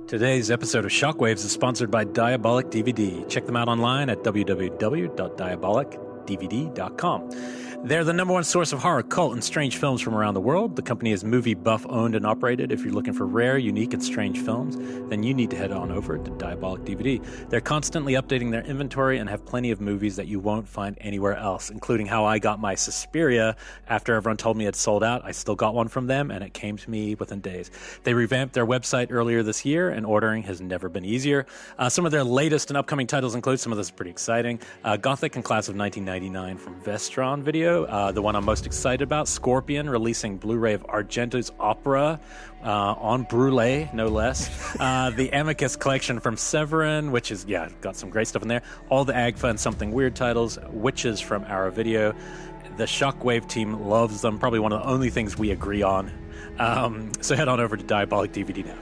Today's episode of Shockwaves is sponsored by Diabolic DVD. Check them out online at www.diabolicdvd.com. They're the number one source of horror, cult, and strange films from around the world. The company is movie buff owned and operated. If you're looking for rare, unique, and strange films, then you need to head on over to Diabolic DVD. They're constantly updating their inventory and have plenty of movies that you won't find anywhere else, including how I got my Suspiria after everyone told me it sold out. I still got one from them, and it came to me within days. They revamped their website earlier this year, and ordering has never been easier. Some of their latest and upcoming titles include, some of this is pretty exciting, Gothic and Class of 1999 from Vestron Video. The one I'm most excited about, Scorpion, releasing Blu-ray of Argento's Opera on Brule, no less. The Amicus collection from Severin, which is, got some great stuff in there. All the Agfa and Something Weird titles. Witches from Arrow Video. The Shockwave team loves them. Probably one of the only things we agree on. So head on over to Diabolic DVD now.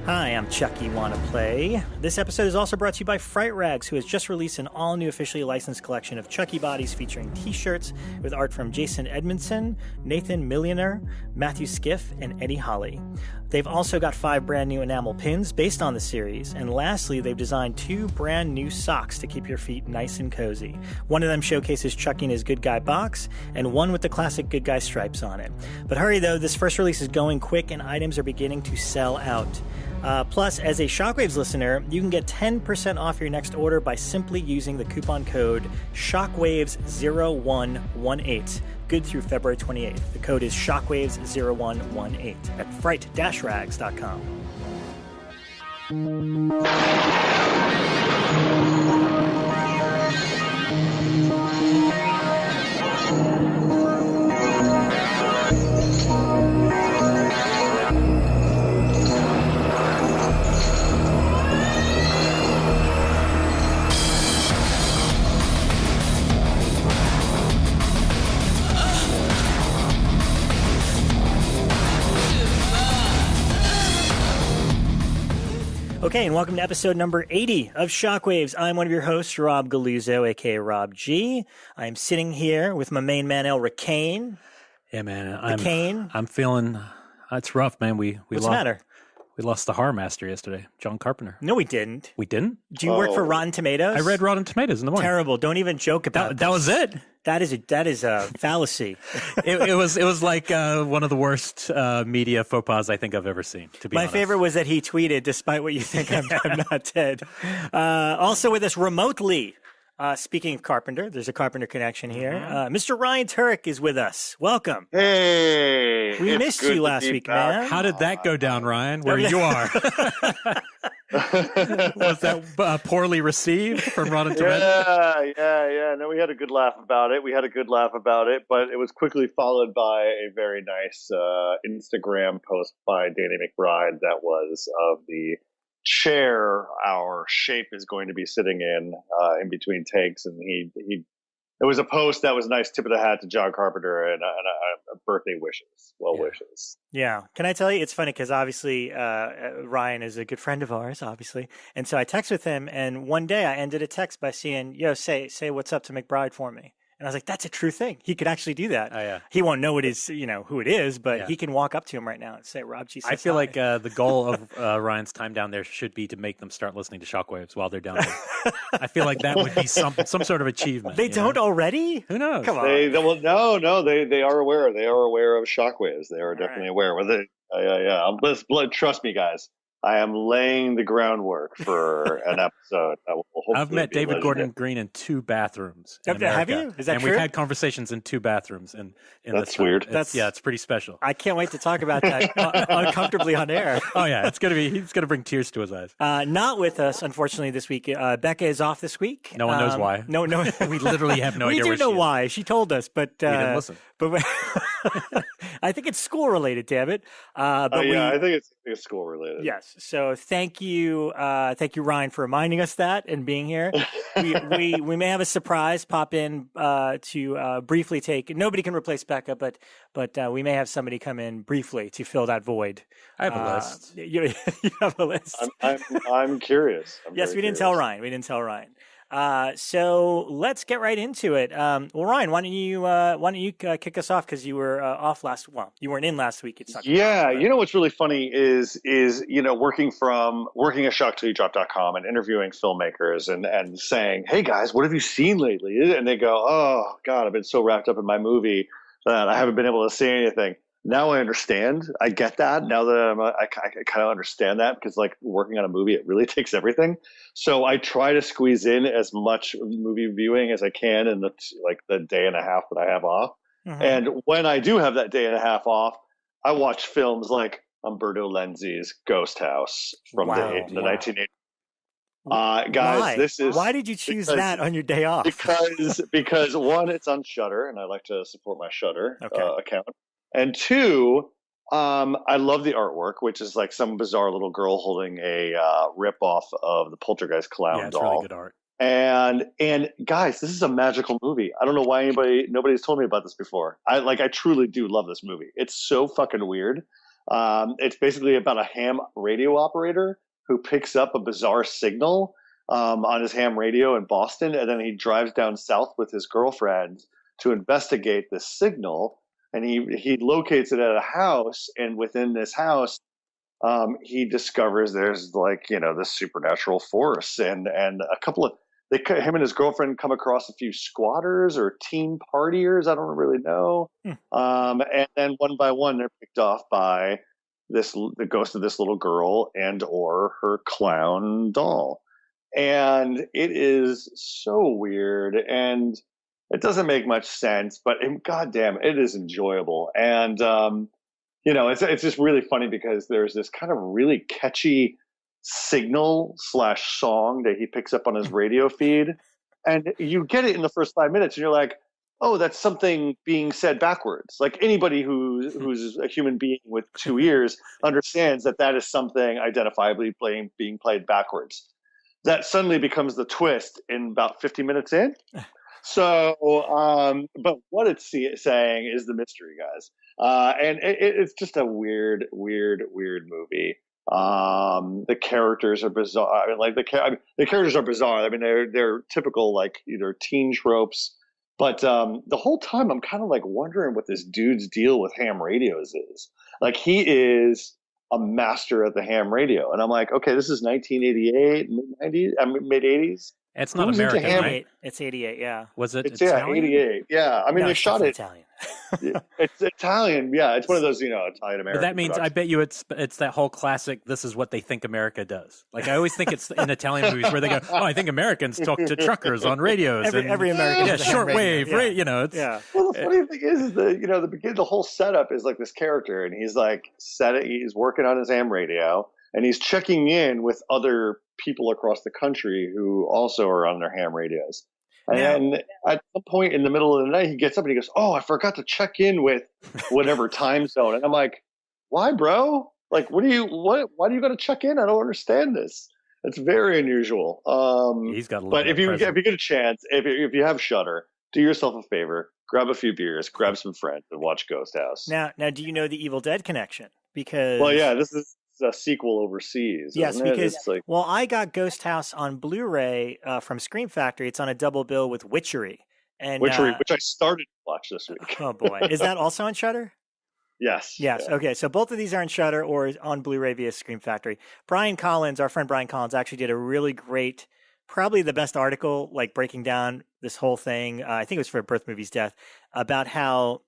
Hi, I'm Chucky Wanna Play. This episode is also brought to you by Fright Rags, who has just released an all-new officially licensed collection of Chucky bodies featuring t-shirts with art from Jason Edmondson, Nathan Millionaire, Matthew Skiff, and Eddie Holly. They've also got 5 brand new enamel pins based on the series, and lastly, they've designed 2 brand new socks to keep your feet nice and cozy. One of them showcases Chucky in his Good Guy box, and one with the classic Good Guy stripes on it. But hurry though, this first release is going quick and items are beginning to sell out. Plus, as a Shockwaves listener, you can get 10% off your next order by simply using the coupon code SHOCKWAVES0118. Good through February 28th. The code is SHOCKWAVES0118 at fright-rags.com. Okay, and welcome to episode number 80 of Shockwaves. I'm one of your hosts, Rob Galluzzo, a.k.a. Rob G. I'm sitting here with my main man, Elric Kane. Yeah, man. I'm feeling... It's rough, man. What's the matter? We lost the horror master yesterday, John Carpenter. No, we didn't. We didn't? Do you work for Rotten Tomatoes? I read Rotten Tomatoes in the morning. Terrible. Don't even joke about that. That was it. That is a fallacy. It was like one of the worst media faux pas I think I've ever seen, to be honest. My favorite was that he tweeted, despite what you think, I'm not dead. Also with us remotely, speaking of Carpenter, there's a Carpenter connection here. Mr. Ryan Turek is with us. Welcome. Hey. We missed you last week, man. How did that go down, Ryan, where you are? Was that poorly received from Rotten Tomatoes? Yeah. No, we had a good laugh about it. But it was quickly followed by a very nice Instagram post by Danny McBride that was of the chair our shape is going to be sitting in between takes, and it was a post that was a nice tip of the hat to John Carpenter and birthday wishes, wishes. Yeah. Can I tell you, it's funny because obviously Ryan is a good friend of ours, obviously, and so I text with him, and one day I ended a text by saying, "Yo, say what's up to McBride for me." And I was like, that's a true thing. He could actually do that. Oh, yeah. He won't know who it is, but he can walk up to him right now and say, Rob G. I feel like the goal of Ryan's time down there should be to make them start listening to Shockwaves while they're down there. I feel like that would be some sort of achievement. They don't already? Who knows? Come on. They are aware. They are aware of Shockwaves. They are definitely aware. Trust me, guys. I am laying the groundwork for an episode. I've met David Gordon Green in 2 bathrooms. Have you? Is that true? And we've had conversations in 2 bathrums. That's weird. It's pretty special. I can't wait to talk about that uncomfortably on air. Oh yeah, he's gonna bring tears to his eyes. Not with us, unfortunately, this week. Becca is off this week. No one knows why. No, we literally have no idea. We do know why. She told us, but we didn't listen. But I think it's school related. Damn it! I think it's school related. Yes. So thank you, Ryan, for reminding us that and being here. We may have a surprise pop in to briefly take. Nobody can replace Becca, but we may have somebody come in briefly to fill that void. I have a list. You have a list. I'm curious. Yes, we didn't tell Ryan. So let's get right into it. Well, Ryan, why don't you kick us off because you were off last? Well, you weren't in last week. It's Yeah, you know what's really funny is working at shock2drop.com and interviewing filmmakers and saying, "Hey guys, what have you seen lately?" And they go, "Oh God, I've been so wrapped up in my movie that I haven't been able to see anything." Now I understand. I get that. Now that I kind of understand that because like working on a movie, it really takes everything. So I try to squeeze in as much movie viewing as I can in the day and a half that I have off. Mm-hmm. And when I do have that day and a half off, I watch films like Umberto Lenzi's Ghost House from the 1980s. Guys, why did you choose that on your day off? Because one, it's on Shudder, and I like to support my Shudder account. And two, I love the artwork, which is like some bizarre little girl holding a rip-off of the Poltergeist clown doll. Really good art. And guys, this is a magical movie. I don't know why nobody's told me about this before. I truly do love this movie. It's so fucking weird. It's basically about a ham radio operator who picks up a bizarre signal on his ham radio in Boston, and then he drives down south with his girlfriend to investigate this signal. And he locates it at a house, and within this house, he discovers there's this supernatural force, and a couple of him and his girlfriend come across a few squatters or teen partiers. I don't really know. And then one by one, they're picked off by the ghost of this little girl and or her clown doll, and it is so weird and. It doesn't make much sense, but goddamn, it is enjoyable. And, it's just really funny because there's this kind of really catchy signal / song that he picks up on his radio feed. And you get it in the first 5 minutes and you're like, oh, that's something being said backwards. Like anybody who's a human being with 2 ears understands that is something identifiably being played backwards. That suddenly becomes the twist in about 50 minutes in. So, but what it's saying is the mystery, guys. And it's just a weird movie. The characters are bizarre. I mean, the characters are bizarre. I mean, they're typical, like either teen tropes. But the whole time, I'm kind of like wondering what this dude's deal with ham radios is. Like, he is a master at the ham radio, and I'm like, okay, this is 1988, mid 80s. It's not American, right? It's 88, yeah. Was it Italian? 88, yeah. I mean, they shot it. Italian. It's Italian, yeah. It's one of those, Italian-American But that means, I bet you it's that whole classic, this is what they think America does. Like, I always think it's in Italian movies where they go, oh, I think Americans talk to truckers on radios. Every American has shortwave, yeah. Well, the funny thing is the whole setup is like this character, and he's like, he's working on his ham radio, and he's checking in with other people across the country who also are on their ham radios. And then at some point in the middle of the night, he gets up and he goes, oh, I forgot to check in with whatever time zone. And I'm like, why, bro? Like, why do you got to check in? I don't understand this. It's very unusual. He's got a but if you get a chance, if you have Shudder, do yourself a favor, grab a few beers, grab some friends, and watch Ghost House. Now, do you know the Evil Dead connection? Because this is a sequel overseas. Yes, because I got Ghost House on Blu-ray from Scream Factory. It's on a double bill with Witchery, which I started to watch this week. Oh boy, is that also on Shudder? Yes. Yeah. Okay, so both of these are on Shudder or on Blu-ray via Scream Factory. Brian Collins, our friend Brian Collins, actually did a really great, probably the best article, like breaking down this whole thing. I think it was for Birth Movies Death, about how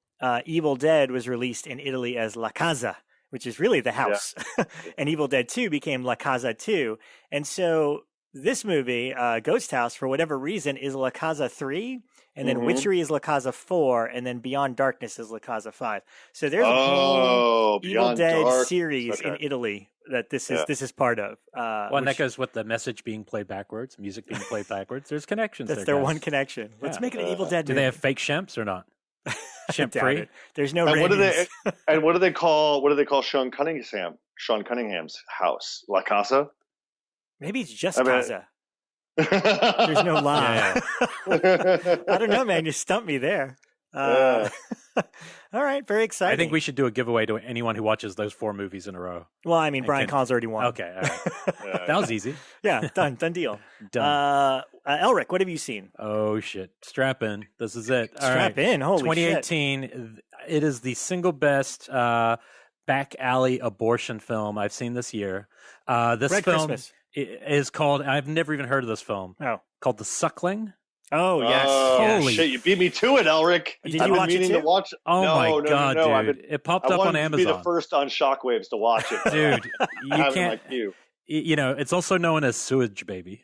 Evil Dead was released in Italy as La Casa, which is really the house. Yeah. And Evil Dead 2 became La Casa 2. And so this movie, Ghost House, for whatever reason, is La Casa 3. And then Witchery is La Casa 4. And then Beyond Darkness is La Casa 5. So there's a whole Evil Dead series in Italy that this is part of. And that goes with the message being played backwards, music being played backwards. There's connections there. That's their one connection. Let's make it an Evil Dead movie. Do they have fake Shemps or not? Shemp free. There's no. And what do they call Sean Cunningham's house? La Casa. Maybe it's just Casa. There's no lie. I don't know, man. You stumped me there. All right, very exciting. I think we should do a giveaway to anyone who watches those 4 movies in a row. Well, I mean, Brian Collins already won. Okay, all right. That was easy. Yeah, done deal. Done. Elric, what have you seen? Oh, shit. Strap in. This is it. All Strap in. Holy 2018, shit. it is the single best back alley abortion film I've seen this year. This Red film Christmas. is called, I've never even heard of this film, called The Suckling. Oh, yes. Holy shit, you beat me to it, Elric. Did you watch it too? To watch... Oh, no, my God, dude. It popped up on Amazon. I wanted to be the first on Shockwaves to watch it. Dude, you can't... Like you. You know, it's also known as Sewage Baby,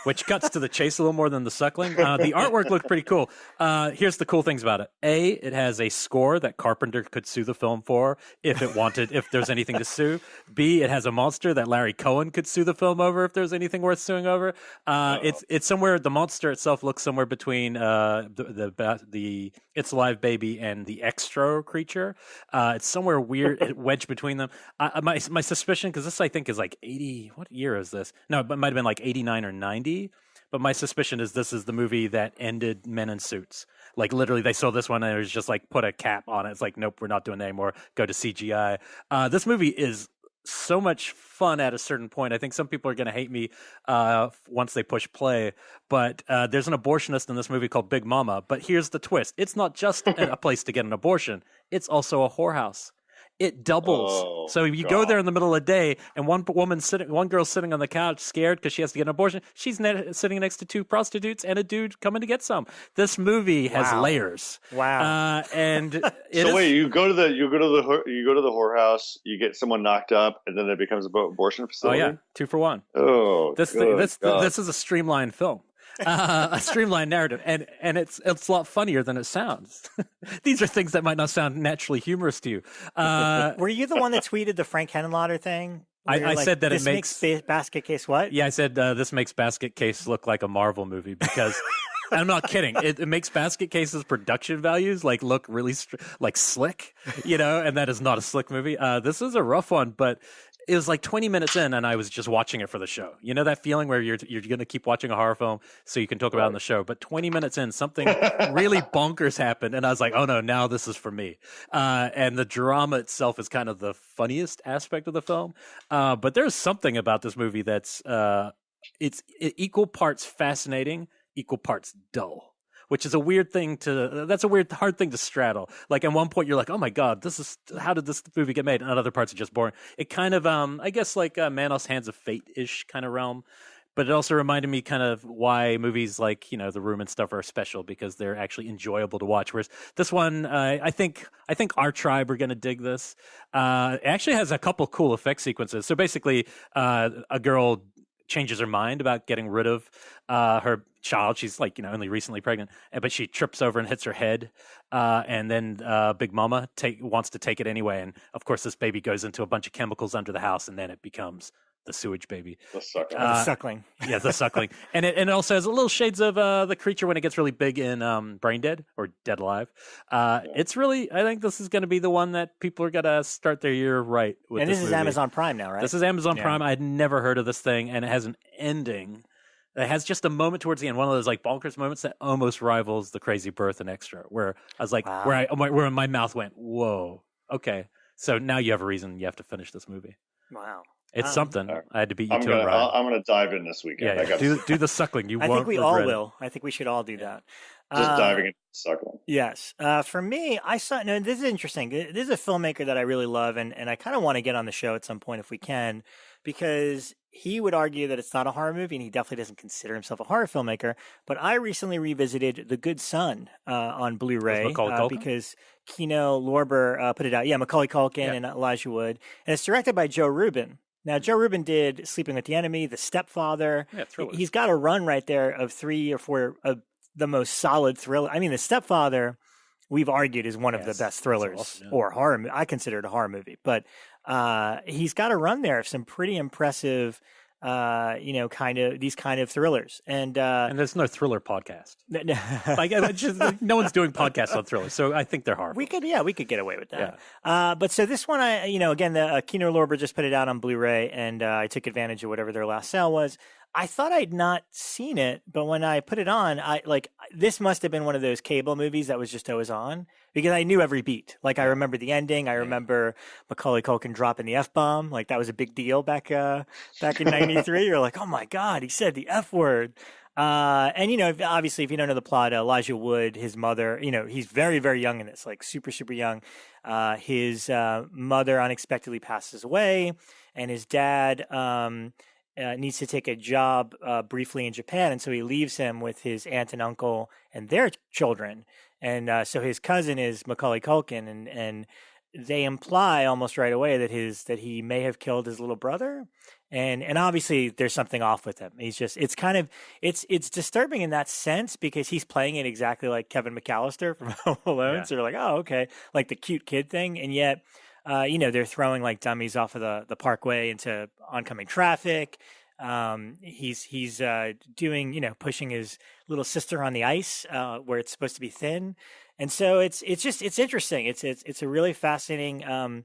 which cuts to the chase a little more than The Suckling. The artwork looked pretty cool. Here's the cool things about it. A, it has a score that Carpenter could sue the film for if it wanted, if there's anything to sue. B, it has a monster that Larry Cohen could sue the film over if there's anything worth suing over. It's somewhere, the monster itself looks somewhere between the It's Alive Baby and the Extra creature. It's somewhere weird, wedged between them. My suspicion, because this I think is like 80, what year is this? No, it might have been like 89 or 90. But my suspicion is this is the movie that ended Men in Suits. Like literally they saw this one and it was just like put a cap on it. It's like, nope, we're not doing that anymore. Go to CGI. This movie is so much fun at a certain point. I think some people are going to hate me once they push play. But there's an abortionist in this movie called Big Mama. But here's the twist. It's not just a place to get an abortion. It's also a whorehouse. It doubles. So you go there in the middle of the day, and one girl's sitting on the couch, scared because she has to get an abortion. She's sitting next to 2 prostitutes and a dude coming to get some. This movie has layers. Wow. And wait, you go to the whorehouse, you get someone knocked up, and then it becomes an abortion facility. Oh yeah, 2 for 1. Oh, this is a streamlined film. A streamlined narrative, and it's a lot funnier than it sounds. These are things that might not sound naturally humorous to you. Were you the one that tweeted the Frank Henenlotter thing? I said that it makes Basket Case what? Yeah, I said this makes Basket Case look like a Marvel movie because. I'm not kidding. It makes Basket Case's production values look really slick, and that is not a slick movie. This is a rough one, but it was like 20 minutes in and I was just watching it for the show. You know that feeling where you're going to keep watching a horror film so you can talk about it on the show. But 20 minutes in, something really bonkers happened. And I was like, oh no, now this is for me. And the drama itself is kind of the funniest aspect of the film. But there's something about this movie that's it's equal parts fascinating, equal parts dull. Which is a weird thing hard thing to straddle. Like at one point you're like, oh my God, how did this movie get made? And other parts are just boring. It kind of, I guess like Manos Hands of Fate-ish kind of realm. But it also reminded me kind of why movies like, The Room and stuff are special because they're actually enjoyable to watch. Whereas this one, I think our tribe are going to dig this. It actually has a couple cool effect sequences. So basically, a girl changes her mind about getting rid of her child. She's only recently pregnant, but she trips over and hits her head. And then Big Mama wants to take it anyway. And of course, this baby goes into a bunch of chemicals under the house, and then it becomes the sewage baby. The Suckling. The Suckling. Yeah, the Suckling. And it also has a little shades of the creature when it gets really big in Brain Dead or Dead Alive. It's really, I think this is going to be the one that people are going to start their year right with. And this is movie. Amazon Prime now, right? This is Amazon Prime. I'd never heard of this thing, and it has an ending. It has just a moment towards the end, one of those bonkers moments that almost rivals the Crazy Birth and Extra, where I was like, wow. where my mouth went, whoa, okay. So now you have a reason you have to finish this movie. Wow. It's something. I had to beat you to it, Ryan. I'm going to dive in this weekend. Yeah. Do the Suckling. I think we all will. I think we should all do that. Just diving into Suckling. Yes. For me, this is interesting. This is a filmmaker that I really love, and I kind of want to get on the show at some point if we can, because he would argue that it's not a horror movie, and he definitely doesn't consider himself a horror filmmaker. But I recently revisited The Good Son on Blu-ray because Kino Lorber put it out. Yeah, Macaulay Culkin and Elijah Wood. And it's directed by Joe Rubin. Now, Joe Rubin did Sleeping with the Enemy, The Stepfather. Yeah, thrillers. He's got a run right there of 3 or 4 of the most solid thriller. I mean, The Stepfather, we've argued, is one of the best thrillers or horror. I consider it a horror movie. But he's got a run there of some pretty impressive, these kind of thrillers. And there's no thriller podcast. No one's doing podcasts on thrillers, so I think they're horrible. We could get away with that. Yeah. But so this one, again, the Kino Lorber just put it out on Blu-ray, and I took advantage of whatever their last sale was. I thought I'd not seen it, but when I put it on, this must have been one of those cable movies that was just always on because I knew every beat. Like I remember the ending. I remember Macaulay Culkin dropping the F-bomb. Like that was a big deal back in '93. You're like, oh my God, he said the F word. And obviously, if you don't know the plot, Elijah Wood, his mother, he's very, very young in this, like super, super young. His mother unexpectedly passes away, and his dad needs to take a job briefly in Japan, and so he leaves him with his aunt and uncle and their children. And so his cousin is Macaulay Culkin, and they imply almost right away that he may have killed his little brother. And obviously there's something off with him. He's just, it's disturbing in that sense because he's playing it exactly like Kevin McAllister from Home Alone. Yeah. So you're like, oh, okay. Like the cute kid thing. And yet, they're throwing like dummies off of the parkway into oncoming traffic. He's doing, pushing his little sister on the ice, where it's supposed to be thin. And so it's interesting. It's a really fascinating,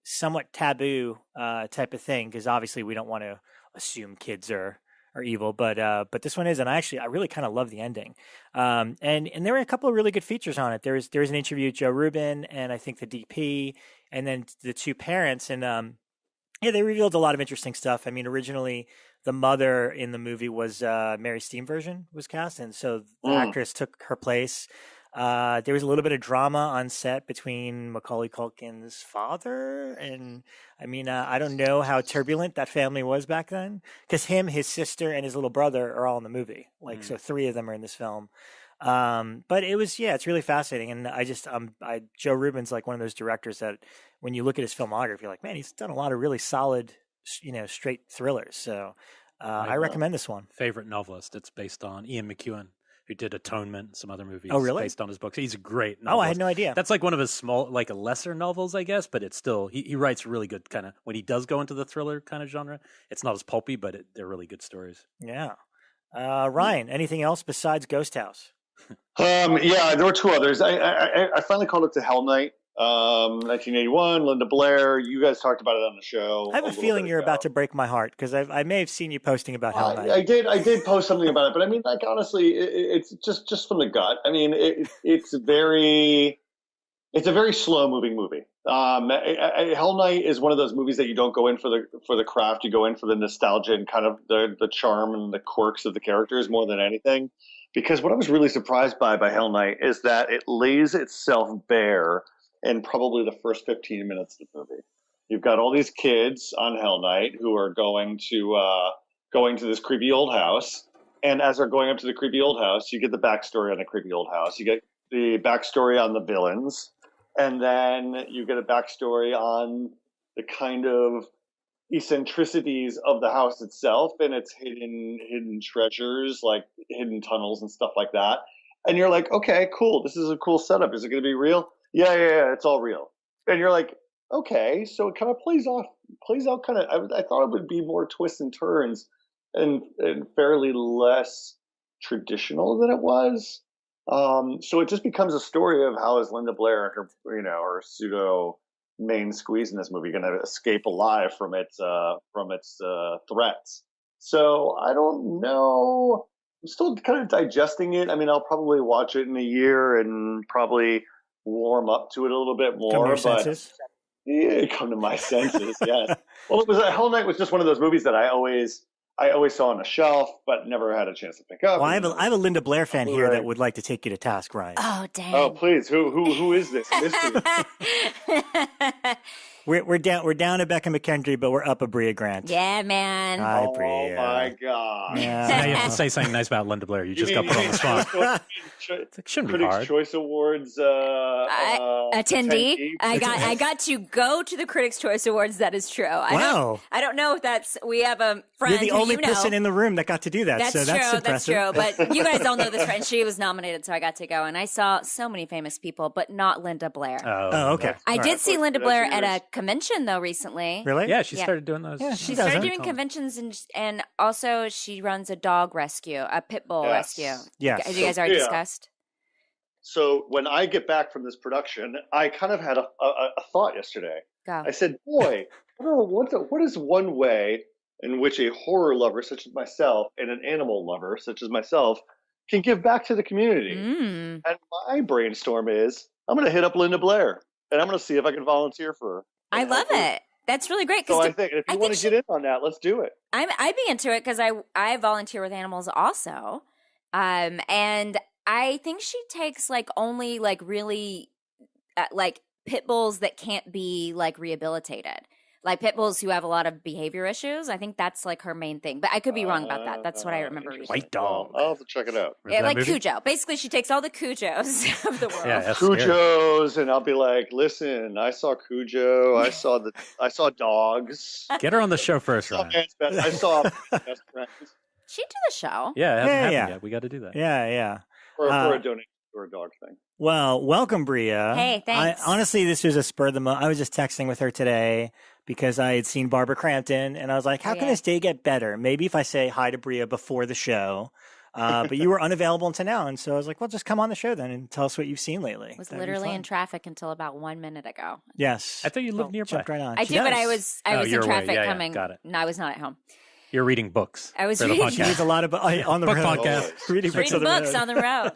somewhat taboo type of thing because obviously we don't want to assume kids are evil, but this one is, and I really kind of love the ending. And there were a couple of really good features on it. There's an interview with Joe Rubin and I think the DP, and then the two parents, and they revealed a lot of interesting stuff. I mean, originally the mother in the movie was Mary Steenburgen was cast, and so the actress took her place. There was a little bit of drama on set between Macaulay Culkin's father and, I don't know how turbulent that family was back then because his sister, and his little brother are all in the movie. So 3 of them are in this film. But it was, it's really fascinating. And Joe Rubin's like one of those directors that when you look at his filmography, you're like, man, he's done a lot of really solid, straight thrillers. So, I recommend this one. Favorite novelist. It's based on Ian McEwan, who did Atonement and some other movies based on his books. He's a great novelist. Oh, I had no idea. That's like one of his small, like a lesser novels, I guess, but it's still, he writes really good kind of, when he does go into the thriller kind of genre, it's not as pulpy, but they're really good stories. Yeah. Ryan, anything else besides Ghost House? There were 2 others. I finally called it to Hell Night. 1981, Linda Blair. You guys talked about it on the show. I have a feeling you're about to break my heart because I may have seen you posting about Hell Night. I did post something about it, but honestly, it's just from the gut. It's a very slow moving movie. Hell Night is one of those movies that you don't go in for the craft. You go in for the nostalgia and kind of the charm and the quirks of the characters more than anything. Because what I was really surprised by Hell Night is that it lays itself bare in probably the first 15 minutes of the movie. You've got all these kids on Hell Night who are going to this creepy old house. And as they're going up to the creepy old house, you get the backstory on the creepy old house. You get the backstory on the villains. And then you get a backstory on the kind of eccentricities of the house itself and its hidden treasures, like hidden tunnels and stuff like that. And you're like, okay, cool. This is a cool setup. Is it going to be real? Yeah, it's all real. And you're like, okay, so it kind of plays out kind of, I thought it would be more twists and turns and fairly less traditional than it was. So it just becomes a story of how is Linda Blair and her pseudo main squeeze in this movie going to escape alive from its threats. So I don't know. I'm still kind of digesting it. I'll probably watch it in a year and probably warm up to it a little bit more. Come to your senses? Yeah, come to my senses, yes. Well, Hell Night was just one of those movies that I always saw on a shelf, but never had a chance to pick up. Well, I have a Linda Blair fan here that would like to take you to task, Ryan. Oh, dang. Oh, please. Who is this? We're down at Becca McKendry, but we're up a Brea Grant. Yeah, man. Hi, Brea. Oh my God. Yeah. So now you have to say something nice about Linda Blair. You just got put on the spot. It shouldn't be hard. Critics' Choice Awards attendee. I got to go to the Critics' Choice Awards. That is true. Wow. I don't know if we have a friend. You're the only person in the room that got to do that. That's so that's true. impressive. That's true. But you guys all know this friend. She was nominated, so I got to go. And I saw so many famous people, but not Linda Blair. Oh, okay. I did see Linda Blair at a convention, though, recently. Really? Yeah, she started doing those. Yeah, she started doing conventions, and also she runs a dog rescue, a pit bull rescue. Yes. Have you guys already discussed? So when I get back from this production, I kind of had a thought yesterday. Go. I said, boy, what is one way in which a horror lover such as myself and an animal lover such as myself can give back to the community. Mm. And my brainstorm is I'm going to hit up Linda Blair and I'm going to see if I can volunteer for her. I love it. That's really great. So I think if you want to get in on that, let's do it. I'd be into it because I volunteer with animals also, and I think she takes like only like really like pit bulls that can't be like rehabilitated, like pit bulls who have a lot of behavior issues. I think that's like her main thing, but I could be wrong about that. That's what I remember reading. White dog. I'll have to check it out. Yeah, like Cujo. Basically, she takes all the Cujos of the world. Yeah, Cujos, and I'll be like, listen, I saw Cujo. I saw dogs. Get her on the show first, Ryan. I saw Best Friends. She'd do the show. Yeah, it hasn't happened yet. We got to do that. Yeah. For a donation for a dog thing. Well, welcome, Brea. Hey, thanks. Honestly, this was a spur of the moment. I was just texting with her today because I had seen Barbara Crampton, and I was like, how can this day get better? Maybe if I say hi to Brea before the show. But you were unavailable until now, and so I was like, well, just come on the show then and tell us what you've seen lately. I was literally in traffic until about 1 minute ago. Yes. I thought you lived nearby. Jumped right on. I did, but I was in traffic coming. Got it. No, I was not at home. You're reading books. I was for the reading. She reads a lot of on the book road. podcast. Reading books on the road. On the road.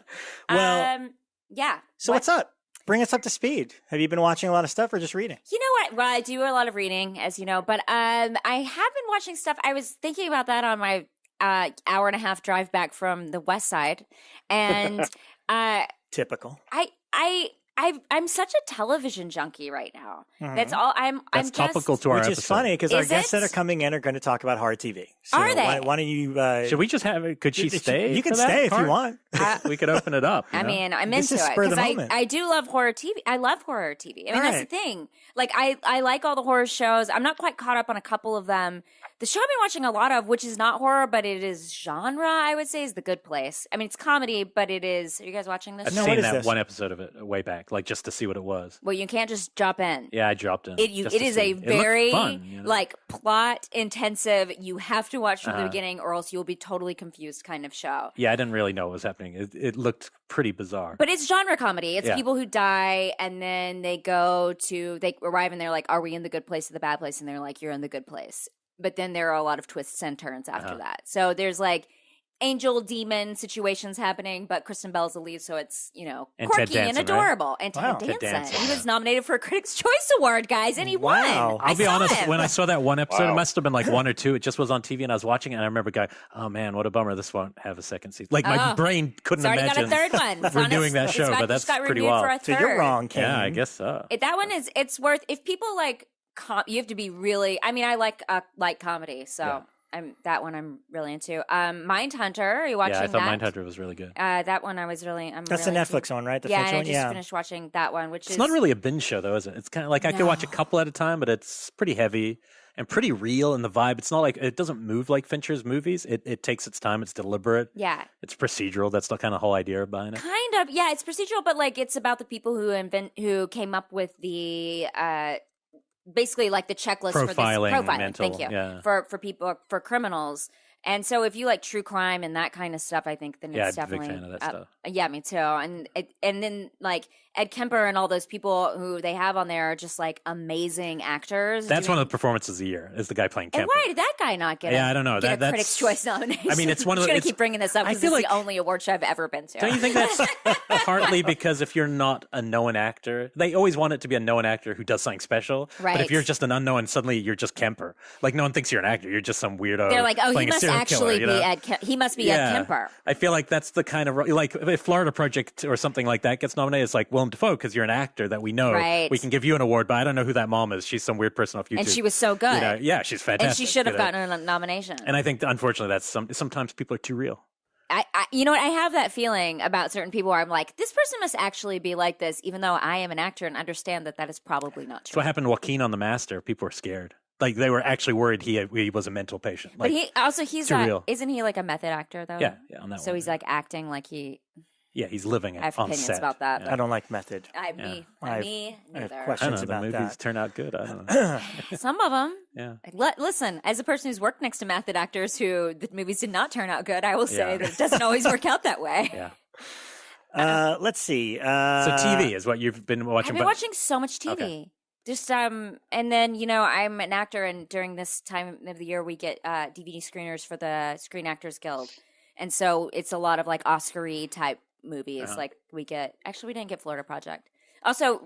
Well, yeah. So what's up? Bring us up to speed. Have you been watching a lot of stuff or just reading? You know what? Well, I do a lot of reading, as you know, but I have been watching stuff. I was thinking about that on my hour and a half drive back from the West Side, and Typical. I'm such a television junkie right now. Mm-hmm. That's all. That's topical to our Which episode. is funny because our Is guests it? that are coming in are going to talk about horror TV. So Are they? Why don't you? Should we just have it? Could she stay? You can for that stay if you part? want. We could open it up. I mean, I'm This into is it spur of the because moment. I do love horror TV. I love horror TV. I mean, All that's right. the thing. Like, I like all the horror shows. I'm not quite caught up on a couple of them. The show I've been watching a lot of, which is not horror, but it is genre, I would say, is The Good Place. I mean, it's comedy, but it is. Are you guys watching this? I've No, seen what is that this? one episode of it way back, like just to see what it was. Well, you can't just drop in. Yeah, I dropped in. It just to is see. a It looked very fun, like plot intensive. You have to watch from the Uh-huh. beginning, or else you'll be totally confused kind of show. Yeah, I didn't really know what was happening. It looked pretty bizarre. But it's genre comedy. It's Yeah. people who die, and then they arrive and they're like, "Are we in the good place or the bad place?" And they're like, "You're in the good place." But then there are a lot of twists and turns after that. So there's like angel demon situations happening, but Kristen Bell's the lead, so it's, you know, And Ted quirky and Danson, adorable. And Wow. Ted Ted Danson. Danson, He yeah. was nominated for a Critics' Choice Award, guys, and he won. Wow. I'll be saw honest, him. when I saw that one episode, Wow. it must have been like one or two. It just was on TV and I was watching it and I remember going, oh man, what a bummer. This won't have a second season. Like my Oh. brain couldn't It's already imagine got a third one. It's we're on doing that it's show, got- but that's it's got pretty renewed wild. for a So third. you're wrong, Kane. Yeah, I guess so. That one it's worth, if people like, you have to be really, I mean, I like comedy, so Yeah. that one I'm really into. Mindhunter, are you watching Yeah, I thought that? Mindhunter was really good. That one I'm That's really the Netflix one, right? The yeah, French and I one? just finished watching that one, which It's is not really a binge show though, is it? It's kind of like I could watch a couple at a time, but it's pretty heavy and pretty real in the vibe. It's not like, it doesn't move like Fincher's movies. It takes its time. It's deliberate. Yeah, It's procedural. That's the kind of whole idea behind it. kind of. Yeah, it's procedural, but like it's about the people who came up with the basically like the checklist for this Profiling, profiling. mental, Thank you yeah. for people, for criminals. And so if you like true crime and that kind of stuff, I think then Yeah, it's I'm a big definitely fan of that stuff. Yeah, me too. And then like Ed Kemper and all those people who they have on there are just like amazing actors. That's one of the performances of the year, is the guy playing And Kemper. why did that guy not get? Yeah, I don't know. Get a That's- Critics' Choice nomination. I mean, it's one of I'm the- just gonna it's- keep bringing this up I because feel it's like- the only award show I've ever been to. Don't you think that's partly because if you're not a known actor, they always want it to be a known actor who does something special. But Right. if you're just an unknown, suddenly you're just Kemper. Like no one thinks you're an actor. You're just some weirdo. They're like, oh, he playing a must serial actually killer, you be know? Ed. He must be Ed Kemper. I feel like that's the kind of like if Florida Project or something like that gets nominated, it's like Willem Dafoe because you're an actor that we know. Right. We can give you an award, but I don't know who that mom is. She's some weird person off YouTube. And she was so good. You know, yeah, she's fantastic. And she should have you know. gotten a nomination. And I think unfortunately that's sometimes people are too real. I you know what? I have that feeling about certain people where I'm like, this person must actually be like this, even though I am an actor and understand that is probably not That's true. what happened to Joaquin on The Master. People were scared. Like they were actually worried he was a mental patient. But Like, he's too real. isn't he like a method actor though? yeah, on that So one. he's like acting like he. yeah, he's living it I have on opinions set. about that. Yeah. I don't like method. I Me have neither. questions. I don't know. The about movies that. turn out good. I don't know. Some of them. Yeah. Listen, as a person who's worked next to method actors who the movies did not turn out good, I will say Yeah. that it doesn't always work out that way. Yeah. Let's see. So TV is what you've been watching. I've been but watching so much TV. Okay. Just and then I'm an actor, and during this time of the year we get DVD screeners for the Screen Actors Guild, and so it's a lot of like Oscar-y type movies. Like we didn't get Florida Project. Also,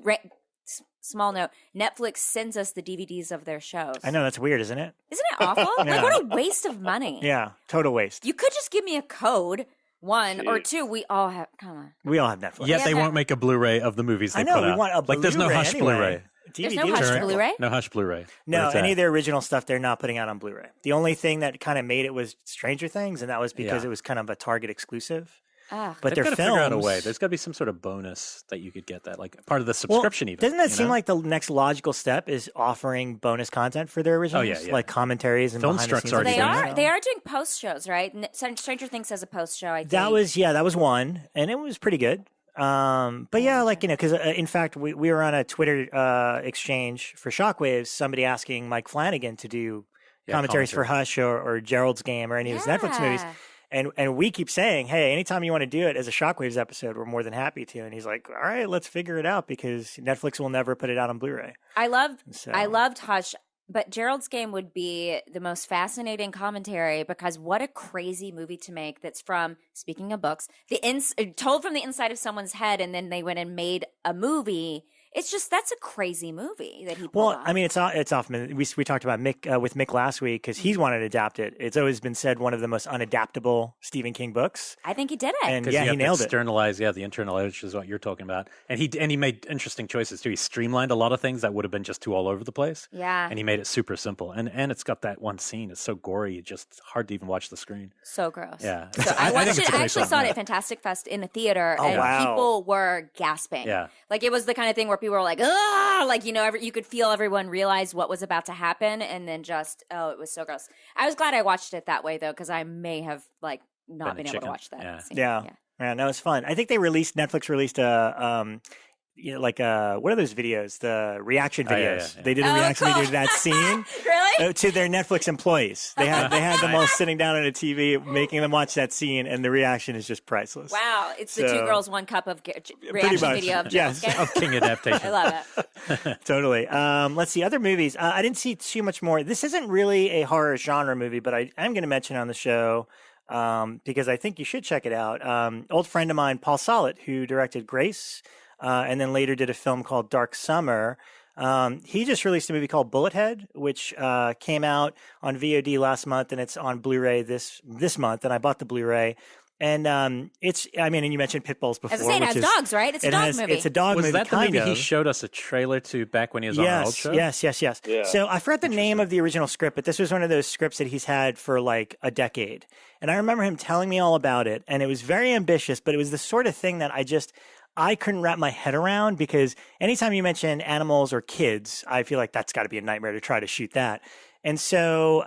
small note: Netflix sends us the DVDs of their shows. I know, that's weird, isn't it? Isn't it awful? Yeah. Like, what a waste of money. Yeah, total waste. You could just give me a code. One or two, we all have. Come on, we all have Netflix. Yet they won't make a Blu-ray of the movies they put out. We want a Blu-ray. Like, there's no Hush anyway. Blu-ray. There's no Hush Blu-ray? No Hush Blu-ray. No, any of their original stuff they're not putting out on Blu-ray. The only thing that kind of made it was Stranger Things, and that was because it was kind of a Target exclusive. But they've got to figure out a way. films- There's got to be some sort of bonus that you could get that, like part of the subscription even. Doesn't that seem like the next logical step is offering bonus content for their originals? yeah. Like commentaries and Film behind the Struck's scenes. already they are doing post shows, right? Stranger Things has a post show. I think That was one, and it was pretty good. But yeah, like, because in fact, we were on a Twitter exchange for Shockwaves, somebody asking Mike Flanagan to do commentaries for Hush or Gerald's Game or any of his Netflix movies. And we keep saying, hey, anytime you want to do it as a Shockwaves episode, we're more than happy to. And he's like, all right, let's figure it out because Netflix will never put it out on Blu-ray. I loved Hush, but Gerald's Game would be the most fascinating commentary because what a crazy movie to make that's from, speaking of books, told from the inside of someone's head, and then they went and made a movie. It's just, that's a crazy movie that he pulled off. I mean, it's often, we talked about Mick with Mick last week because he's wanted to adapt it. It's always been said one of the most unadaptable Stephen King books. I think he did it. And he nailed it. Externalize, the internal edge is what you're talking about. And he made interesting choices too. He streamlined a lot of things that would have been just too all over the place. Yeah. And he made it super simple. And it's got that one scene. It's so gory, it's just hard to even watch the screen. So gross. Yeah. So I actually saw it at Fantastic Fest in the theater, and people were gasping. Yeah. Like, it was the kind of thing where people were like, ugh! Like, you could feel everyone realize what was about to happen, and then just, it was so gross. I was glad I watched it that way, though, because I may have, like, not been able to watch that scene. Yeah, no, it's fun. I think Netflix released a, what are those videos? The reaction videos. They did a reaction video to that scene. Really? To their Netflix employees. They had them all sitting down on a TV, making them watch that scene, and the reaction is just priceless. Wow. It's the 2 girls, 1 cup of reaction video of Gerald's Game. Of King adaptation. I love it. Totally. Let's see. Other movies. I didn't see too much more. This isn't really a horror genre movie, but I am going to mention on the show because I think you should check it out. Old friend of mine, Paul Solet, who directed Grace, and then later did a film called Dark Summer. He just released a movie called Bullethead, which came out on VOD last month, and it's on Blu-ray this month. And I bought the Blu-ray, and and you mentioned pit bulls before. As I say, it has dogs, right? It's a dog movie. It's a dog movie. Was that the movie he showed us a trailer to back when he was on our old show? Yes. Yeah. So I forgot the name of the original script, but this was one of those scripts that he's had for like a decade. And I remember him telling me all about it, and it was very ambitious, but it was the sort of thing that I couldn't wrap my head around because anytime you mention animals or kids, I feel like that's got to be a nightmare to try to shoot that. And so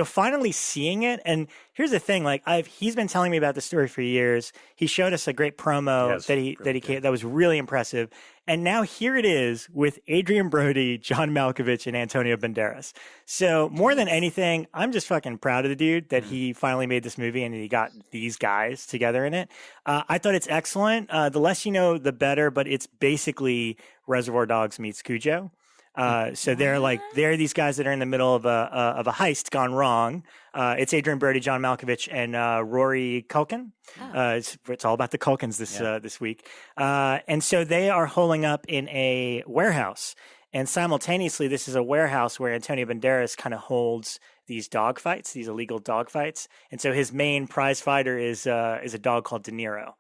finally seeing it, and here's the thing: like he's been telling me about the story for years. He showed us a great promo that was really impressive, and now here it is with Adrian Brody, John Malkovich, and Antonio Banderas. So more than anything, I'm just fucking proud of the dude that he finally made this movie and he got these guys together in it. I thought it's excellent. The less you know, the better. But it's basically Reservoir Dogs meets Cujo. So they're these guys that are in the middle of a heist gone wrong. It's Adrian Brody, John Malkovich, and Rory Culkin. It's all about the Culkins this week. And so they are holing up in a warehouse, and simultaneously, this is a warehouse where Antonio Banderas kind of holds these dogfights, these illegal dogfights. And so his main prize fighter is a dog called De Niro.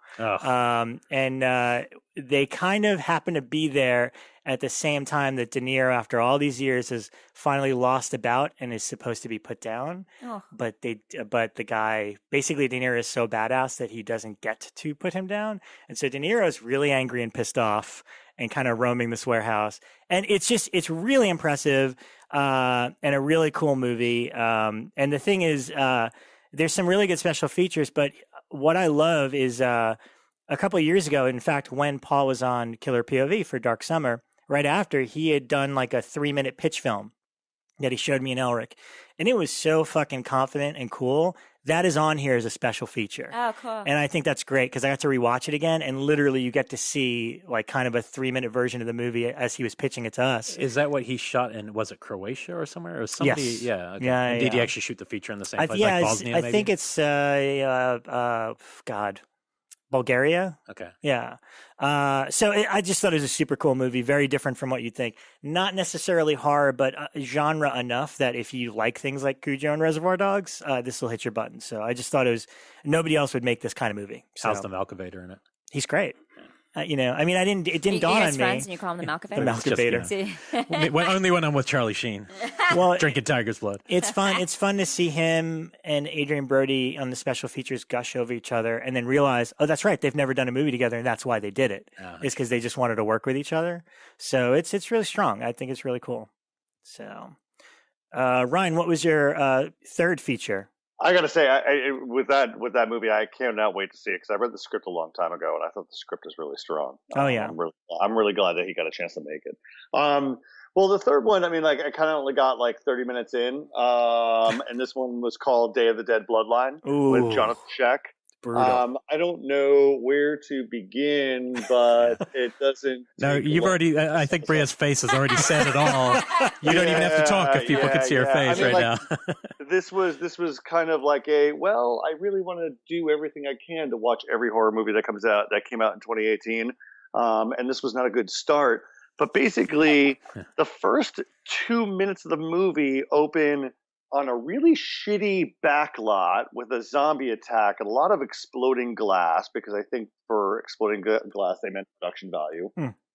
And they kind of happen to be there at the same time that De Niro, after all these years, has finally lost a bout and is supposed to be put down. But the guy, basically De Niro is so badass that he doesn't get to put him down. And so De Niro is really angry and pissed off and kind of roaming this warehouse. And it's really impressive and a really cool movie. And the thing is, there's some really good special features, but what I love is a couple of years ago, in fact, when Paul was on Killer POV for Dark Summer, right after he had done like a 3-minute pitch film that he showed me in Elric, and it was so fucking confident and cool. That is on here as a special feature. Oh, cool. And I think that's great because I got to rewatch it again, and literally you get to see like kind of a 3-minute version of the movie as he was pitching it to us. Is that what he shot in? Was it Croatia or somewhere? Or somebody? Yes. Yeah. Okay. Yeah, And did he yeah. actually shoot the feature in the same place, Yeah, like Bosnia? I maybe? think it's Bulgaria. Okay. Yeah. I just thought it was a super cool movie, very different from what you'd think. Not necessarily horror, but genre enough that if you like things like Cujo and Reservoir Dogs, this will hit your button. So I just thought nobody else would make this kind of movie. So, How's the Malcovator in it? He's great. It didn't dawn you on guys me. friends and you call him the Malcovator? The Malcovator. Only when I'm with Charlie Sheen. Well, Drinking tiger's blood. It's fun. It's fun to see him and Adrian Brody on the special features gush over each other and then realize, oh, that's right, they've never done a movie together, and that's why they did it. It's because they just wanted to work with each other. So it's really strong. I think it's really cool. So, Ryan, what was your third feature? I gotta say, with that movie, I cannot wait to see it because I read the script a long time ago, and I thought the script is really strong. Oh yeah, I'm really glad that he got a chance to make it. Well, the third one, I mean, like I kind of only got like 30 minutes in, and this one was called Day of the Dead: Bloodline with Jonathan Schaech. Brutal. I don't know where to begin, but it doesn't. No, you've already. I think Brea's face has already said it all. You don't even have to talk if people can see her face now. This was kind of like I really want to do everything I can to watch every horror movie that came out in 2018, and this was not a good start. But basically, the first 2 minutes of the movie open on a really shitty backlot with a zombie attack and a lot of exploding glass, because I think for exploding glass they meant production value.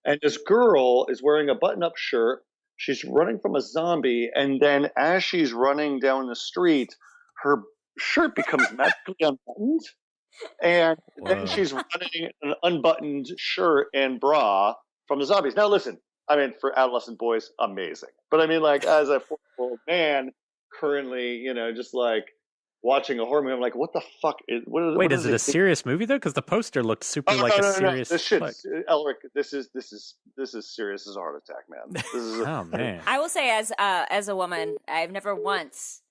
And this girl is wearing a button-up shirt. She's running from a zombie, and then as she's running down the street, her shirt becomes magically unbuttoned, and then she's running an unbuttoned shirt and bra from the zombies. Now listen, I mean, for adolescent boys, amazing. But I mean, like, as a 40-year-old man currently, just like watching a horror movie, I'm like, what the fuck is? Wait, is it a serious movie though? Because the poster looked super serious. This shit, Elric. This is serious as a heart attack, man. This is oh man. I will say, as a woman, I've never once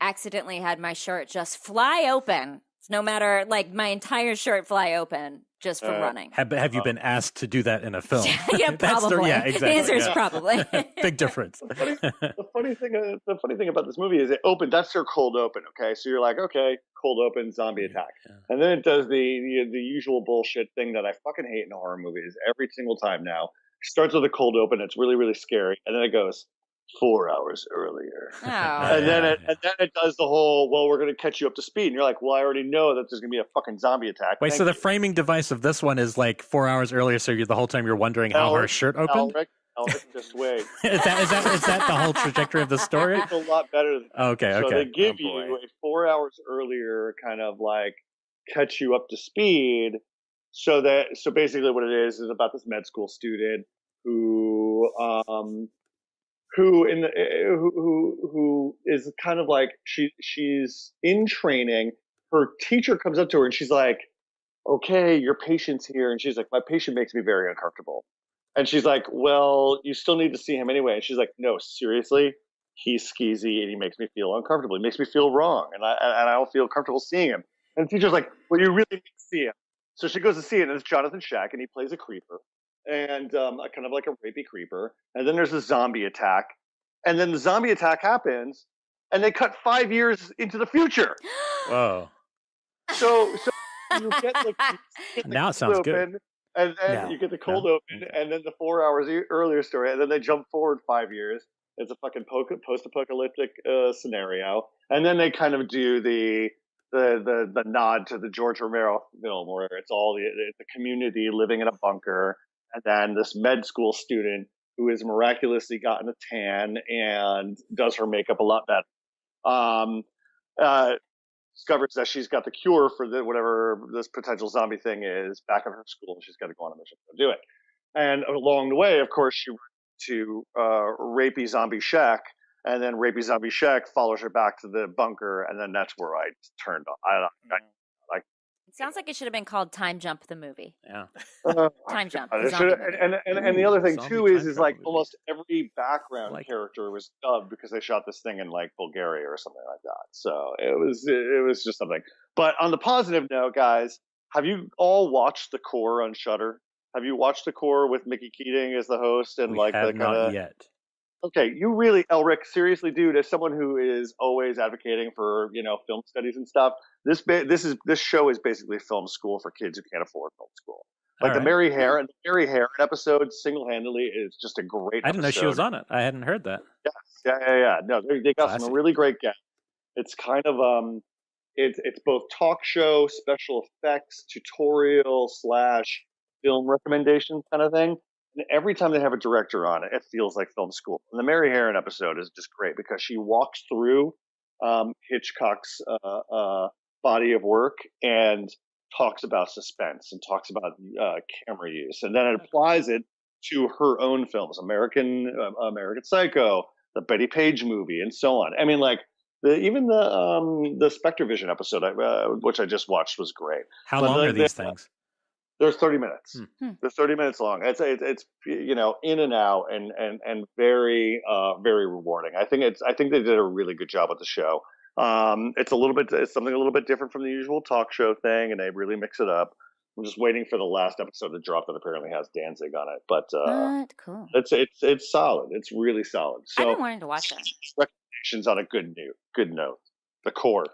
accidentally had my shirt just fly open. No matter, like, my entire shirt fly open just from running. Have you been asked to do that in a film? Yeah, probably. Exactly. The answer is probably. Big difference. The funny thing about this movie is it opened. That's their cold open. Okay, so you're like, okay, cold open, zombie attack, and then it does the usual bullshit thing that I fucking hate in horror movies every single time. Now it starts with a cold open. It's really, really scary, and then it goes 4 hours earlier. Oh. And then it does the whole, well, we're going to catch you up to speed. And you're like, well, I already know that there's going to be a fucking zombie attack. Wait, so the framing device of this one is like 4 hours earlier, so the whole time you're wondering how her shirt opened? Elric, just wait. is that the whole trajectory of the story? It's a lot better than that. Okay. So they give you a 4 hours earlier kind of like catch you up to speed. So basically what it is about this med school student who is kind of like she's in training. Her teacher comes up to her and she's like, okay, your patient's here. And she's like, my patient makes me very uncomfortable. And she's like, well, you still need to see him anyway. And she's like, no, seriously, he's skeezy and he makes me feel uncomfortable. He makes me feel wrong. And I don't feel comfortable seeing him. And the teacher's like, well, you really need to see him. So she goes to see it, and it's Jonathan Schaech, and he plays a creeper. And kind of like a rapey creeper. And then there's a zombie attack. And then the zombie attack happens, and they cut 5 years into the future. Whoa. So you get the now it sounds open, good. And then you get the cold open, and then the 4 hours earlier story, and then they jump forward 5 years. It's a fucking post-apocalyptic scenario. And then they kind of do the nod to the George Romero film, where it's the community living in a bunker. And then this med school student who has miraculously gotten a tan and does her makeup a lot better, discovers that she's got the cure for whatever this potential zombie thing is back at her school, and she's got to go on a mission to do it. And along the way, of course, she runs to rapey zombie Schaech, and then rapey zombie Schaech follows her back to the bunker, and then that's where I turned on. It sounds like it should have been called Time Jump the movie. Yeah. Time Jump. God, The zombie movie. and the other thing Zombie too time is travel like movie. almost every background Like it. character was dubbed because they shot this thing in like Bulgaria or something like that. So it was just something. But on the positive note, guys, have you all watched The Core on Shudder? Have you watched The Core with Mickey Keating as the host and We like have the not kind of yet. Okay, you really, Elric, seriously, dude, as someone who is always advocating for, film studies and stuff, this show is basically film school for kids who can't afford film school. Like All the right. Mary Heron episode single-handedly is just a great I didn't know she episode. was on it. I hadn't heard that. Yes, yeah. No, they got Classy. some really great guests. It's kind of it's both talk show, special effects, tutorial / film recommendation kind of thing. And every time they have a director on it, it feels like film school. And the Mary Heron episode is just great because she walks through Hitchcock's body of work and talks about suspense and talks about camera use, and then it applies it to her own films, American Psycho, the Betty Page movie, and so on. I mean, like even the Spectre Vision episode, which I just watched, was great. How But long the- are these the- things? They're 30 minutes. Hmm. They're 30 minutes long. It's in and out and very very rewarding. I think they did a really good job with the show. It's something a little bit different from the usual talk show thing, and they really mix it up. I'm just waiting for the last episode to drop that apparently has Danzig on it, but What? Cool. it's solid. It's really solid. I've So been wanting to watch that. recommendations on a good note. The Core.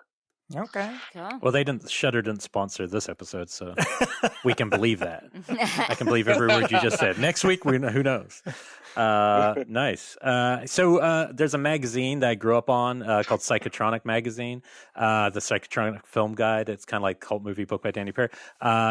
Okay. Cool. Well, Shudder didn't sponsor this episode, so we can believe that. I can believe every word you just said. Next week, who knows? Nice. So there's a magazine that I grew up on called Psychotronic magazine, the Psychotronic film guide. It's kind of like cult movie book by Danny Perry.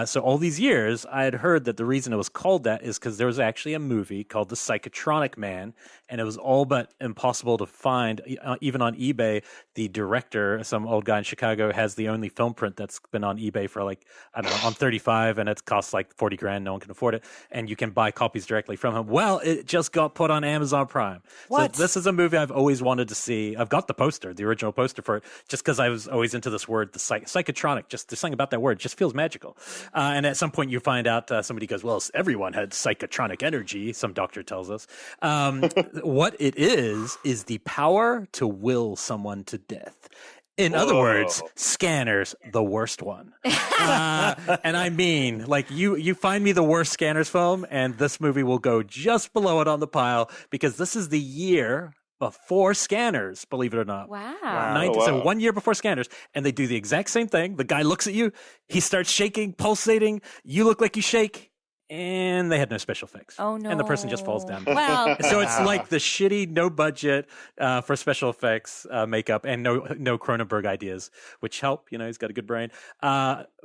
So all these years, I had heard that the reason it was called that is because there was actually a movie called The Psychotronic Man, and it was all but impossible to find, even on eBay. The director, some old guy in Chicago, has the only film print that's been on eBay for like, I don't know, on 35, and it costs like 40 grand. No one can afford it. And you can buy copies directly from him. Well, it just got put on Amazon Prime. What? So this is a movie I've always wanted to see. I've got the poster, the original poster for it, just because I was always into this word, the psychotronic. Just there's something about that word, just feels magical. And at some point you find out somebody goes, well, everyone had psychotronic energy, some doctor tells us. What it is the power to will someone to death. In other words, Scanners, the worst one. And I mean, like you find me the worst Scanners film, and this movie will go just below it on the pile because this is the year before Scanners, believe it or not. Wow. So 1 year before Scanners, and they do the exact same thing. The guy looks at you, he starts shaking, pulsating. You look like you shake. And they had no special effects. Oh, no. And the person just falls down. Well, So it's like the shitty, no budget for special effects makeup and no Cronenberg ideas, which help. He's got a good brain.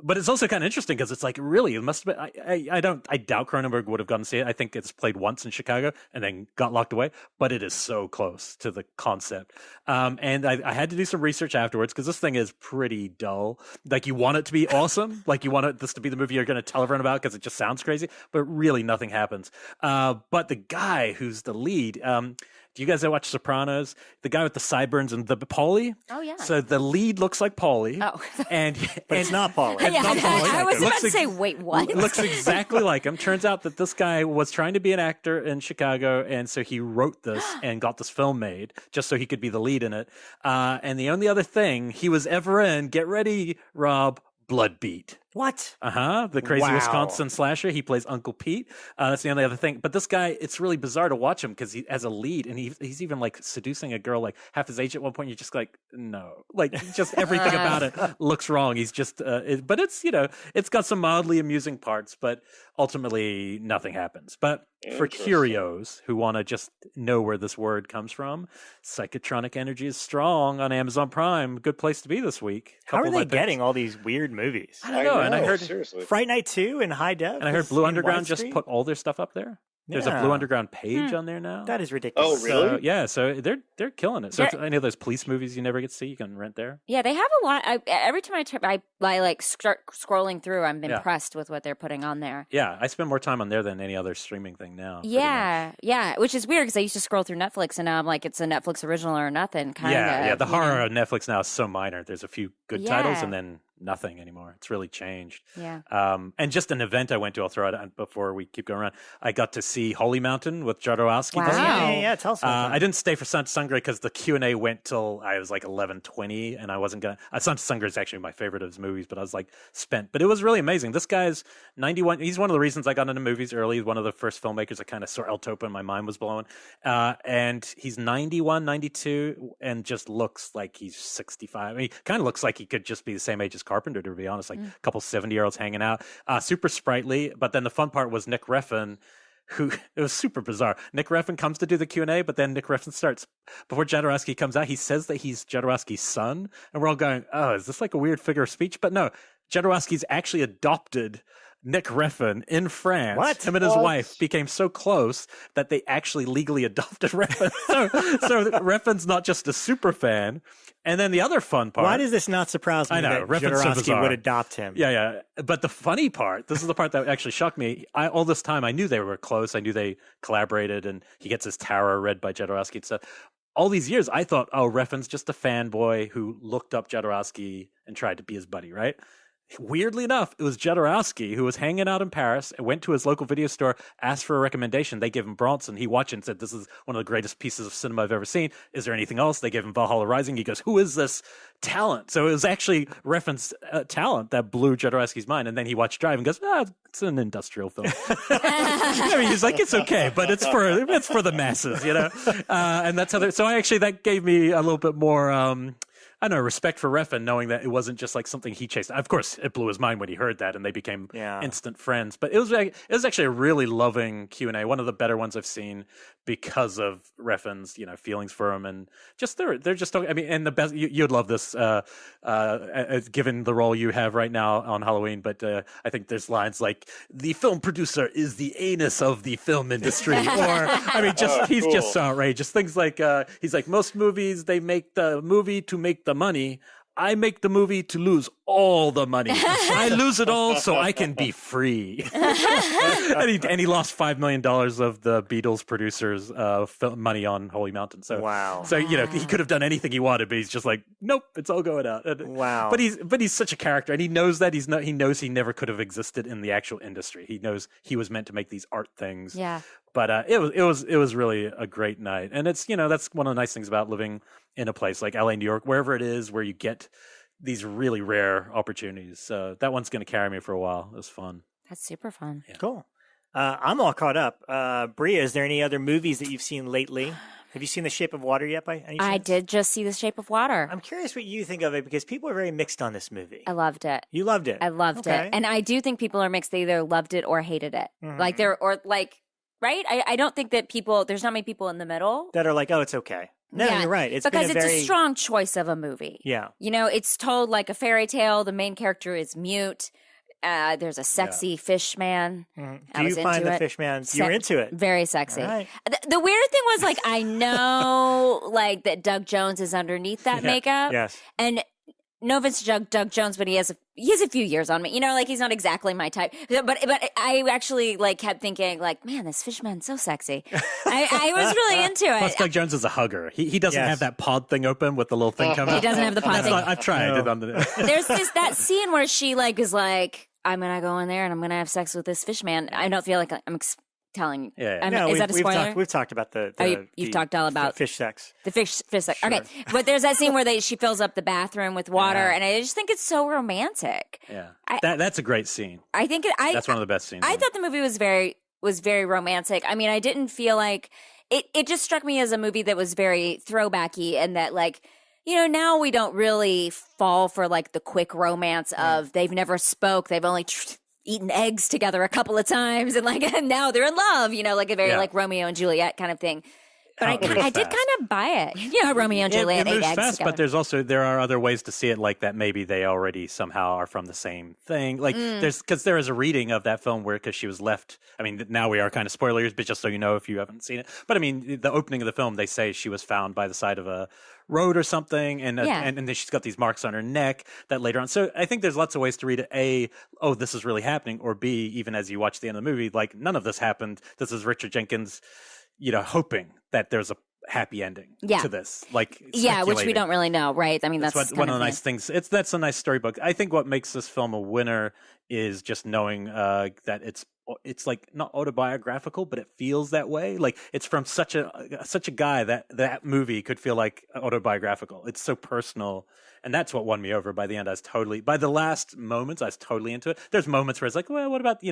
But it's also kind of interesting because it's like, really, it must have been. I doubt Cronenberg would have gone to see it. I think it's played once in Chicago and then got locked away. But it is so close to the concept. And I had to do some research afterwards because this thing is pretty dull. Like, you want it to be awesome. Like, you want this to be the movie you're going to tell everyone about because it just sounds crazy. But really, nothing happens. But the guy who's the lead, do you guys watch Sopranos? The guy with the sideburns and the Paulie? oh, yeah. So the lead looks like Paulie. Oh. And It's not Paulie. Yeah, not Paulie. I was Looks about to say, wait, what? looks exactly like him. Turns out that this guy was trying to be an actor in Chicago, and so he wrote this and got this film made just so he could be the lead in it. And the only other thing he was ever in, get ready, Rob, Bloodbeat. What? The crazy Wow. Wisconsin slasher. He plays Uncle Pete. That's the only other thing. But this guy, it's really bizarre to watch him because he has a lead, and he's even like seducing a girl like half his age at one point. You're just like, no, like just everything about it looks wrong. He's just, but it's it's got some mildly amusing parts, but ultimately nothing happens. But for curios who want to just know where this word comes from, Psychotronic Energy is strong on Amazon Prime. Good place to be this week. How Couple are of my they picks. getting all these weird movies? I don't know. And I heard seriously. Fright Night 2 in high def. And I heard is Blue in Underground just widescreen? put all their stuff up there. There's a Yeah. Blue Underground page on there now. That is ridiculous. Oh, really? So, yeah, so they're killing it. So Yeah. if any of those police movies you never get to see, you can rent there. Yeah, they have a lot. Every time I like start scrolling through, I'm Yeah. impressed with what they're putting on there. Yeah, I spend more time on there than any other streaming thing now. pretty much. Yeah, which is weird because I used to scroll through Netflix, and now I'm like, it's a Netflix original or nothing. Kind of. Yeah. The horror on Netflix now is so minor. There's a few good titles, Yeah. and then nothing anymore. It's really changed. Yeah. And just an event I went to, I'll throw it out before we keep going around. I got to see Holy Mountain with Jodorowsky. Wow. Yeah. Tell us about that. I didn't stay for Santa Sangre because the Q&A went till I was like 11:20, and I wasn't going to... Santa Sangre is actually my favorite of his movies, but I was like spent. But it was really amazing. This guy's 91. He's one of the reasons I got into movies early. One of the first filmmakers that kind of saw El Topo and my mind was blown. And he's 91, 92, and just looks like he's 65. I mean, he kind of looks like he could just be the same age as Carpenter, to be honest, like a couple 70-year-olds hanging out. Super sprightly, but then the fun part was Nick Refn, who, it was super bizarre. Nick Refn comes to do the Q&A, but then Nick Refn starts, before Jodorowsky comes out, he says that he's Jodorowsky's son, and we're all going, oh, is this like a weird figure of speech? But no, Jodorowsky's actually adopted Nick Refn in France. What? Him and his wife became so close that they actually legally adopted Refn. So Refn's not just a super fan. And then the other fun part... Why does this not surprise me that Refn's so Jodorowsky bizarre. would adopt him? Yeah. But the funny part, this is the part that actually shocked me. All this time, I knew they were close. I knew they collaborated, and he gets his Tower read by Jodorowsky and stuff. All these years, I thought, oh, Refn's just a fanboy who looked up Jodorowsky and tried to be his buddy, right? Weirdly enough, it was Jodorowsky who was hanging out in Paris and went to his local video store, asked for a recommendation. They gave him Bronson. He watched it and said, this is one of the greatest pieces of cinema I've ever seen. Is there anything else? They gave him Valhalla Rising. He goes, who is this talent? So it was actually Refn's talent that blew Jodorowsky's mind. And then he watched Drive and goes, it's an industrial film. I mean, he's like, it's okay, but it's for the masses, you know? And that's how that gave me a little bit more... I don't know, respect for Refn, knowing that it wasn't just like something he chased. Of course, it blew his mind when he heard that, and they became instant friends. But it was actually a really loving Q&A, one of the better ones I've seen because of Refn's feelings for him, and just they're just talking. I mean, and the best you'd love this, given the role you have right now on Halloween. But I think there's lines like the film producer is the anus of the film industry, or I mean, he's just so outrageous. Things like he's like, most movies they make the movie to make the money. I make the movie to lose all the money. I lose it all so I can be free. and he lost $5 million of the Beatles producers' money on Holy Mountain. So wow. So he could have done anything he wanted, but he's just like, nope, it's all going out. Wow. But he's such a character, and he knows that he knows he never could have existed in the actual industry. He knows he was meant to make these art things. Yeah. But it was really a great night, and it's that's one of the nice things about living in a place like LA, New York, wherever it is, where you get these really rare opportunities. So that one's going to carry me for a while. It was fun. That's super fun. Yeah. Cool. I'm all caught up. Brea, is there any other movies that you've seen lately? Have you seen The Shape of Water yet by any chance? I did just see The Shape of Water. I'm curious what you think of it, because people are very mixed on this movie. I loved it. You loved it? I loved it. And I do think people are mixed. They either loved it or hated it. Mm-hmm. Right? I don't think that there's not many people in the middle. That are like, oh, it's okay. No, you're right. It's a strong choice of a movie. Yeah. It's told like a fairy tale. The main character is mute. There's a sexy fish man. Do you find the fish man? You're into it. Very sexy. Right. The weird thing was, like, I know like that Doug Jones is underneath that makeup. Yes. And no offense to Doug Jones, but he has a few years on me. He's not exactly my type. But I actually kept thinking man, this fishman's so sexy. I was really into it. Plus, Doug Jones is a hugger. He doesn't have that pod thing open with the little thing coming. He doesn't have the pod thing. I've tried it on the. There's that scene where she is like, I'm gonna go in there and I'm gonna have sex with this fishman. I don't feel like I'm telling you. Yeah. Is that a spoiler? We've talked about you've talked all about fish sex. The fish sex. Sure. Okay, but there's that scene where she fills up the bathroom with water, and I just think it's so romantic. Yeah, that's a great scene. I think that's one of the best scenes. I thought the movie was very romantic. I mean, I didn't feel like it just struck me as a movie that was very throwbacky, and that now we don't really fall for the quick romance of they've never spoke, they've only eaten eggs together a couple of times, and and now they're in love, a very Romeo and Juliet kind of thing. But I did kind of buy it. Romeo and Juliet ate eggs fast, together. But there are other ways to see it like that. Maybe they already somehow are from the same thing. Because there is a reading of that film because she was left. I mean, now we are kind of spoilers, but just so you know if you haven't seen it. But I mean, the opening of the film, they say she was found by the side of a road or something, and then she's got these marks on her neck that later on. So I think there's lots of ways to read it. A, oh, this is really happening, or B, even as you watch the end of the movie, none of this happened. This is Richard Jenkins, hoping that there's happy ending Yeah. to this. Like, Yeah, which we speculating. don't really know, right? I mean, that's one of the nice things. That's a nice storybook. I think what makes this film a winner is just knowing that it's like not autobiographical, but it feels that way. Like it's from such a guy that movie could feel like autobiographical. It's so personal, and that's what won me over. By the end, by the last moments, I was totally into it. There's moments where it's like, well, what about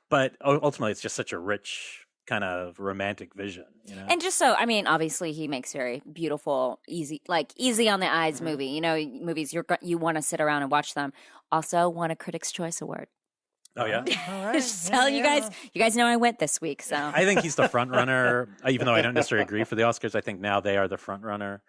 But ultimately, it's just such a rich kind of romantic vision, And just so, I mean, obviously he makes very beautiful, easy on the eyes movie. Movies you want to sit around and watch them. Also won a Critics' Choice Award. Oh yeah. All right. So you guys know I went this week. So I think he's the front runner, even though I don't necessarily agree for the Oscars. I think now they are the front runner.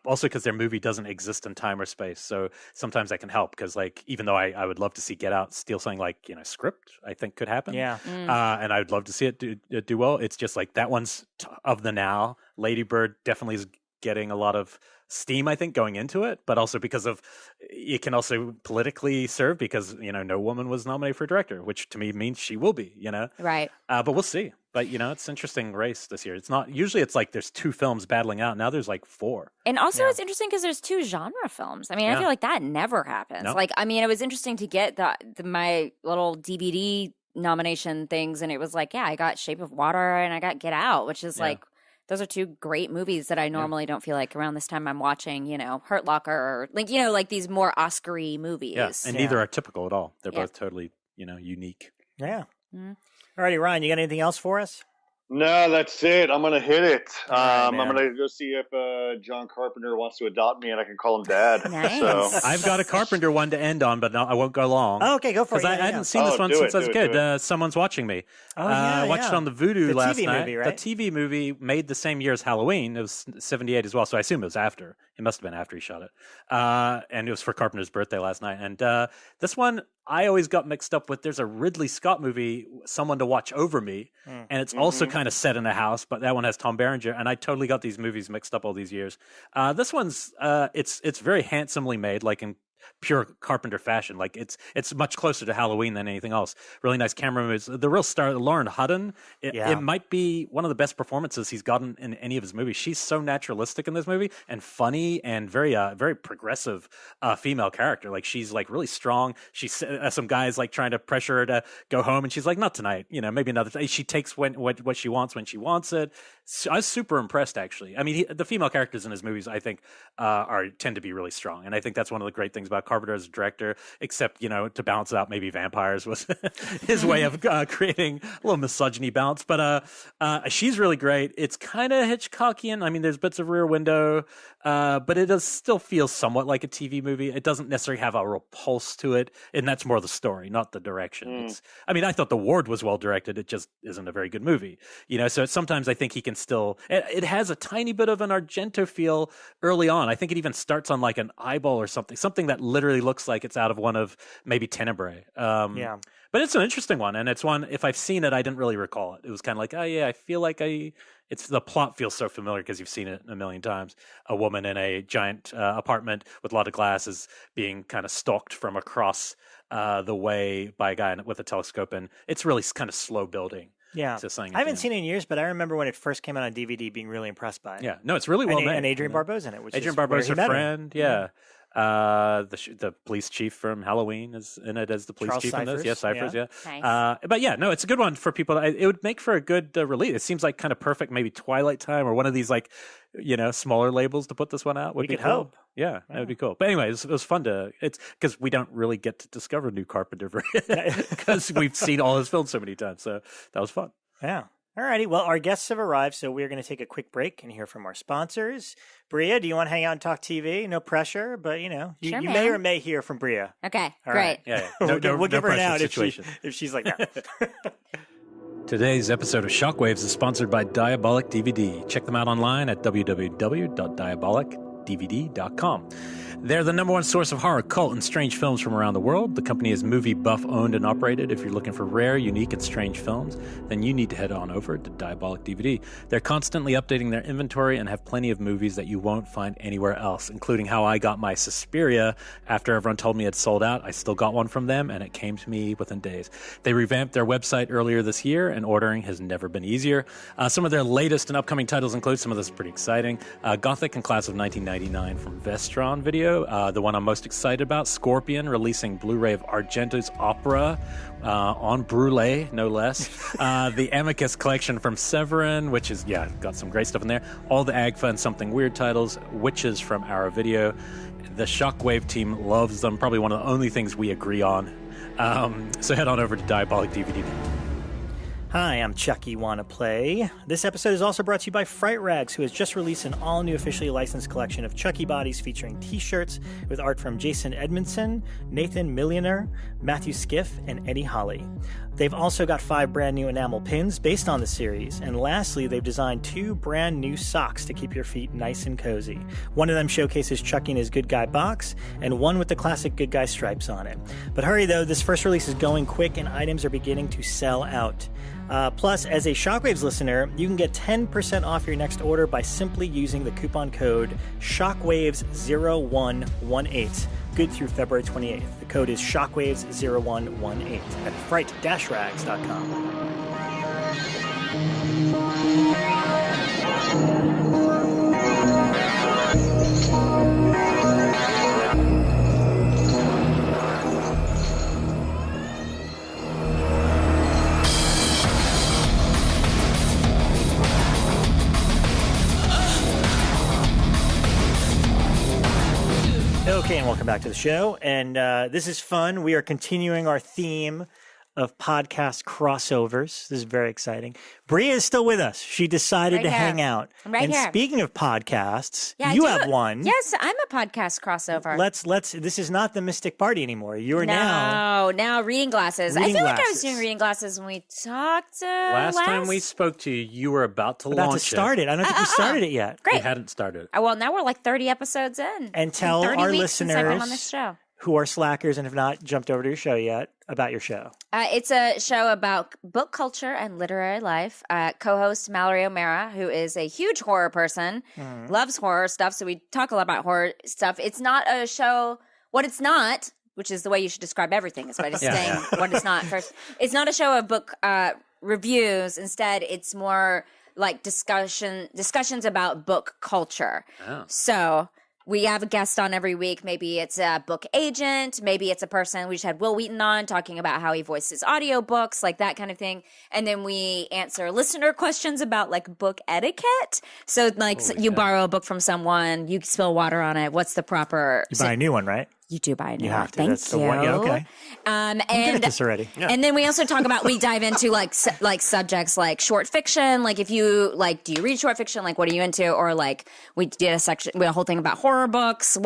Also because their movie doesn't exist in time or space, so sometimes that can help. Because even though I would love to see Get Out steal something like Script, I think could happen. Yeah. And I would love to see it do well. It's just like that one's of the now. Lady Bird definitely is getting a lot of steam, I think, going into it, but also because of it can also politically serve because no woman was nominated for director, which to me means she will be. right. But we'll see. But it's an interesting race this year. It's not usually it's like there's 2 films battling out. Now there's like 4. And also it's interesting because there's 2 genre films. I mean, I feel like that never happens. No. Like, I mean, it was interesting to get my little DVD nomination things, and it was like, yeah, I got Shape of Water and I got Get Out, which is like, those are 2 great movies that I normally don't feel like around this time I'm watching, Hurt Locker or like these more Oscar-y movies. Yeah, and neither are typical at all. They're both totally, unique. Yeah. Mm-hmm. All righty, Ryan, you got anything else for us? No, that's it. I'm gonna hit it. right, I'm gonna go see if John Carpenter wants to adopt me, and I can call him Dad. Nice. So. I've got a Carpenter one to end on, but no, I won't go long. Oh, okay, go for it. Because I hadn't seen this one since I was a kid. Someone's Watching Me. I watched it on the Voodoo last TV night. movie, right? The TV movie made the same year as Halloween. It was 78 as well, so I assume it was after. It must have been after he shot it. And it was for Carpenter's birthday last night. And this one, I always got mixed up with, there's a Ridley Scott movie, Someone to Watch Over Me, and it's also kind of set in a house, but that one has Tom Berenger, and I totally got these movies mixed up all these years. This one's, it's very handsomely made, like in pure Carpenter fashion. Like it's much closer to Halloween than anything else. Really nice camera moves. The real star, Lauren Hutton, it might be one of the best performances he's gotten in any of his movies. She's so naturalistic in this movie and funny and very very progressive female character. Like she's like really strong. She's some guys like trying to pressure her to go home, and she's like, not tonight, maybe another day. She takes what she wants when she wants it. So I was super impressed, actually. I mean, the female characters in his movies, I think, tend to be really strong, and I think that's one of the great things about Carpenter as a director. Except, to balance it out, maybe vampires was his way of creating a little misogyny balance. But she's really great. It's kind of Hitchcockian. I mean, there's bits of Rear Window, but it does still feel somewhat like a TV movie. It doesn't necessarily have a real pulse to it, and that's more the story, not the direction. I thought The Ward was well directed. It just isn't a very good movie. So sometimes I think he can still. It has a tiny bit of an Argento feel early on. I think it even starts on like an eyeball or something that literally looks like it's out of one of maybe Tenebrae. But it's an interesting one, and it's one, if I've seen it, I didn't really recall it. It was kind of like, oh yeah, I feel like it's the plot feels so familiar because you've seen it a million times. A woman in a giant apartment with a lot of glass is being kind of stalked from across the way by a guy with a telescope, and it's really kind of slow building. Yeah, I haven't seen it in years, but I remember when it first came out on DVD being really impressed by it. Yeah, no, it's really well made. And Adrian Barbeau's in it, which Adrian Barbeau's her friend. Yeah. The police chief from Halloween is in it as the police Charles chief Cyphers. in this. Yes, Cyphers, yeah. Nice. But yeah, no, it's a good one for people. It would make for a good release. It seems like kind of perfect, maybe Twilight Time or one of these like, smaller labels to put this one out. We could hope. Yeah, that would be cool. But anyway, it was fun it's because we don't really get to discover new Carpenter because we've seen all his films so many times. So that was fun. Yeah. All righty. Well, our guests have arrived, so we're going to take a quick break and hear from our sponsors. Brea, do you want to hang out and talk TV? No pressure, but you may or may hear from Brea. Okay, All great. Right. Yeah. We'll give her an out if she's like that. Today's episode of Shockwaves is sponsored by Diabolic DVD. Check them out online at www.diabolicdvd.com. They're the number one source of horror, cult, and strange films from around the world. The company is Movie Buff owned and operated. If you're looking for rare, unique, and strange films, then you need to head on over to Diabolic DVD. They're constantly updating their inventory and have plenty of movies that you won't find anywhere else, including how I got my Suspiria after everyone told me it sold out. I still got one from them, and it came to me within days. They revamped their website earlier this year, and ordering has never been easier. Some of their latest and upcoming titles include, some of this is pretty exciting, Gothic and Class of 1999 from Vestron Video. The one I'm most excited about, Scorpion, releasing Blu-ray of Argento's Opera on Brûlé, no less. The Amicus collection from Severin, which is, got some great stuff in there. All the Agfa and Something Weird titles. Witches from Arrow Video. The Shockwave team loves them. Probably one of the only things we agree on. So head on over to Diabolic DVD. Hi, I'm Chucky Wanna Play. This episode is also brought to you by Fright Rags, who has just released an all-new officially licensed collection of Chucky bodies featuring t-shirts with art from Jason Edmondson, Nathan Millionaire, Matthew Skiff, and Eddie Holly. They've also got 5 brand new enamel pins based on the series, and lastly, they've designed 2 brand new socks to keep your feet nice and cozy. One of them showcases Chucky in his Good Guy box, and one with the classic Good Guy stripes on it. But hurry though, this first release is going quick and items are beginning to sell out. Plus, as a Shockwaves listener, you can get 10% off your next order by simply using the coupon code SHOCKWAVES0118. Good through February 28th. The code is SHOCKWAVES0118 at fright-rags.com. Okay, and welcome back to the show. And this is fun. We are continuing our theme of podcast crossovers. This is very exciting. Brea is still with us. She decided to hang out. I'm right and here. Speaking of podcasts, you have one. Yes, I'm a podcast crossover. Let's. This is not the Mystic Party anymore. You are now reading glasses. Reading I feel like I was glasses. doing reading glasses when we talked Last time we spoke to you, you were about to launch start it. I don't think you started it yet. Great. You hadn't started. Well, now we're like 30 episodes in. And tell 30 our weeks since I've been on this listeners show. who are slackers and have not jumped over to your show yet about your show. It's a show about book culture and literary life. Co-host Mallory O'Mara, who is a huge horror person, loves horror stuff, so we talk a lot about horror stuff. It's not a show, what it's not, which is the way you should describe everything, is by just saying what it's not first. It's not a show of book reviews. Instead, it's more like discussions about book culture. Oh. So we have a guest on every week. Maybe it's a book agent. Maybe it's a person. We just had Will Wheaton on talking about how he voices audiobooks, like that kind of thing. And then we answer listener questions about like book etiquette. So like you borrow a book from someone, you spill water on it. What's the proper... You buy a new one, right? You do buy a new You one. have to. Thank That's you. the one. Yeah, okay. And I'm good at this already. and then we also talk about, we dive into like subjects like short fiction. Like if you like, do you read short fiction? Like what are you into? Or like we did a whole thing about horror books,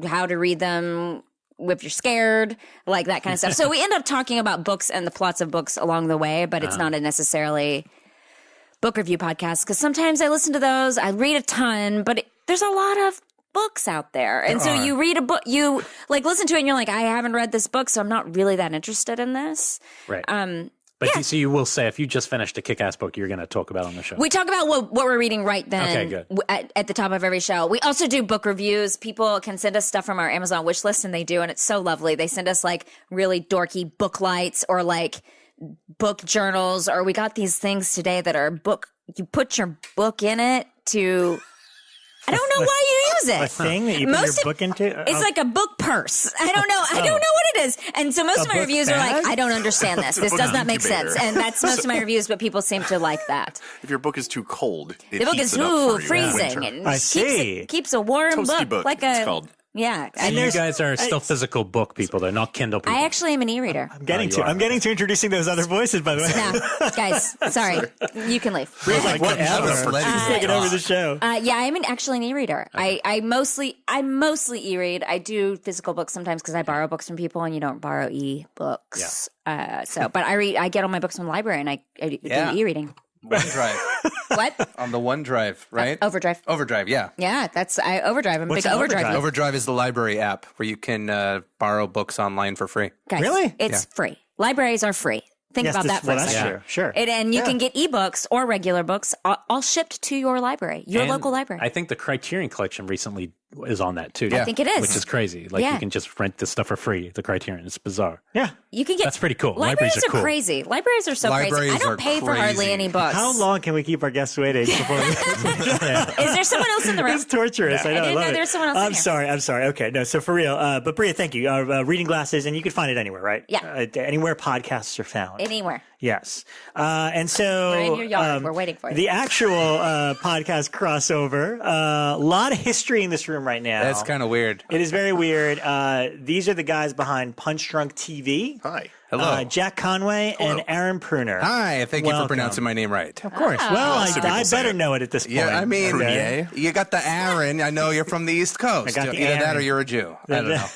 how to read them if you're scared, like that kind of stuff. So we end up talking about books and the plots of books along the way, but it's not a necessarily book review podcast, because sometimes I listen to those, I read a ton, but there's a lot of books out there. And so you read a book, you like listen to it and you're like, I haven't read this book, so I'm not really that interested in this. Right. But so you will say, if you just finished a kick-ass book, you're going to talk about on the show. We talk about what we're reading right then. Okay, good. At the top of every show. We also do book reviews. People can send us stuff from our Amazon wish list, and they do, and it's so lovely. They send us like really dorky book lights or like book journals, or we got these things today that are you put your book in it to... I don't know why you use it. A thing that you put your book into? It's like a book purse. I don't know. I don't know what it is. And so most of my reviews are like, I don't understand this. This does not make sense. And that's most of my reviews, but people seem to like that. If your book is too cold, the book is freezing. And I see. Keeps a warm Toasty book, like it's called. Yeah. And you guys are still physical book people. They're not Kindle people. I actually am an e-reader. I'm getting to introducing those other voices, by the way. No, guys, sorry. You can leave. Like, whatever. She's taking over the show. Yeah, I'm actually an e-reader. Okay. I mostly e-read. I do physical books sometimes because I borrow books from people, and you don't borrow e-books. Yeah. But I get all my books from the library, and I do e-reading. OneDrive. What? On the OneDrive, right? Overdrive. Overdrive, yeah. Yeah, Overdrive. I'm a What's big an Overdrive. Overdrive? Overdrive is the library app where you can borrow books online for free. Guys, Really? It's free. Libraries are free. Think about that for a that's second. true. Sure. And you can get ebooks or regular books all shipped to your library, your And local library. I think the Criterion Collection recently is on that too. I think it is. Which is crazy. Like you can just rent this stuff for free. The Criterion. It's bizarre. Yeah. You can get. That's pretty cool. Libraries Libraries are cool. crazy. Libraries are so crazy. Libraries I don't are pay for hardly crazy. any books. How long can we keep our guests waiting before we... Is there someone else in the room? It's torturous. I know. I didn't love know it. there was someone else in here. I'm sorry. Okay, no. So for real, but Brea, thank you. Reading glasses, and you can find it anywhere, right? Yeah. Anywhere podcasts are found. Anywhere. Yes. And so We're in your yard. We're waiting for you. The actual podcast crossover. A lot of history in this room right now. That's kind of weird. It is very weird. These are the guys behind Punch Drunk TV. Hi. Hello. Jack Conway and Aaron Pruner. Hi, thank you for Welcome. pronouncing my name right. Of course. Well, Lots of I people say better it. know it at this point. Yeah, I mean, Okay. you got the Aaron. I know you're from the East Coast. I got the Either that Aaron. or you're a Jew. I don't know.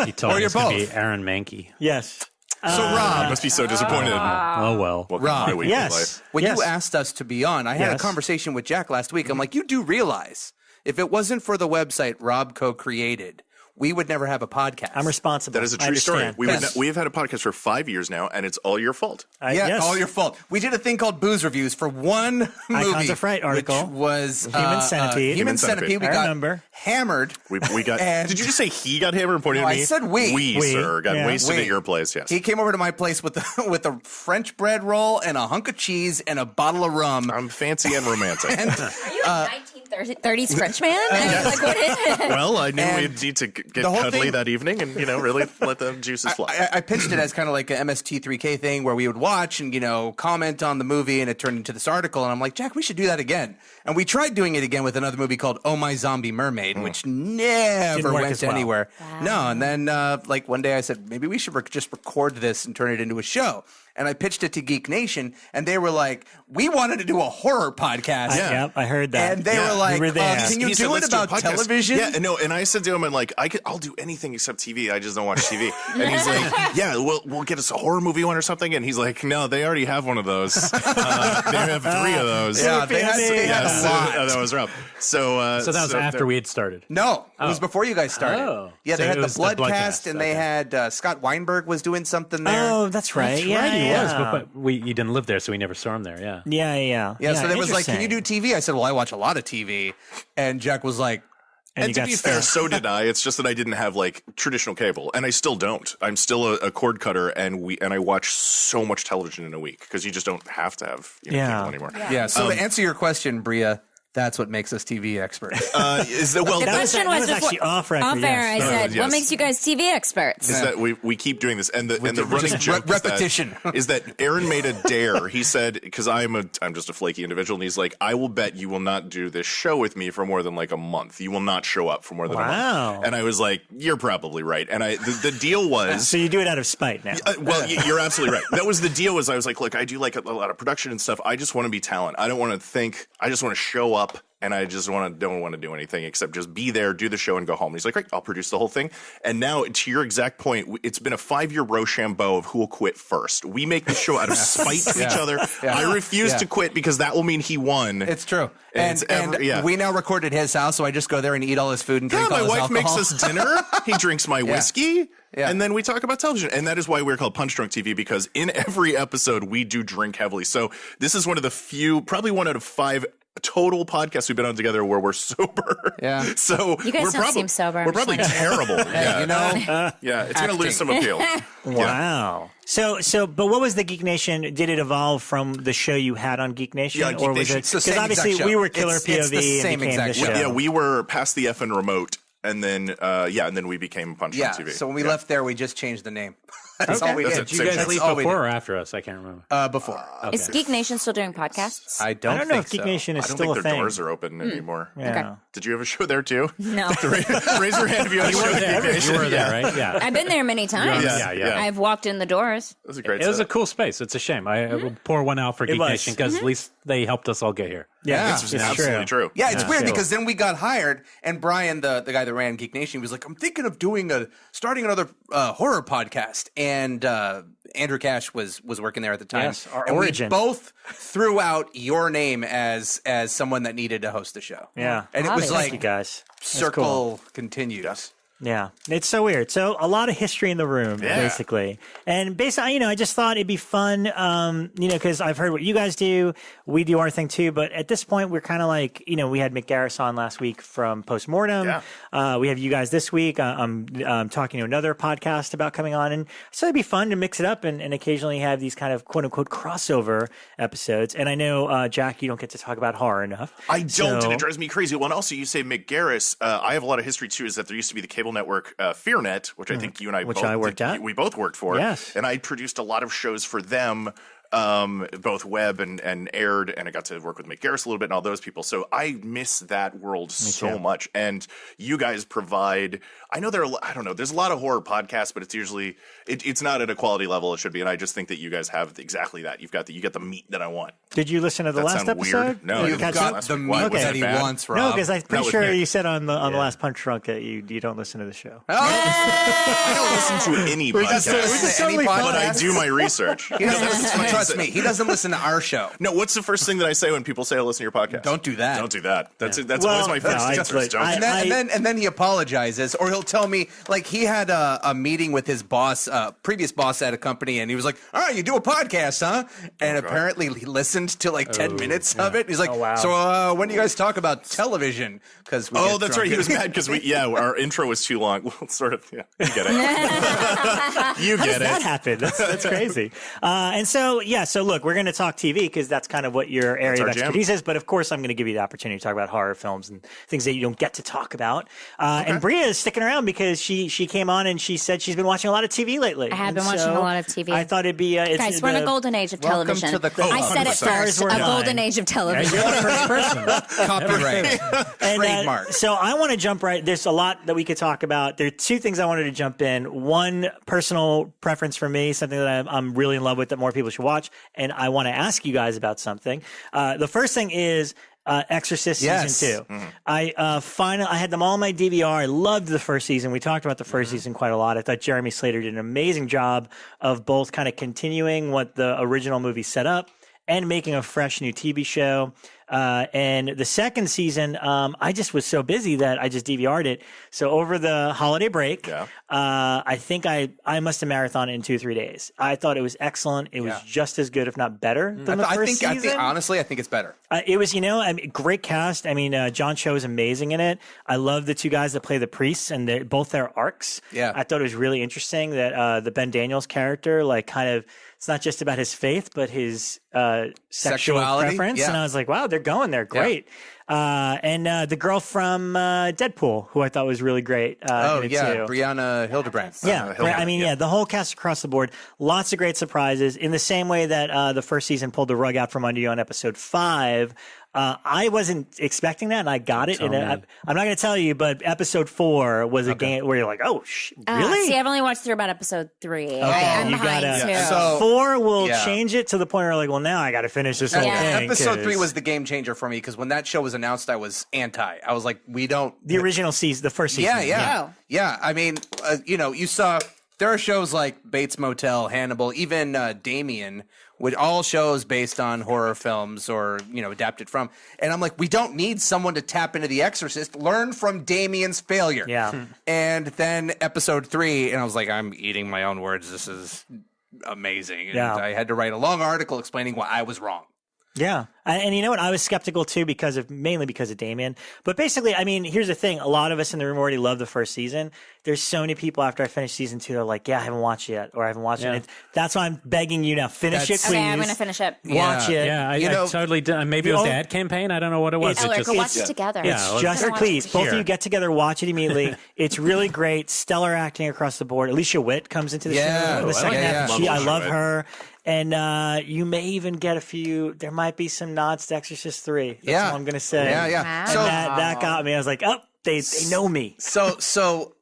He told Or me you're it's going to both. be Aaron Mankey. Yes. So Rob must be so disappointed. Oh, well. Welcome Rob, to my weekly yes. life. When Yes. you asked us to be on, I had a Yes. conversation with Jack last week. I'm like, you do realize if it wasn't for the website Rob co-created, we would never have a podcast. I'm responsible. That is a I true story. understand. We have had a podcast for 5 years now, and it's all your fault. Yeah, all your fault. We did a thing called Booze Reviews for one movie. Icons of Fright article. Which was Human Centipede. Human Centipede. We I got remember. hammered. We got. And- Did you just say he got hammered and pointed No, at I me? said we. We, We. sir, got Yeah. wasted We. at your place. Yes. He came over to my place with a French bread roll and a hunk of cheese and a bottle of rum. I'm fancy and romantic. Are you a 1930s French man? Like, what is it? Well, I knew And we'd need to get the whole cuddly thing- that evening, and really let the juices fly. I pitched it as kind of like an MST3K thing where we would watch and, comment on the movie, and it turned into this article. And I'm like, Jack, we should do that again. And we tried doing it again with another movie called Oh My Zombie Mermaid, which never Didn't work went as well. anywhere. No, and then one day I said, maybe we should just record this and turn it into a show. And I pitched it to Geek Nation, and they were like, we wanted to do a horror podcast. Yep, I heard that. And they were like, We were there. can you He said, do it "Let's do a about podcast." television? Yeah, no, and I said to him, I'm like, I'll do anything except TV. I just don't watch TV. And he's like, yeah, we'll get us a horror movie one or something. And he's like, no, they already have one of those. They have 3 of those. Yeah, they had Yes, a lot. that was rough. So So that was after we had started. No, it was before you guys started. Oh. Yeah, So they had it the was the Bloodcast, Bloodcast, and they had Scott Weinberg was doing something there. Oh, that's right. That's yeah, right, he yeah. was. But you didn't live there, so we never saw him there, yeah. Yeah, so there was like, can you interesting. do TV? I said, well, I watch a lot of TV. And Jack was like, And you to got be fair, stuck. so did I. It's just that I didn't have like traditional cable, and I still don't. I'm still a cord cutter, and I watch so much television in a week because you just don't have to have Yeah. cable anymore. yeah. So to answer your question, Brea, that's what makes us TV experts. Is that well? The That's, question that was was actually before- off record, Off air, yes. I said, yes. what makes you guys TV experts? is that we keep doing this, and the running just joke repetition. is that Aaron made a dare. He said, because I'm just a flaky individual, and he's like, I will bet you will not do this show with me for more than like a month. You will not show up for more than a Wow. month. And I was like, you're probably right. And the deal was. So you do it out of spite now. You're absolutely right. That was the deal. Was I was like, look, I do like a lot of production and stuff. I just want to be talent. I don't want to think. I just want to show up, and I just don't want to do anything except just be there, do the show, and go home. And he's like, great, I'll produce the whole thing. And now, to your exact point, it's been a 5-year Rochambeau of who will quit first. We make the show out of spite to each other. I refuse to quit because that will mean he won. It's true. And it's we now record at his house, so I just go there and eat all his food and drink all my his wife alcohol. makes us dinner. He drinks my whiskey. Yeah. And then we talk about television. And that is why we're called Punch Drunk TV, because in every episode we do drink heavily. So this is one of the few, probably 1 out of 5 total podcasts we've been on together where we're sober. Yeah. So You guys don't seem sober. We're probably terrible. Hey, Yeah, it's going to lose some appeal. Wow. So, but what was the Geek Nation? Did it evolve from the show you had on Geek Nation? Yeah, Geek or was Nation. it It's the because same obviously exact we show. were Killer It's POV the same and became exact the show. show? Yeah, we were past the effing remote. And then, and then we became Punch Yeah. Drunk TV. So when we left there, we just changed the name. That's all we That's did. it. Did you guys That's leave all we before did. or after us? I can't remember. Before. Is Geek Nation still doing podcasts? I don't I don't know think if Geek so. Nation is I don't still think a their thing. doors are open anymore. Yeah. Okay. Did you have a show there too? No. Raise your hand if you had a show at Geek Nation. You were there, right? Yeah. I've been there many times. Yeah. I've walked in the doors. It was a great It was a setup. cool space. It's a shame. I will pour one out for Geek was. Nation because at least they helped us all get here. Yeah, It's absolutely true. Yeah, it's weird so- because then we got hired, and Brian, the guy that ran Geek Nation, was like, "I'm thinking of starting another horror podcast." and Andrew Cash was working there at the time. Yes, our and origin. we both threw out your name as someone that needed to host the show. Yeah. And it was Obviously. like Thank you guys. That's circle cool. continues. Yeah, it's so weird. So a lot of history in the room, basically. And basically, I just thought it'd be fun, because I've heard what you guys do. We do our thing too. But at this point, we're kind of like, we had Mick Garris on last week from Postmortem. Yeah. We have you guys this week. I'm talking to another podcast about coming on. And so it'd be fun to mix it up and occasionally have these kind of quote unquote crossover episodes. And I know, Jack, you don't get to talk about horror enough. I don't, and it drives me crazy. Well, and also you say Mick Garris. I have a lot of history too. Is that there used to be the cable network FearNet, which I think you and I we both worked for. Yes, and I produced a lot of shows for them. Both web and aired, and I got to work with Mick Garris a little bit and all those people. So I miss that world so much. And you guys provide. I know I don't know. There's a lot of horror podcasts, but it's usually it's not at a quality level it should be. And I just think that you guys have exactly that. You get the meat that I want. Did you listen to the last episode? Weird? No, you've got the meat that he wants, Rob. No, because I'm pretty sure Nick. you said on the last Punch Drunk that you don't listen to the show. I don't listen to any podcast, but I do my research. Trust me, he doesn't listen to our show. No, what's the first thing that I say when people say I listen to your podcast? Don't do that. Don't do that. That's Well, always my first no, answer. like, And then he apologizes, or he'll tell me like he had a meeting with his boss, previous boss at a company, and he was like, "All right, you do a podcast, huh?" And apparently he listened to like 10 minutes of it. He's like, Oh, wow. "So when do you guys talk about television?" Because that's right. He was mad because our intro was too long. Well, sort of. Yeah, you get it. You How get does that happen? That's crazy. And so look, we're going to talk TV because that's kind of what your area of expertise is. But of course, I'm going to give you the opportunity to talk about horror films and things that you don't get to talk about. And Brea is sticking around because she came on and she said she's been watching a lot of TV lately. I have been watching a lot of TV. I thought it'd be guys, we're in a golden age of television. To the I said it 100%. first. A golden age of television. You're the first person. copyright, trademark. So I want to jump right. There's a lot that we could talk about. There are two things I wanted to jump in. One, personal preference for me, something that I'm really in love with that more people should watch, and I want to ask you guys about something. The first thing is Exorcist season 2. I had them all on my DVR. I loved the first season. We talked about the first season quite a lot. I thought Jeremy Slater did an amazing job of both kind of continuing what the original movie set up and making a fresh new TV show. And the second season, I just was so busy that I just DVR'd it. So over the holiday break, I think I must have marathoned it in 2-3 days. I thought it was excellent. It was just as good, if not better, than the first season. I think honestly, I think it's better. It was, great cast. I mean, John Cho is amazing in it. I love the two guys that play the priests and both their arcs. Yeah. I thought it was really interesting that the Ben Daniels character, like, kind of, it's not just about his faith, but his sexual preference. Yeah. And I was like, wow, they're going there. Great. And the girl from Deadpool, who I thought was really great. In it too. Brianna Hildebrand. The whole cast across the board. Lots of great surprises. In the same way that the first season pulled the rug out from under you on episode 5. I wasn't expecting that, and I got it. And I'm not going to tell you, but episode 4 was a game where you're like, "Oh, really?" See, I've only watched through about episode 3. Okay. I'm You behind gotta- too. So- 4 will change it to the point where you're like, "Well, now I got to finish this whole thing." Episode 3 'cause was the game changer for me because when that show was announced, I was anti. I was like, "We don't." the original season, the first season. Yeah. I mean, you saw there are shows like Bates Motel, Hannibal, even Damien, with all shows based on horror films or adapted from. And I'm like, we don't need someone to tap into The Exorcist. Learn from Damien's failure. Yeah. And then episode 3, and I was like, I'm eating my own words. This is amazing. And I had to write a long article explaining why I was wrong. Yeah. And you know what? I was skeptical too mainly because of Damien. But basically, I mean, here's the thing. A lot of us in the room already love the first season. There's so many people after I finished season 2 that are like, yeah, I haven't watched it yet, or I haven't watched it. And that's why I'm begging you now. Finish it, please. Okay, I'm going to finish it. Watch it. Yeah, I totally did. Maybe it was ad campaign. I don't know what it was. Elric, we'll watch it together. It's just, please, both of you get together, watch it immediately. It's really great. Stellar acting across the board. Alicia Witt comes into the show in the second half. I love her. And you may even get there might be some nods to Exorcist 3. That's all I'm going to say. Yeah. Wow. So that got me. I was like, they know me. So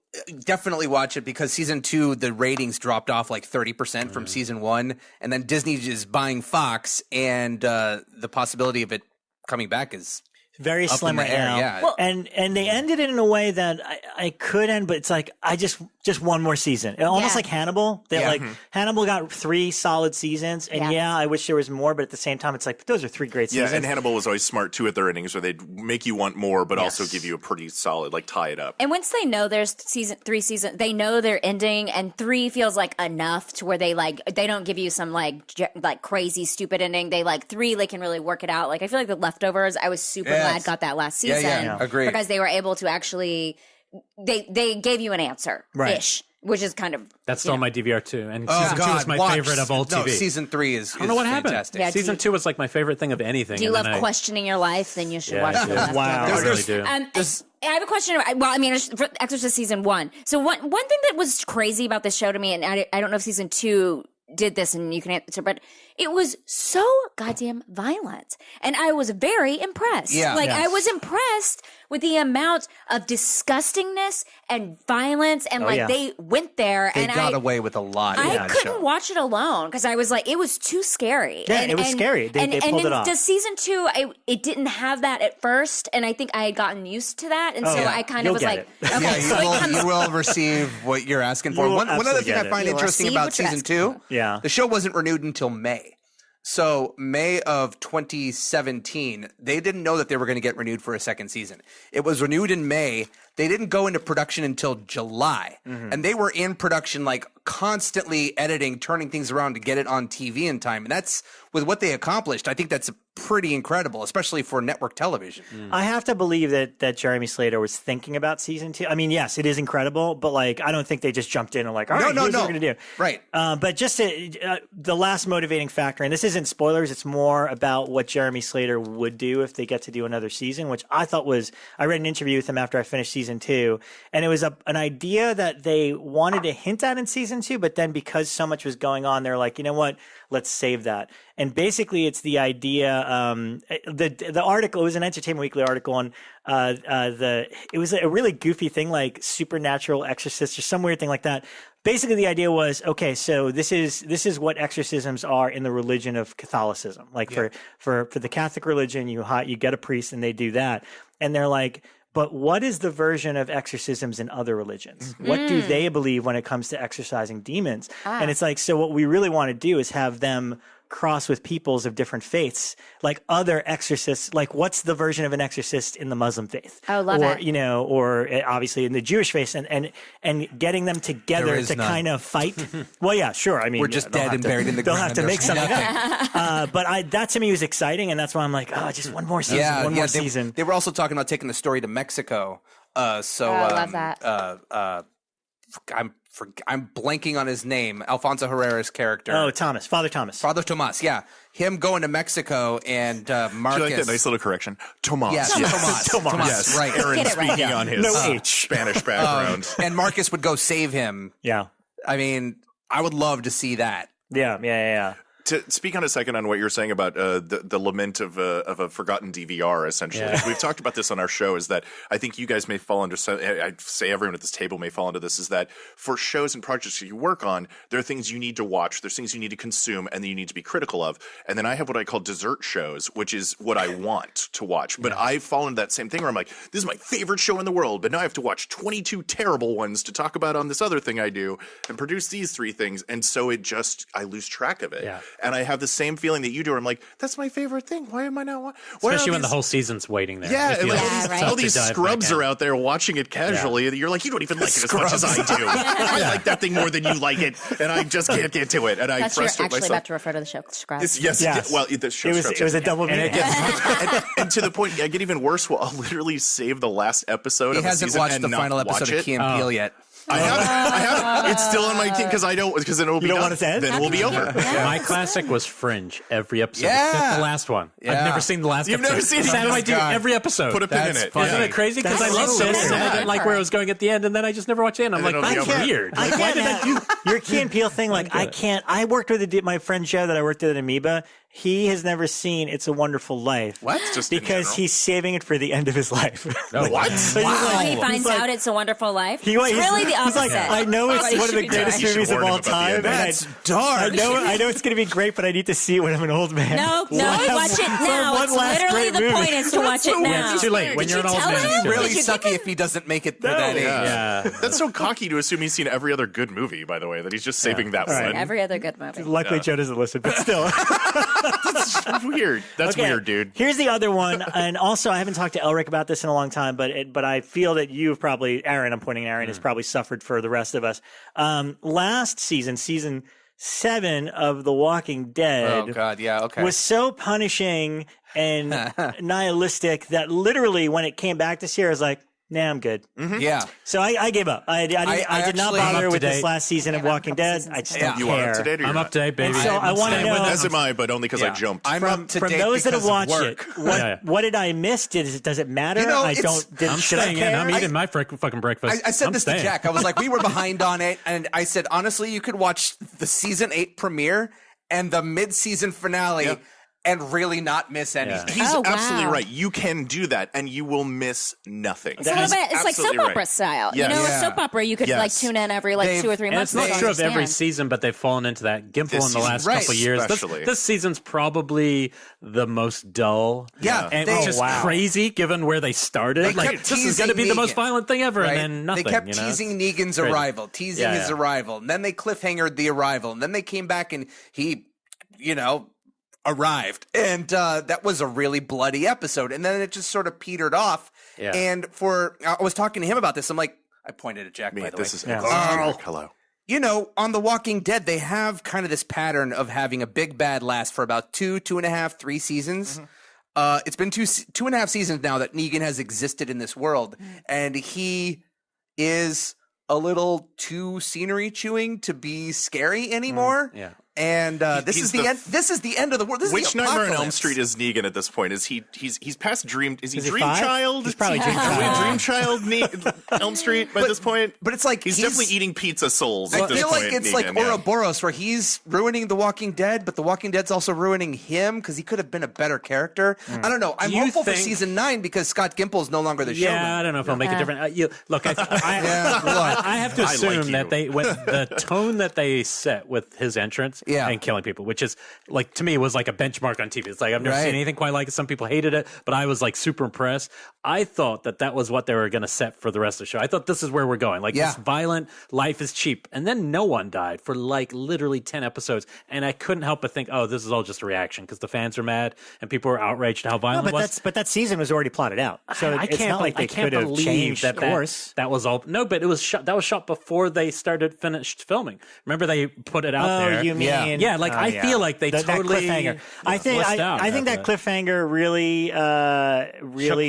definitely watch it because season 2, the ratings dropped off like 30% from season 1. And then Disney is buying Fox, and the possibility of it coming back is very Up slim in the right air, now. yeah. Well- and they ended it in a way that I could end, but it's like I just one more season. Almost Yeah. like Hannibal. That Yeah. like Hannibal got 3 solid seasons, and Yeah. I wish there was more, but at the same time, it's like but those are 3 great Yeah, seasons. and Hannibal was always smart too at their endings, where they'd make you want more, but also Yes. give you a pretty solid, like tie it up. And once they know there's 3 seasons, they know they're ending, and 3 feels like enough to where they don't give you some like crazy stupid ending. They 3 they can really work it out. Like I feel like The Leftovers, I was super Yes. glad got that last Yeah, season. yeah. Agreed. Because they were able to actually they gave you an answer ish, which is kind of That's still on my DVR too. And Oh, season 2 God, is my watch. favorite of old No, TV. season 3 is I don't know what happened. fantastic. Yeah, Season 2 was like my favorite thing of anything. Do you and love then questioning your life? Then you should Yeah, watch I The do. Leftovers. Wow. I really do. I have a question. For Exorcist season 1. So one thing that was crazy about this show to me, and I don't know if season 2 did this, and you can answer, but it was so goddamn violent, and I was very impressed. Yeah. I was impressed with the amount of disgustingness and violence, and yeah. they went there, They and got away with a lot. in I that couldn't show. watch it alone because I was like, it was too scary. Yeah, it was scary. They pulled it off. The season 2, it didn't have that at first, and I think I had gotten used to that, and so yeah. I kind You'll of was get like, it. okay, Yeah, so it comes. you will receive what you're asking for. You will One other absolutely thing I get it. find You will interesting receive about what you're season asking 2, Yeah. the show wasn't renewed until May. So May of 2017, they didn't know that they were going to get renewed for a second season. It was renewed in May. They didn't go into production until July. And they were in production, like constantly editing, turning things around to get it on TV in time. And that's with what they accomplished. I think that's pretty incredible, especially for network television. I have to believe that Jeremy Slater was thinking about season 2. I mean, yes, it is incredible, but I don't think they just jumped in and all right, here's what we're going to do. Right. But just the last motivating factor, and this isn't spoilers, it's more about what Jeremy Slater would do if they get to do another season, which I thought was, I read an interview with him after I finished season 2, and it was an idea that they wanted to hint at in season 2, but then because so much was going on, they're like, you know what, let's save that. And basically, it's the idea. The article, it was an Entertainment Weekly article on it was a really goofy thing like Supernatural Exorcist or some weird thing like that. Basically, the idea was, okay, so this is what exorcisms are in the religion of Catholicism. Like for the Catholic religion, you get a priest and they do that, and they're like, but what is the version of exorcisms in other religions? What do they believe when it comes to exorcising demons? And it's like, so what we really want to do is have them cross with peoples of different faiths, like other exorcists. Like, what's the version of an exorcist in the Muslim faith? Oh, love or, it. Or obviously in the Jewish faith, and getting them together There is to none. kind of fight. Well, yeah, sure. I mean, We're just they'll dead have and to- buried in the they'll ground. have to make There's something nothing. up. But that to me was exciting, and that's why I'm like, oh, just one more season, one more season. They were also talking about taking the story to Mexico. I love that. I'm blanking on his name. Alfonso Herrera's character. Oh, Father Thomas. Father Tomas, yeah. Him going to Mexico and Marcus. Do you like that nice little correction? Tomas. Yes, Tomas. Yes, Right. Aaron Get it right. speaking on his No H. Spanish background. And Marcus would go save him. Yeah. I mean, I would love to see that. Yeah. To speak on a second on what you're saying about the lament of a forgotten DVR, essentially. Yeah. We've talked about this on our show, is that I think you guys may fall into, I'd say everyone at this table may fall into this, is that for shows and projects that you work on, there are things you need to watch, there's things you need to consume, and then you need to be critical of. And then I have what I call dessert shows, which is what I want to watch. But I've fallen into that same thing where I'm like, this is my favorite show in the world, but now I have to watch 22 terrible ones to talk about on this other thing I do and produce these 3 things. And so I lose track of it. Yeah. And I have the same feeling that you do. Where I'm like, that's my favorite thing. Why am I not? Especially when the whole season's waiting there. Yeah, It and feels like Yeah, right. all tough to these dive scrubs back in. are out there watching it casually. And you're like, you don't even like it as much as I do. I like that thing more than you like it, and I just can't get to it. And I That's you're frustrate actually myself. about to refer to the show Scrubs. Yes. Well, the show It was a double And it meaning. gets and to the point, I get even worse. Well, I'll literally save the last episode. He of a hasn't season watched and the not final watch episode of it. Key and Peele yet. I haven't. It's still on my team because then it will be don't done. want it to end? Then it will be over. My classic was Fringe every episode, Yeah. except the last one. Yeah. I've never seen the last You've episode. never seen it? That's how I do God. every episode. Put a pin in That's it. funny. Isn't it crazy? Because I That's love so this, and I sad. didn't like where it was going at the end, and then I just never watched it. And I'm And like, then it'll be that's over. weird. I Like, why can't did I do? Your Key and Peele thing, like I can't. I worked with my friend Joe that I worked with at Amoeba. he has never seen It's a Wonderful Life. What? Just in Because general. he's saving it for the end of his life. Oh, What? So he's Oh, like- he finds he's like- out It's a Wonderful Life. He's really the he's opposite. like, I know it's What he one of should the be greatest doing. movies You should of warn all him about the time. end. And That's dark. I know it's going to be great, but I need to see it when I'm an old man. No, So I have- watch it so I have now. one It's last literally great the movie. point is to watch it now. Yeah, it's too late. When Did you're you an old tell man, him? it's too Really Did you sucky give him- if he doesn't make it to No. that age. Yeah. That's so cocky to assume he's seen every other good movie, by the way, that he's just saving that All right. one. Every other good movie. Luckily, Joe doesn't listen, but still. That's weird. That's Okay, weird, dude. Here's the other one, and also I haven't talked to Elric about this in a long time, but I feel that you've probably, Aaron, I'm pointing at Aaron, has probably suffered for the rest of us. Last season 7 of The Walking Dead Oh God, yeah, okay. was so punishing and nihilistic that literally when it came back this year, I was like, nah, I'm good. yeah. So I gave up. I did not actually- bother I'm up with to this date. last season of Yeah, Walking a couple Dead. seasons I just ago. don't You care. are up to date, or I'm you're up to date, baby. And so I I'm wanna staying know- with it. As am I, but only because I Yeah. jumped. I'm up to From date those that because have watched of it, work. what did I miss? Does it matter? You know, I it's- don't. I'm Should I staying in. care? I'm eating my fucking breakfast. I said I'm this staying. to Jack. I was like, we were behind on it, and I said, honestly, you could watch the season 8 premiere and the mid-season finale Yeah. and really not miss anything. He's Oh, wow. absolutely right. You can do that, and you will miss nothing. It's a little bit. It's like soap Absolutely opera right. style. Yes. You know, Yeah. a soap opera you could like Yes. tune in every like They've- 2 or 3 And months. it's not to true of every understand. season, but they've fallen into that gimple This in the season, last right, couple of years. especially. This season's probably the most dull. Yeah, and they- it's just Oh, wow. crazy given where they started. They Like, kept this is going to be teasing the most Negan, violent thing ever, right? and then nothing. They kept you know? teasing Negan's crazy. arrival, teasing Yeah, his yeah. arrival, and then they cliffhangered the arrival, and then they came back and he, arrived, and that was a really bloody episode, and then it just sort of petered off. Yeah. And I was talking to him about this. I'm like, I pointed at Jack. By the This way, is Yeah. Carl. Hello. on The Walking Dead, they have kind of this pattern of having a big bad last for about 2.5, 3 seasons. It's been 2.5 seasons now that Negan has existed in this world, and he is a little too scenery chewing to be scary anymore. Yeah. And this he's is the end. This is the end of the world. This Which is the Nightmare on Elm apocalypse. Street is Negan at this point? Is he's past Dream? Is he Is he Dream 5? Child? He's probably Dream Are we Child. Dream Child Elm Street by this point? But it's like He's definitely eating pizza souls I at this feel point. like it's Negan, like yeah. Ouroboros, where he's ruining The Walking Dead, but The Walking Dead's also ruining him because he could have been a better character. I don't know. I'm You hopeful for think- season 9 because Scott Gimple's no longer the Yeah, showman. I don't know if I'll make a difference. Look, I have to I like assume that you. the tone that they set with his entrance Yeah. and killing people, which is like to me was like a benchmark on TV. It's like I've never Right. seen anything quite like it. Some people hated it, but I was like super impressed. I thought that was what they were going to set for the rest of the show. I thought this is where we're going. Like Yeah. this violent life is cheap, and then no one died for like literally 10 episodes, and I couldn't help but think, oh, this is all just a reaction because the fans are mad and people are outraged at how No, violent it was. but that season was already plotted out, so it's not like they could have changed that course. That was all. No, but it was shot. That was shot before they finished filming. Remember, they put it out there. Oh, you mean? Yeah, like I feel like they that totally cliffhanger. I think blissed out I think that after cliffhanger really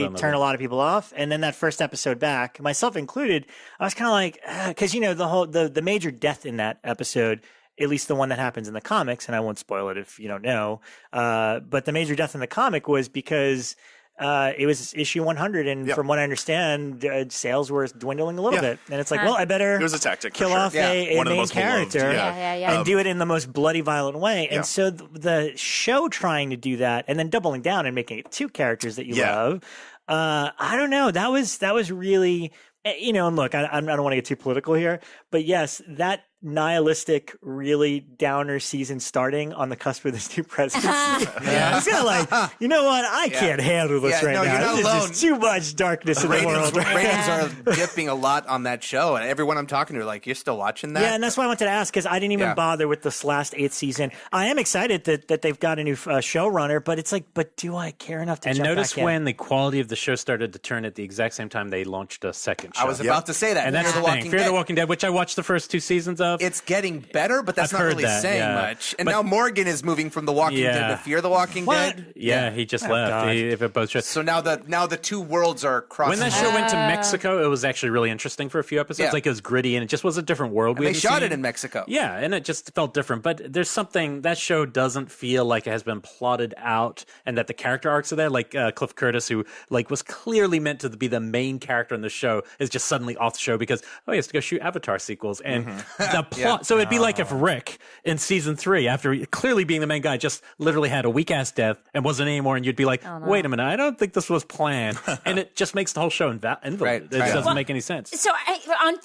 them a turned a bit. lot of people off. And then that first episode back, myself included, I was kind of like, because the major death in that episode. At least the one that happens in the comics, and I won't spoil it if you don't know. But the major death in the comic was because it was issue 100, and from what I understand, sales were dwindling a little bit. And it's like, well, I better It was a tactic for kill sure. off Yeah. a One of the main most beloved, character Yeah. and do it in the most bloody, violent way. Yeah. And so the show trying to do that and then doubling down and making it 2 characters that you Yeah. love, I don't know. That was really, and look, I don't want to get too political here, but yes, that nihilistic, really downer season starting on the cusp of this new presidency. Yeah. It's kind of like, you know what? I can't handle this Yeah, right no, now. you're not This is alone. just too much darkness in the world. Ratings are dipping a lot on that show, and everyone I'm talking to, like, you're still watching that? Yeah, and that's why I wanted to ask, because I didn't even Yeah. bother with this last 8th season. I am excited that they've got a new showrunner, but it's like, but do I care enough to And jump notice back in? when the quality of the show started to turn at the exact same time they launched a second show. I was about to say that. and that's Fear the the thing. Walking Fear Dead. the Walking Dead, which I watched the first 2 seasons of. It's getting better, but that's I've not heard really that, saying yeah. much. And But- now Morgan is moving from The Walking Dead Yeah. to Fear the Walking What? Dead. yeah, he just left. God. If it both shows. So now the 2 worlds are crossing. When that show went to Mexico, it was actually really interesting for a few episodes. Yeah. Like it was gritty and it just was a different world. they shot it in Mexico. Yeah, and it just felt different. But there's something that show doesn't feel like it has been plotted out, and that the character arcs are there. Like Cliff Curtis, who like was clearly meant to be the main character in the show, is just suddenly off the show because he has to go shoot Avatar sequels, and the plot. So it'd be like if Rick in season 3, after clearly being the main guy, just literally had a weak ass death and wasn't anymore, and you'd be like, wait a minute, I don't think this was planned, and it just makes the whole show invalid. It doesn't make any sense. So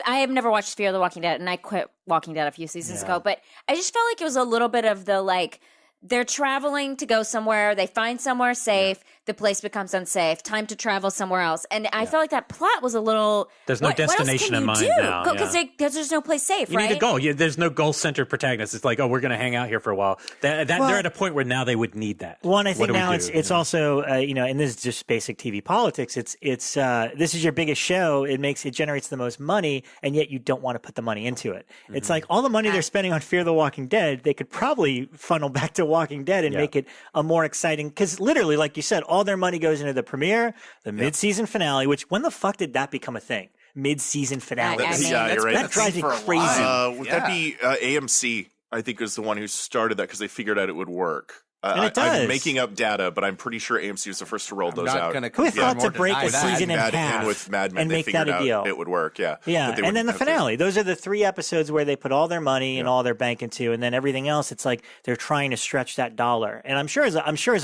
I have never watched Fear the Walking Dead, and I quit Walking Dead a few seasons ago, but I just felt like it was a little bit of the like, they're traveling to go somewhere, they find somewhere safe, the place becomes unsafe, time to travel somewhere else. And I felt like that plot was a little... There's no destination in mind now. Because there's no place safe, you right? need a goal. There's no goal-centered protagonist. It's like, oh, we're going to hang out here for a while. They're at a point where now they would need that. Well, and I think now it's also, and this is just basic TV politics, it's this is your biggest show, it generates the most money, and yet you don't want to put the money into it. Mm-hmm. It's like all the money they're spending on Fear the Walking Dead, they could probably funnel back to Walking Dead and make it a more exciting, because literally, like you said, all their money goes into the premiere, the mid-season finale, which when the fuck did that become a thing? Mid-season finale. You're right. That drives me crazy. Would that be AMC? I think is the one who started that because they figured out it would work. And it does. I'm making up data, but I'm pretty sure AMC was the first to roll those out. Who thought to break a season in half and with Mad Men, and they make that figured a deal? out it would work. Yeah. And then the finale. Those are the 3 episodes where they put all their money and all their bank into, and then everything else. It's like they're trying to stretch that dollar. And I'm sure as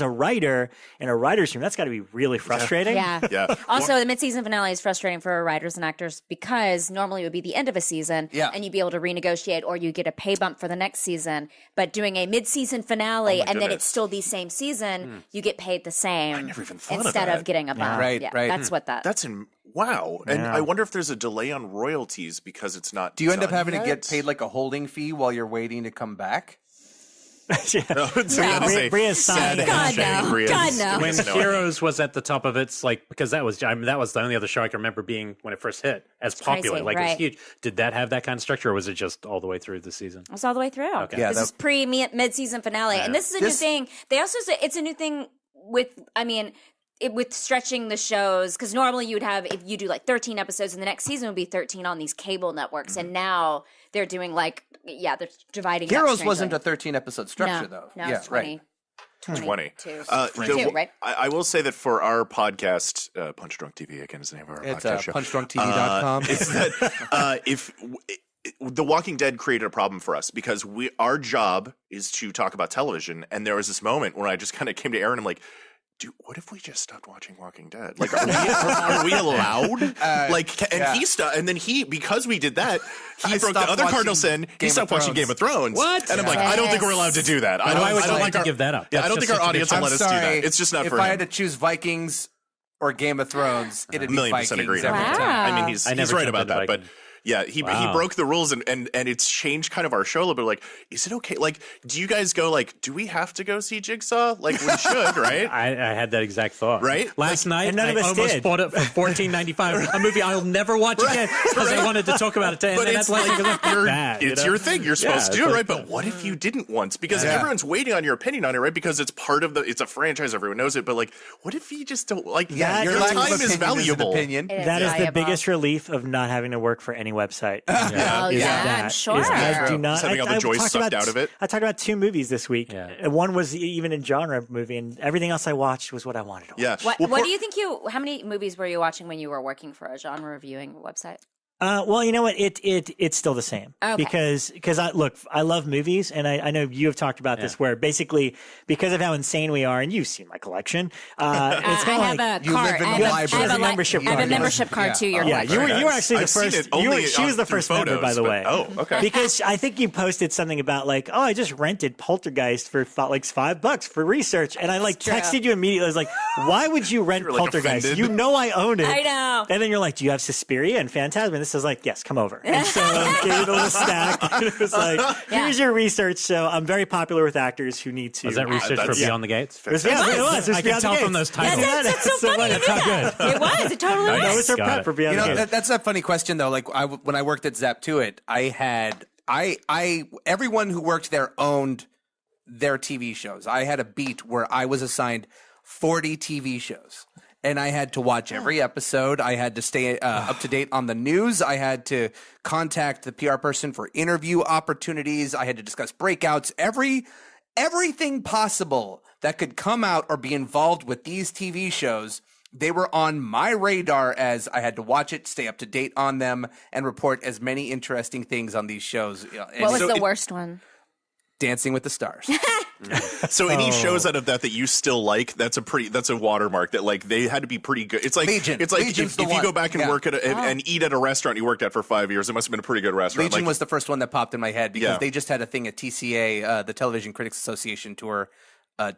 a writer in a writer's room, that's got to be really frustrating. Yeah. Also, the mid-season finale is frustrating for writers and actors because normally it would be the end of a season, and you'd be able to renegotiate, or you get a pay bump for the next season. But doing a mid-season finale and then it's still the same season, you get paid the same. I never even thought instead of that. of getting a bump. Right. That's what that. That's wow. And I wonder if there's a delay on royalties because it's not. Do you end up having yet? to get paid like a holding fee while you're waiting to come back? Brea's God, no. When Heroes was at the top of its, like, because that was the only other show I can remember being when it first hit as popular. Crazy, it was huge. Did that have that kind of structure, or was it just all the way through the season? It's all the way through. Okay. This is mid-season finale. And this is a new thing. They also say it's a new thing with stretching the shows, because normally you would have, if you do like 13 episodes, and the next season would be 13 on these cable networks, and now they're doing like, they're dividing. Heroes wasn't a 13 episode structure though. No, it's 20. 22. 22, right? I will say that for our podcast, Punch Drunk TV, again is the name of our podcast show. punchdrunktv.com. Is that if The Walking Dead created a problem for us because our job is to talk about television, and there was this moment where I just kind of came to Aaron and I'm like, dude, what if we just stopped watching Walking Dead? Like, are we allowed? He stopped, and then because we did that, he broke the other cardinal sin. He stopped watching Game of Thrones. What? And I'm like, I don't think we're allowed to do that. I don't like to give that up. Yeah, I don't think our audience will let us do that. It's just not for him. If I had to choose Vikings or Game of Thrones, it'd be Vikings agree. every time. I mean, he's right about that, but. Yeah, he broke the rules and it's changed kind of our show a little bit. Like, is it okay? Like, do you guys go like, do we have to go see Jigsaw? Like, we should, right? I had that exact thought. Right? Last night, and none of I us almost did. bought it for $14.95. A movie I'll never watch again because I wanted to talk about it today. But it's it's your thing. You're supposed to do it, like, right? But what if you didn't once? Because everyone's waiting on your opinion on it, right? Because it's part of it's a franchise. Everyone knows it. But like, what if you just don't like? Yeah, your time is valuable. That is the biggest relief of not having to work for any website. I'm sure. I do not. Having all the joy sucked out of it. I talked about 2 movies this week. Yeah. One was even a genre movie, and everything else I watched was what I wanted to watch. Yeah. What do you think how many movies were you watching when you were working for a genre reviewing website? Well, you know what? It's still the same. Okay. Because I love movies, and I know you have talked about this, where basically because of how insane we are, and you've seen my collection, it's kind of like you live in the library. I have a membership card. I have a membership card to your collection. You were actually the first. She was the first member, by the way. Oh, okay. Because I think you posted something about like, I just rented Poltergeist for like $5 for research, and I like texted you immediately. I was like, why would you rent Poltergeist? Offended. You know I own it. I know. And then you're like, do you have Suspiria and Phantasm? And this is like, yes, come over. And so I gave it a little stack. It was like, here's your research. So I'm very popular with actors who need to. Was that research for Beyond the Gates? It was. I can tell from those titles. That's so funny. That's how good. It was. It totally was. That was her prep for Beyond the Gates. That's a funny question though. Like when I worked at Zaptuit, everyone who worked there owned their TV shows. I had a beat where I was assigned 40 TV shows. And I had to watch every episode. I had to stay up to date on the news. I had to contact the PR person for interview opportunities. I had to discuss breakouts. Everything possible that could come out or be involved with these TV shows, they were on my radar as I had to watch it, stay up to date on them, and report as many interesting things on these shows. What was the worst one? Dancing with the Stars. So any shows out of that you still like, that's a watermark that like they had to be pretty good. It's like Legion. It's like Legion's if you go back and work at and eat at a restaurant you worked at for 5 years, it must have been a pretty good restaurant. Legion was the first one that popped in my head because they just had a thing at TCA, the Television Critics Association tour,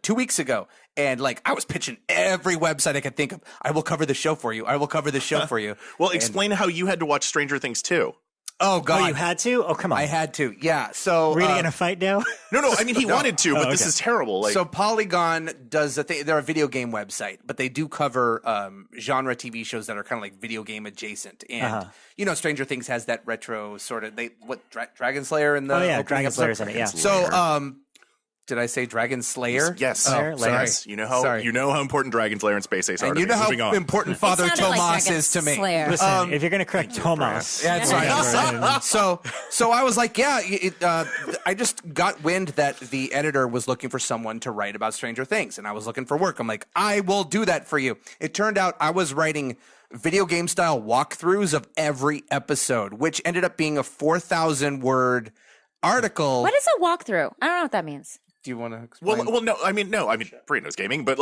2 weeks ago. And like I was pitching every website I could think of. I will cover the show for you. I will cover the show for you. Well, explain how you had to watch Stranger Things too. Oh, God. Oh, you had to? Oh, come on. I had to, yeah. So Were you going to fight now? No. I mean, he wanted to, but this is terrible. Like, so Polygon does a thing. They're a video game website, but they do cover genre TV shows that are kind of like video game adjacent. And you know, Stranger Things has that retro sort of Dragon Slayer in the Dragon Slayer's in it. Yeah. So did I say Dragon Slayer? Yes. Slayer, Yes. You know how important Dragon Slayer and Space Ace are. And to you me. know how Moving on. important Father It sounded like Tomas Dragon is to me. Slayer. Listen, if you're going to correct Tomas. Yeah, that's right. So I was like, I just got wind that the editor was looking for someone to write about Stranger Things, and I was looking for work. I'm like, I will do that for you. It turned out I was writing video game style walkthroughs of every episode, which ended up being a 4,000 word article. What is a walkthrough? I don't know what that means. Do you want to explain? Well, no. I mean, Brea knows gaming, but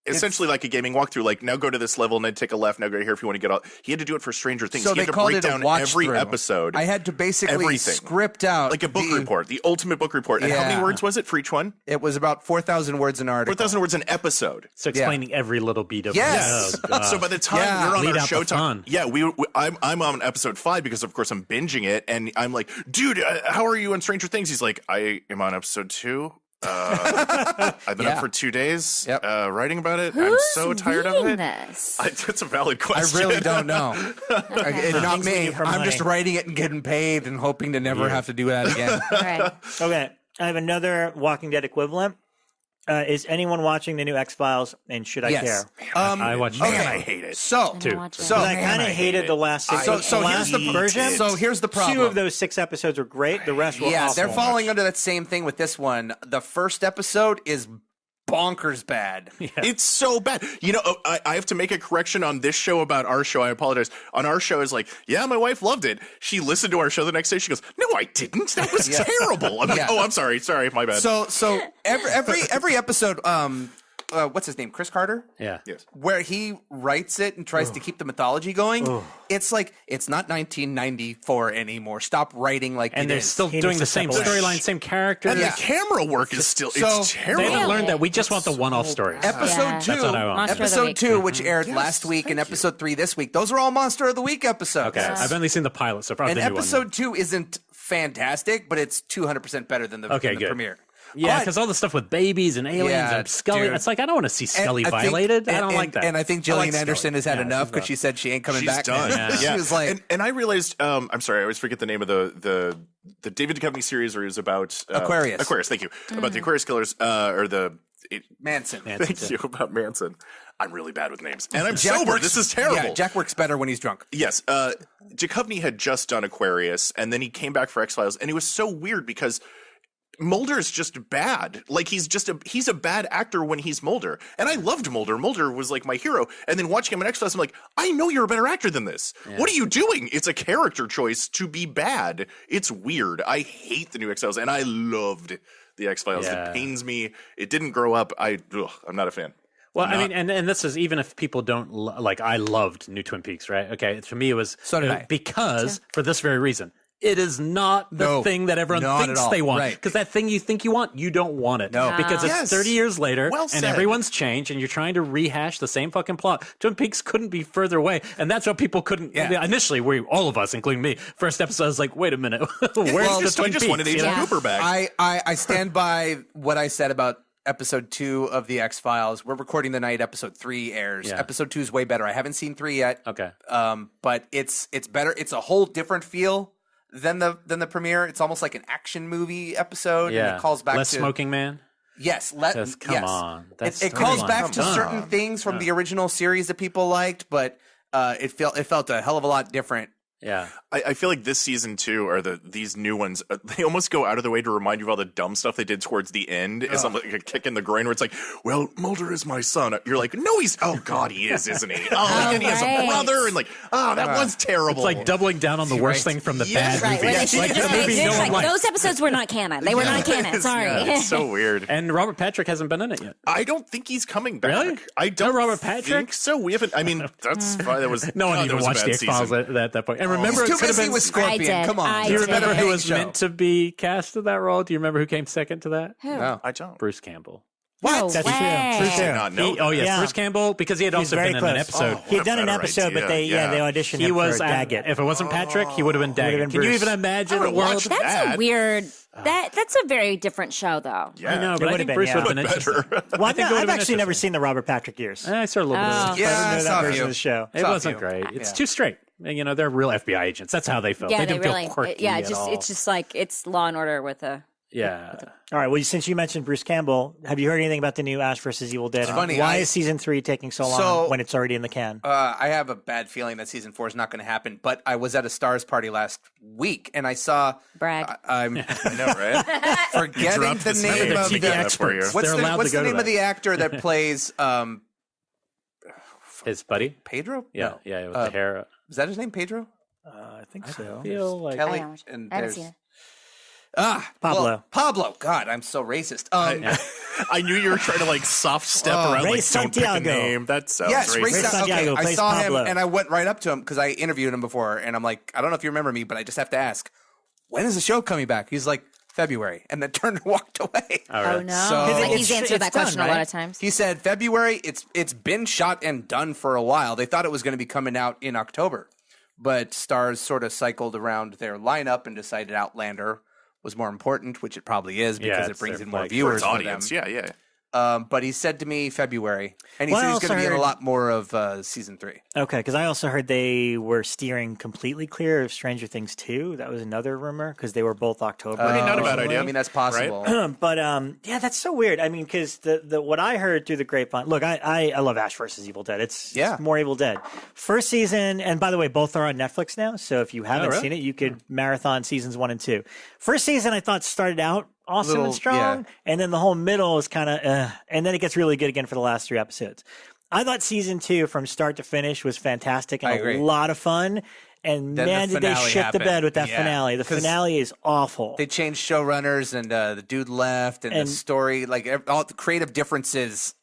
essentially like a gaming walkthrough. Like now go to this level and then take a left. Now go here if you want to get out. He had to do it for Stranger Things. So he they had to called break it a down watch every through. episode. I had to basically everything. script out like a book report, the ultimate book report. And how many words was it for each one? It was about 4,000 words an article. 4,000 words an episode. So explaining every little beat of Yes. Oh, God. So by the time we're on Lead our out show the fun. time, I'm on episode 5 because of course I'm binging it, and I'm like, dude, how are you on Stranger Things? He's like, I am on episode 2. I've been up for 2 days writing about it. I'm so tired of it. That's a valid question. I really don't know. Not me. I'm just money. writing it and getting paid and hoping to never have to do that again. Right. Okay. I have another Walking Dead equivalent. Is anyone watching the new X-Files, and should I care? I watched Man, I hate it. So, I watch it. I kind of hated the last 6 so here's the version. So here's the problem. 2 of those 6 episodes were great. The rest were awful. they're falling under that same thing with this one. The first episode is bonkers bad. It's so bad. You know, I have to make a correction on this show about our show. I apologize. On our show is like, yeah, my wife loved it. She listened to our show the next day. She goes, no, I didn't. That was terrible. I'm like, oh, I'm sorry. Sorry, my bad. So every episode, what's his name? Chris Carter? Yeah. Yes. Where he writes it and tries to keep the mythology going. It's like, it's not 1994 anymore. Stop writing like And it they're is. still He doing needs the to same step away. storyline, same characters. And the camera work is still it's They terrible. haven't learned that we just want the one-off stories. Episode Yeah. 2, That's what I want. Monster of the episode Week. 2, which aired last week, and episode 3 this week. Those are all Monster of the Week episodes. Okay, I've only seen the pilot so far. And the new one. episode 2 isn't fantastic, but it's 200% better than the Okay, good. premiere. Yeah, But- because all the stuff with babies and aliens Yeah, and Scully, dude. it's like I don't want to see Scully And I think- violated. I don't and- like that. And I think I like Gillian Anderson Scully. has had Yeah, enough she's because done. she said she ain't coming She's back. done. Yeah. She was like, and I realized, I'm sorry, I always forget the name of the David Duchovny series where it was about Aquarius. Aquarius, thank you. About the Aquarius killers, Manson. Thank you about Manson. I'm really bad with names, and I'm Jack sober. works- This is terrible. Yeah, Jack works better when he's drunk. Yes, Duchovny had just done Aquarius, and then he came back for X-Files, and it was so weird because Mulder is just bad. Like he's a bad actor when he's Mulder. And I loved Mulder. Mulder was like my hero. And then watching him in X-Files, I'm like, I know you're a better actor than this. Yeah. What are you doing? It's a character choice to be bad. It's weird. I hate the new X-Files, and I loved the X-Files. Yeah. It pains me. It didn't grow up. I'm not a fan. Well, I mean, and this is even if people don't like. I loved New Twin Peaks, right? Okay, for me it was So did I. because for this very reason. It is not the thing that everyone not thinks at all. they want. Right. Because that thing you think you want, you don't want it. No. Because it's Yes. 30 years later, Well and said. everyone's changed, and you're trying to rehash the same fucking plot. Twin Peaks couldn't be further away, and that's what people couldn't. Yeah. Initially, all of us, including me, first episode, I was like, wait a minute, where's the Twin I just Peaks? wanted Agent You know? Cooper back. I stand by what I said about episode 2 of the X-Files. We're recording the night episode 3 airs. Yeah. Episode 2 is way better. I haven't seen 3 yet. Okay. But it's better. It's a whole different feel than the premiere. It's almost like an action movie episode. Yeah. And it calls back Less to Smoking Man. Yes, Come on. That's It calls storyline. back to Come certain on. things from the original series that people liked, but it felt a hell of a lot different Yeah. I feel like this season too, or these new ones, they almost go out of their way to remind you of all the dumb stuff they did towards the end. It's like a kick in the groin where it's like, well, Mulder is my son. You're like, no, oh God, he is, isn't he? Oh, and he has a brother, and like, that was terrible. It's like doubling down on the worst thing from the bad Right, movie. where they should have just made no one likes. those episodes were not canon. They were not canon. Sorry. Yeah, it's so weird. And Robert Patrick hasn't been in it yet. I don't think he's coming back. Really? I don't Robert Patrick? think so. We haven't. I mean, that's fine. That was No one God, that even was a watched bad the X-Files season. at that point. And remember, He's it too could have busy been... with Scorpion. did. Come on. Do you remember It's a who hate was show. meant to be cast to that role? Do you remember who came second to that? Who? No. I don't. Bruce Campbell. No That's way. true. I did not know. Oh, yes, Yeah. Bruce Campbell, because he had also very been in an close. episode. Oh, He had what a done an better episode, but they idea. auditioned He him was for Daggett. if it wasn't Patrick, he would have been Daggett. been Can you Bruce. even imagine I a would've world? watched That's that. a weird. That's a very different show, though. Yeah. I know, but I would've think been, Bruce yeah. would have been interesting. Well, I think it would've I've been actually never interesting. seen the Robert Patrick years. I saw a little bit of Oh. this. Yeah, I didn't know saw that version you. of the show. It Saw wasn't you. great. It's Yeah. too straight. And, you know, they're real FBI agents. That's how they felt. Yeah, they they didn't really. feel quirky Yeah, at all. it's just like it's Law and Order with a. Yeah. All right. Well, since you mentioned Bruce Campbell, have you heard anything about the new Ash versus Evil Dead? It's funny, Why I- is season 3 taking so long So- when it's already in the can? I have a bad feeling that season 4 is not going to happen. But I was at a Stars party last week, and I saw. Brag. I'm I know, right? forgetting Dropped the this name name. of TV the experts. for you. What's They're the, allowed what's to go the to name of that. the actor that plays His buddy? Pedro? Yeah, No. yeah, with the hair. Is that his name, Pedro? I think so. Feel like Kelly. I haven't And seen there's it. Pablo. well, Pablo. God, I'm so racist. I knew you were trying to like soft step around, Ray like don't pick a Santiago. name. That sounds Yes, Ray racist. Santiago okay, I plays saw Pablo. him and I went right up to him because I interviewed him before, and I'm like, I don't know if you remember me, but I just have to ask, when is the show coming back? He's like, February, and then turned and walked away. All Oh right. no! So- like It's- he's answered it's that question done, a lot right? of times. He said February. It's been shot and done for a while. They thought it was going to be coming out in October, but Stars sort of cycled around their lineup and decided Outlander was more important, which it probably is because it it's brings their in more flagship. viewers Its for audience. them. Yeah. But he said to me February, and he Well, said I he's going to also be in a heard- lot more of season 3. Okay, because I also heard they were steering completely clear of Stranger Things 2. That was another rumor because they were both October. not a bad originally. idea. I mean, that's possible. But yeah, that's so weird. I mean, because the what I heard through the grapevine. Look, I love Ash versus Evil Dead. It's more Evil Dead. First season, and by the way, both are on Netflix now. So if you haven't really? seen it, you could marathon seasons 1 and 2. First season, I thought started out awesome Little- and strong, and then the whole middle is kind of, and then it gets really good again for the last 3 episodes. I thought season 2 from start to finish was fantastic and I agree. a lot of fun. And Then man, the did they finale shit the happened. bed with that Yeah. finale. The 'Cause finale is awful. They changed showrunners, and the dude left, and the And- story, like all the creative differences,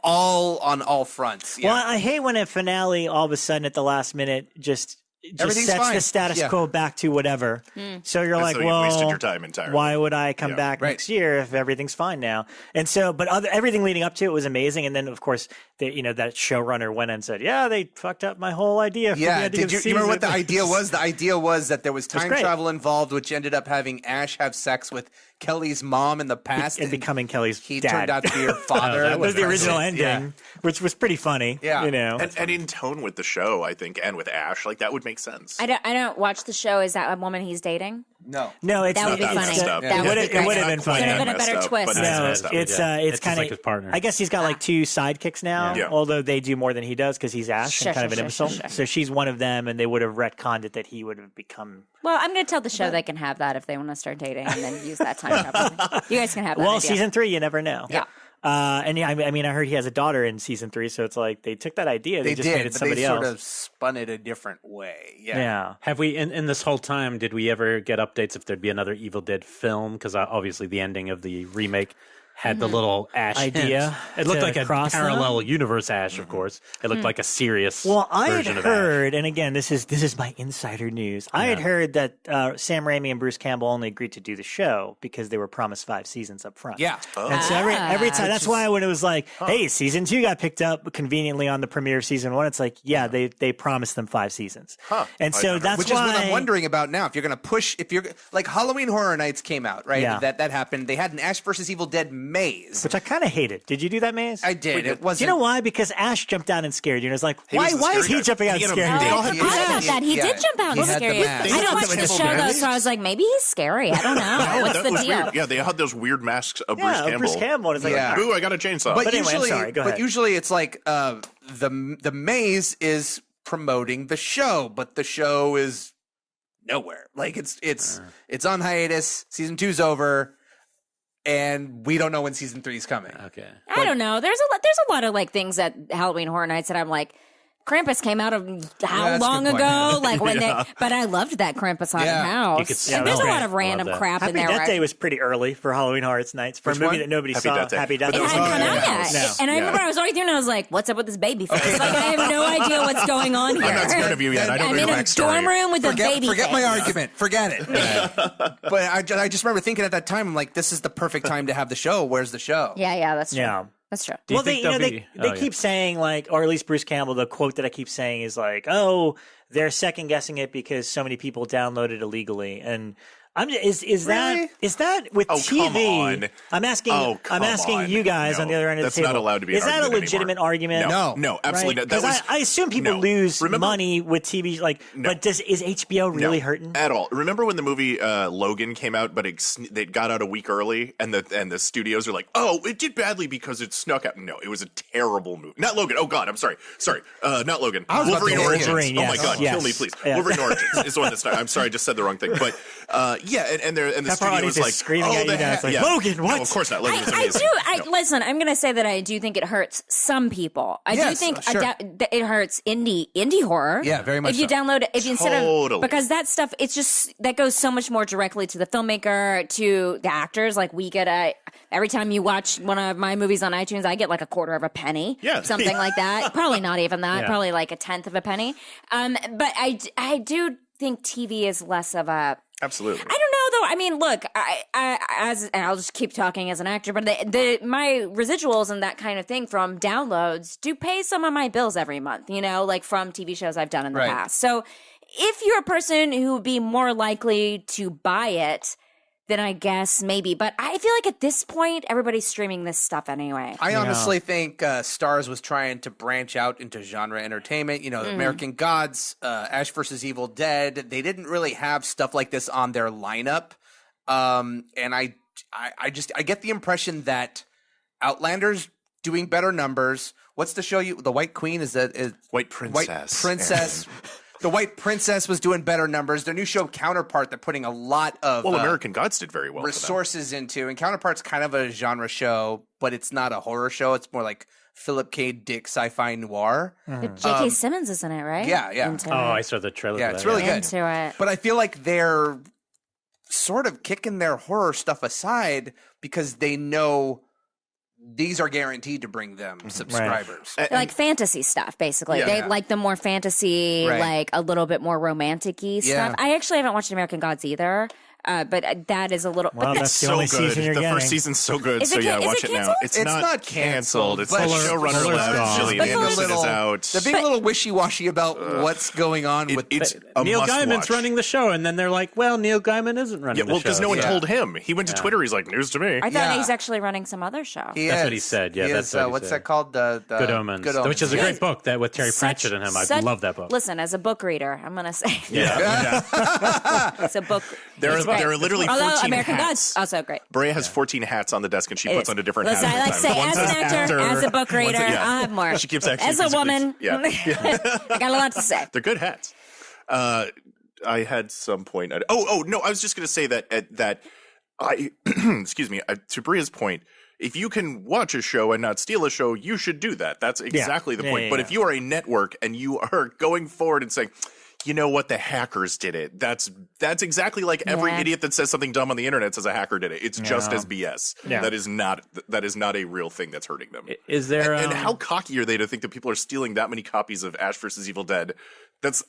all on all fronts. Yeah. Well, I hate when a finale all of a sudden at the last minute just Everything's sets fine. the status Yeah. quo back to whatever. So you're like, so you well, wasted your time entirely. why would I come back Right. next year if everything's fine now? And so, but everything leading up to it was amazing. And then, of course, that showrunner went and said, "Yeah, they fucked up my whole idea." For the Yeah, end of did the you remember what the season." idea was? The idea was that there was time great. travel involved, which ended up having Ash have sex with Kelly's mom in the past, and becoming Kelly's he dad. turned out to be her father. that That was the original ending, Yeah. which was pretty funny. Yeah. you know. And in tone with the show, I think, and with Ash, like that would make sense. I don't watch the show. Is that a woman he's dating? No. No, it's That would be it's funny. the- That it would would be have great. been Not funny. quite Could have been a messed better up, twist. but No, messed up. it's just kind of like his partner. I guess he's got like 2 sidekicks now, Yeah. although they do more than he does because he's Ash Sure, and kind of sure, an sure, imbecile. sure. So she's one of them, and they would have retconned it that he would have become. Well, I'm going to tell the show they can have that if they want to start dating and then use that time travel. You guys can have that. Well, idea. season 3, you never know. Yeah. And yeah, I mean, I heard he has a daughter in season 3, so it's like they took that idea, they just made did, it but somebody they else. sort of spun it a different way. Yeah. Yeah. Have we, in this whole time, did we ever get updates if there'd be another Evil Dead film? Because obviously the ending of the remake had the little Ash Idea hint. It looked to like a cross them? parallel universe Ash, of course. It looked like a serious Well, I had version of heard, and again, this is my insider news. I had heard that Sam Raimi and Bruce Campbell only agreed to do the show because they were promised 5 seasons up front. Yeah. And so every time, that's why when it was like, hey, season 2 got picked up conveniently on the premiere of season 1, it's like, yeah, they promised them 5 seasons. And so that's Which why. is what I'm wondering about now. If you're going to push, if you're like Halloween Horror Nights came out, right? Yeah. That happened. They had an Ash versus Evil Dead maze. Which I kind of hated. Did you do that, Maze? I did. It wasn't. Do you know why? Because Ash jumped out and scared you. And it was like, was why the is scary he guy. jumping out and He had a scaring mask. you? Oh, I forgot about that. He Yeah. did jump out He and had scare the you. mask. I They didn't had watch the the Campbell show though, mask. so I was like, maybe he's scary. I don't know. What's that the was deal? weird. Yeah, they had those weird masks of Bruce Yeah, Campbell. Bruce Campbell. And it's like, Yeah. Ooh, I got a chainsaw. But anyway, I'm sorry, go ahead. But usually it's like the maze is promoting the show, but the show is nowhere. Like it's on hiatus. Season 2's over, and we don't know when season 3 is coming. Okay. I don't know. There's a lot of like things at Halloween Horror Nights that I'm like, Krampus came out of how that's a long good point. ago? Like when but I loved that Krampus haunted house. You could smell And there's a it. lot of I random love that. crap in Happy there. Death right? Day was pretty early for Halloween Horror Nights for a Which movie one? that nobody Happy saw. Death Day. Happy Death But Day. It hadn't come out yeah. yet. And I remember I was already there and I was like, what's up with this baby face? Okay. Like, I have no idea what's going on here. I'm not scared of you yet. I don't I'm know in your a backstory. dorm room with a baby Forget face. my argument. Forget it. But I just remember thinking at that time, I'm like, this is the perfect time to have the show. Where's the show? Yeah, that's true. Yeah. That's true. Do you Well, think they they'll be- they oh, keep saying like, or at least Bruce Campbell, the quote that I keep saying is like, "Oh, they're second guessing it because so many people download it illegally." And I'm just, is Really? that with Oh, TV? come on. I'm asking Oh, come on. you guys No, on the other end of the that's table. not allowed to be an Is that a argument legitimate anymore. argument? No, absolutely not. That Because was I assume people no. lose Remember- money with TV. Like, No. but is HBO really No, hurting? at all? Remember when the movie Logan came out, but it got out a week early, and the studios are like, "Oh, it did badly because it snuck out." No, it was a terrible movie. Not Logan. Oh God, I'm sorry. Not Logan. I was about to Wolverine say Origins. Wolverine, Oh my yes. God, Yes. kill me, please. Yeah. Wolverine Origins is the one that's not. I'm sorry, I just said the wrong thing. But and the That studio audience was is like, screaming "Oh, at you the now. It's like, yeah. Logan, what?" No, of course not. Logan was I amazing. do. No. Listen, I'm going to say that I do think it hurts some people. I do Yes, think sure. that it hurts indie horror. Yeah, very much If you so. download it, if you instead of Totally. because that stuff, it's just that goes so much more directly to the filmmaker, to the actors. Like we get every time you watch one of my movies on iTunes, I get like a quarter of a penny, Yeah. something like that. Probably not even that. Yeah. Probably like a tenth of a penny. But I do think TV is less of a. Absolutely. I don't know though. I mean, look, and I'll just keep talking as an actor, but my residuals and that kind of thing from downloads do pay some of my bills every month. You know, like from TV shows I've done in the Right. past. So if you're a person who would be more likely to buy it, then I guess maybe. But I feel like at this point, everybody's streaming this stuff anyway. I honestly think Starz was trying to branch out into genre entertainment. You know, American Gods, Ash vs. Evil Dead. They didn't really have stuff like this on their lineup. And I get the impression that Outlander's doing better numbers. What's the show The White Queen? Is White Princess. White Princess. The White Princess was doing better numbers. Their new show Counterpart, they're putting a lot of American Gods did very well. for them. resources into, and Counterpart's kind of a genre show, but it's not a horror show. It's more like Philip K. Dick sci-fi noir. But J.K. Simmons is in it, right? Yeah. Into Oh, it. I saw the trailer. Yeah, for it's that, really good. Into it. But I feel like they're sort of kicking their horror stuff aside because they know these are guaranteed to bring them subscribers. Like fantasy stuff, basically. Yeah. They like the more fantasy, Right. like a little bit more romantic-y Yeah. stuff. I actually haven't watched American Gods either, but that is a little. Well, but that's the So only good. season you're the getting. first season's so good. Is So it yeah, is it watch it now. canceled? It's It's not not canceled, canceled. It's but the Fuller's showrunner gone. left. Gillian But Anderson is Fuller's- out. They're being a little wishy-washy about what's going on with It's a Neil must Gaiman's watch. running the show, and then they're like, "Well, Neil Gaiman isn't running Yeah, the show." well, because no one Yeah. told him. He went to Twitter. He's like, "News to me." I thought Yeah. he's actually running some other show. That's what he said. Yeah, He that's is, what he what's said. that called? The Good Omens, which is a yeah. great book that with Terry Pratchett and him. I love that book. Listen, as a book reader, I'm gonna say Yeah. it's a book. There it's are great. there are literally Although 14 American hats. Gods also great. Brea has 14 hats on the desk, and she It puts is. on a different Listen, hat. I like to every say, time. as One an says actor, as a book reader, yeah. I'll have more. She keeps actually as a physically- woman, Yeah. I got a lot to say. They're good hats. I had some point. Oh no! I was just going to say that I excuse me. To Brea's point, if you can watch a show and not steal a show, you should do that. That's exactly the point. Yeah, But yeah. if you are a network and you are going forward and saying, you know what, the hackers did it. That's exactly like every Yeah. idiot that says something dumb on the internet says a hacker did it. It's just as BS. Yeah. That is not a real thing that's hurting them. Is there? And how cocky are they to think that people are stealing that many copies of Ash vs. Evil Dead?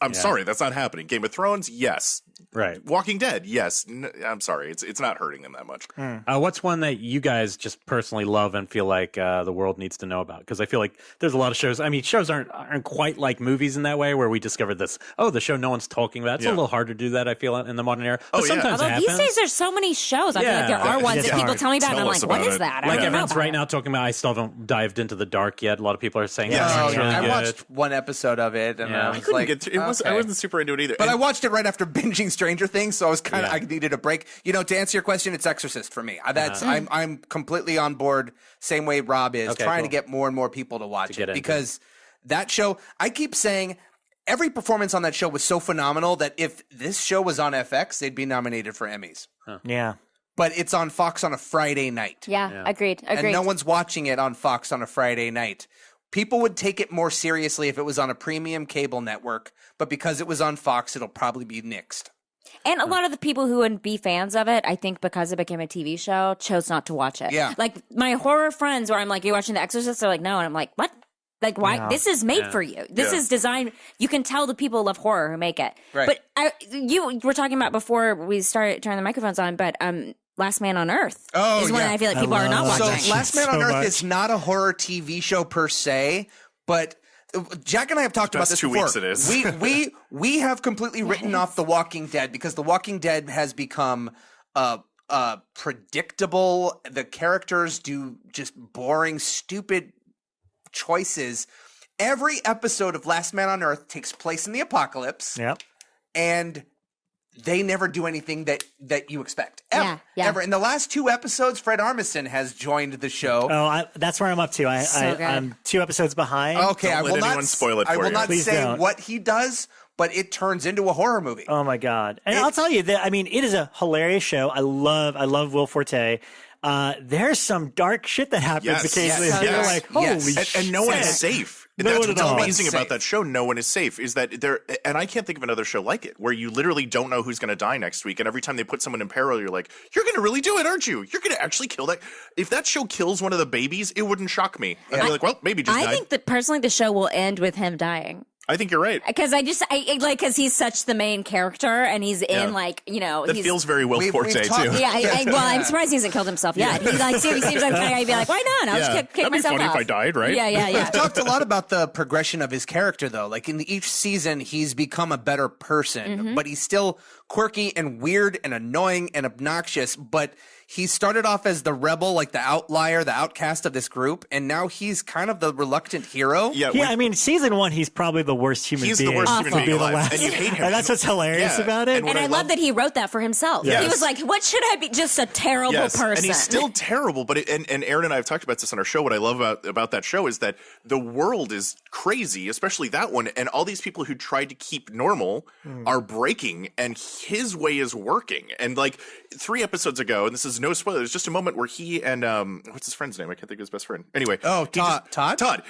I'm sorry, that's not happening. Game of Thrones, yes. right? Walking Dead, yes. I'm sorry, it's not hurting them that much. What's one that you guys just personally love and feel like the world needs to know about? Because I feel like there's a lot of shows. I mean, shows aren't quite like movies in that way, where we discovered this. Oh, the show no one's talking about. It's a Yeah. little harder to do that. I feel in the modern era. But Oh, yeah. sometimes it Although these happens. days there's so many shows, I feel like there Yeah. are ones It's that people hard. tell me about, and Tell I'm us like, what about is it. that? I Like don't know everyone's about right it. now talking about. I still haven't dived into the dark yet. A lot of people are saying, Yeah. "Oh, it's really I good." watched one episode of it, and Yeah. I I was Couldn't like, get to, I okay. wasn't super into it either. But I And- watched it right after binging Stranger Things, so I was kind of Yeah. I needed a break. You know, to answer your question, it's Exorcist for me. That's I'm completely on board. Same way Rob is Okay, trying cool. to get more and more people to watch get it into because that show. I keep saying every performance on that show was so phenomenal that if this show was on FX, they'd be nominated for Emmys. Yeah. But it's on Fox on a Friday night. Yeah. Agreed. And no one's watching it on Fox on a Friday night. People would take it more seriously if it was on a premium cable network, but because it was on Fox, it'll probably be nixed. And a lot of the people who would be fans of it, I think because it became a TV show, chose not to watch it. Yeah. Like my horror friends where I'm like, you're watching The Exorcist? They're like, no. And I'm like, what? Like, why? Yeah. This is made for you. This is designed. You can tell the people love horror who make it. Right. But you were talking about before we started turning the microphones on, but Last Man on Earth is one I feel like people are not watching. So Last Man So on Earth much. is not a horror TV show per se, but Jack and I have talked about this 2 before. weeks it is. We have completely written off The Walking Dead because The Walking Dead has become predictable. The characters do just boring, stupid choices. Every episode of Last Man on Earth takes place in the apocalypse, Yep. and they never do anything that you expect. Ever. Yeah. Ever. In the last 2 episodes, Fred Armisen has joined the show. Oh, that's where I'm up to. So good. I'm 2 episodes behind. Okay, Don't let anyone spoil it I for will you. not Please say don't. what he does, but it turns into a horror movie. Oh my god! And I'll tell you that it is a hilarious show. I love Will Forte. There's some dark shit that happens Yes, occasionally. yes, You're yes. like, holy Yes. shit! And no one is safe. No That's one what's at all. amazing Safe. about that show. No one is safe. Is that there? And I can't think of another show like it, where you literally don't know who's going to die next week, and every time they put someone in peril, you're like, "You're going to really do it, aren't you? You're going to actually kill that." If that show kills one of the babies, it wouldn't shock me. I'd be like, "Well, maybe just I died." think that personally the show will end with him dying. I think you're right. Because because he's such the main character and he's in That he's, feels very Will We've Forte talked- too. Yeah, I'm surprised he hasn't killed himself yet. He seems okay. I'd be like, why not? I'll just kick That'd be myself funny off. if I died, right? Yeah. We've talked a lot about the progression of his character, though. Like in each season, he's become a better person, but he's still quirky and weird and annoying and obnoxious. But he started off as the rebel, like the outlier, the outcast of this group, and now he's kind of the reluctant hero. Yeah, Yeah, season 1, he's probably the worst human he's being. the worst human to being be the alive, last. and you hate him. And that's what's hilarious Yeah. about it. And what And I love that he wrote that for himself. Yes. He was like, what should I be? Just a terrible person. And he's still terrible. But and Aaron and I have talked about this on our show. What I love about that show is that the world is crazy, especially that one. And all these people who tried to keep normal are breaking, and his way is working. And like 3 episodes ago, and this is no spoiler, there's just a moment where he and what's his friend's name? I can't think of his best friend. Anyway, Todd.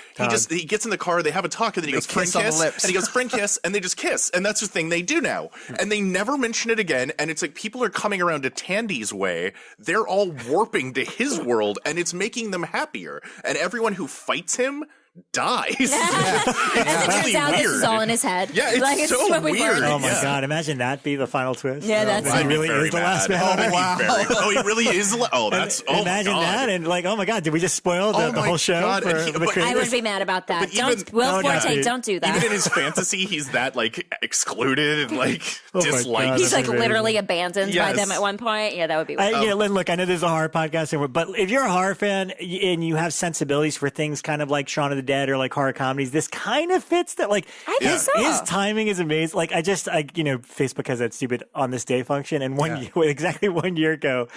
He gets in the car. They have a talk, and then he goes friend kiss on the kiss, lips. and he goes friend kiss, and they just kiss, and that's the thing they do now. And they never mention it again. And it's like people are coming around to Tandy's way. They're all warping to his world, and it's making them happier. And everyone who fights him dies. And it turns out this is all in his head. Yeah, it's so what we've weird. learned. Oh my Yeah. god! Imagine that be the final twist. Yeah, that's- he I'd be really very is the mad. last man. on Earth. Oh, he really is. That's Imagine my God. that, and like, oh my god, did we just spoil the my whole show God, for and he- the but- creators? I would be mad about that. But even- Will No, Forte, dude. don't do that. Even in his fantasy, he's that like excluded and like Oh my disliked. God. He's like That's literally abandoned by Yes. them at one point. Yeah, that would be weird. Lynn, look, I know this is a horror podcast, but if you're a horror fan and you have sensibilities for things kind of like Shaun of the Dead or like horror comedies, this kind of fits that. Like, I think so. his timing is amazing. Like, Facebook has that stupid on this day function, and exactly 1 year ago,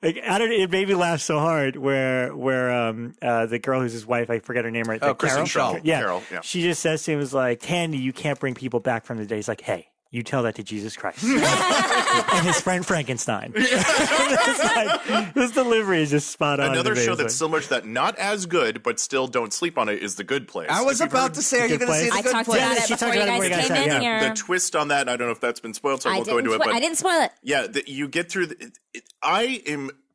like, it made me laugh so hard. Where the girl who's his wife, I forget her name right there, Kristen Carol? Shaw. Yeah. Carol, yeah. She just says to him, was like, Tandy, you can't bring people back from the dead. He's like, hey, you tell that to Jesus Christ. And his friend Frankenstein. It's like, this delivery is just spot on. Another It's show amazing. that's similar to that, not as good, but still don't sleep on it, is The Good Place. I was If you've about heard to say, are you Good going to see Place? The I Good talked Place? about it she before talked you about it guys before you came guys in said, here. the twist on that, I don't know if that's been spoiled, so I won't go into it. But I didn't spoil it. yeah, you get through.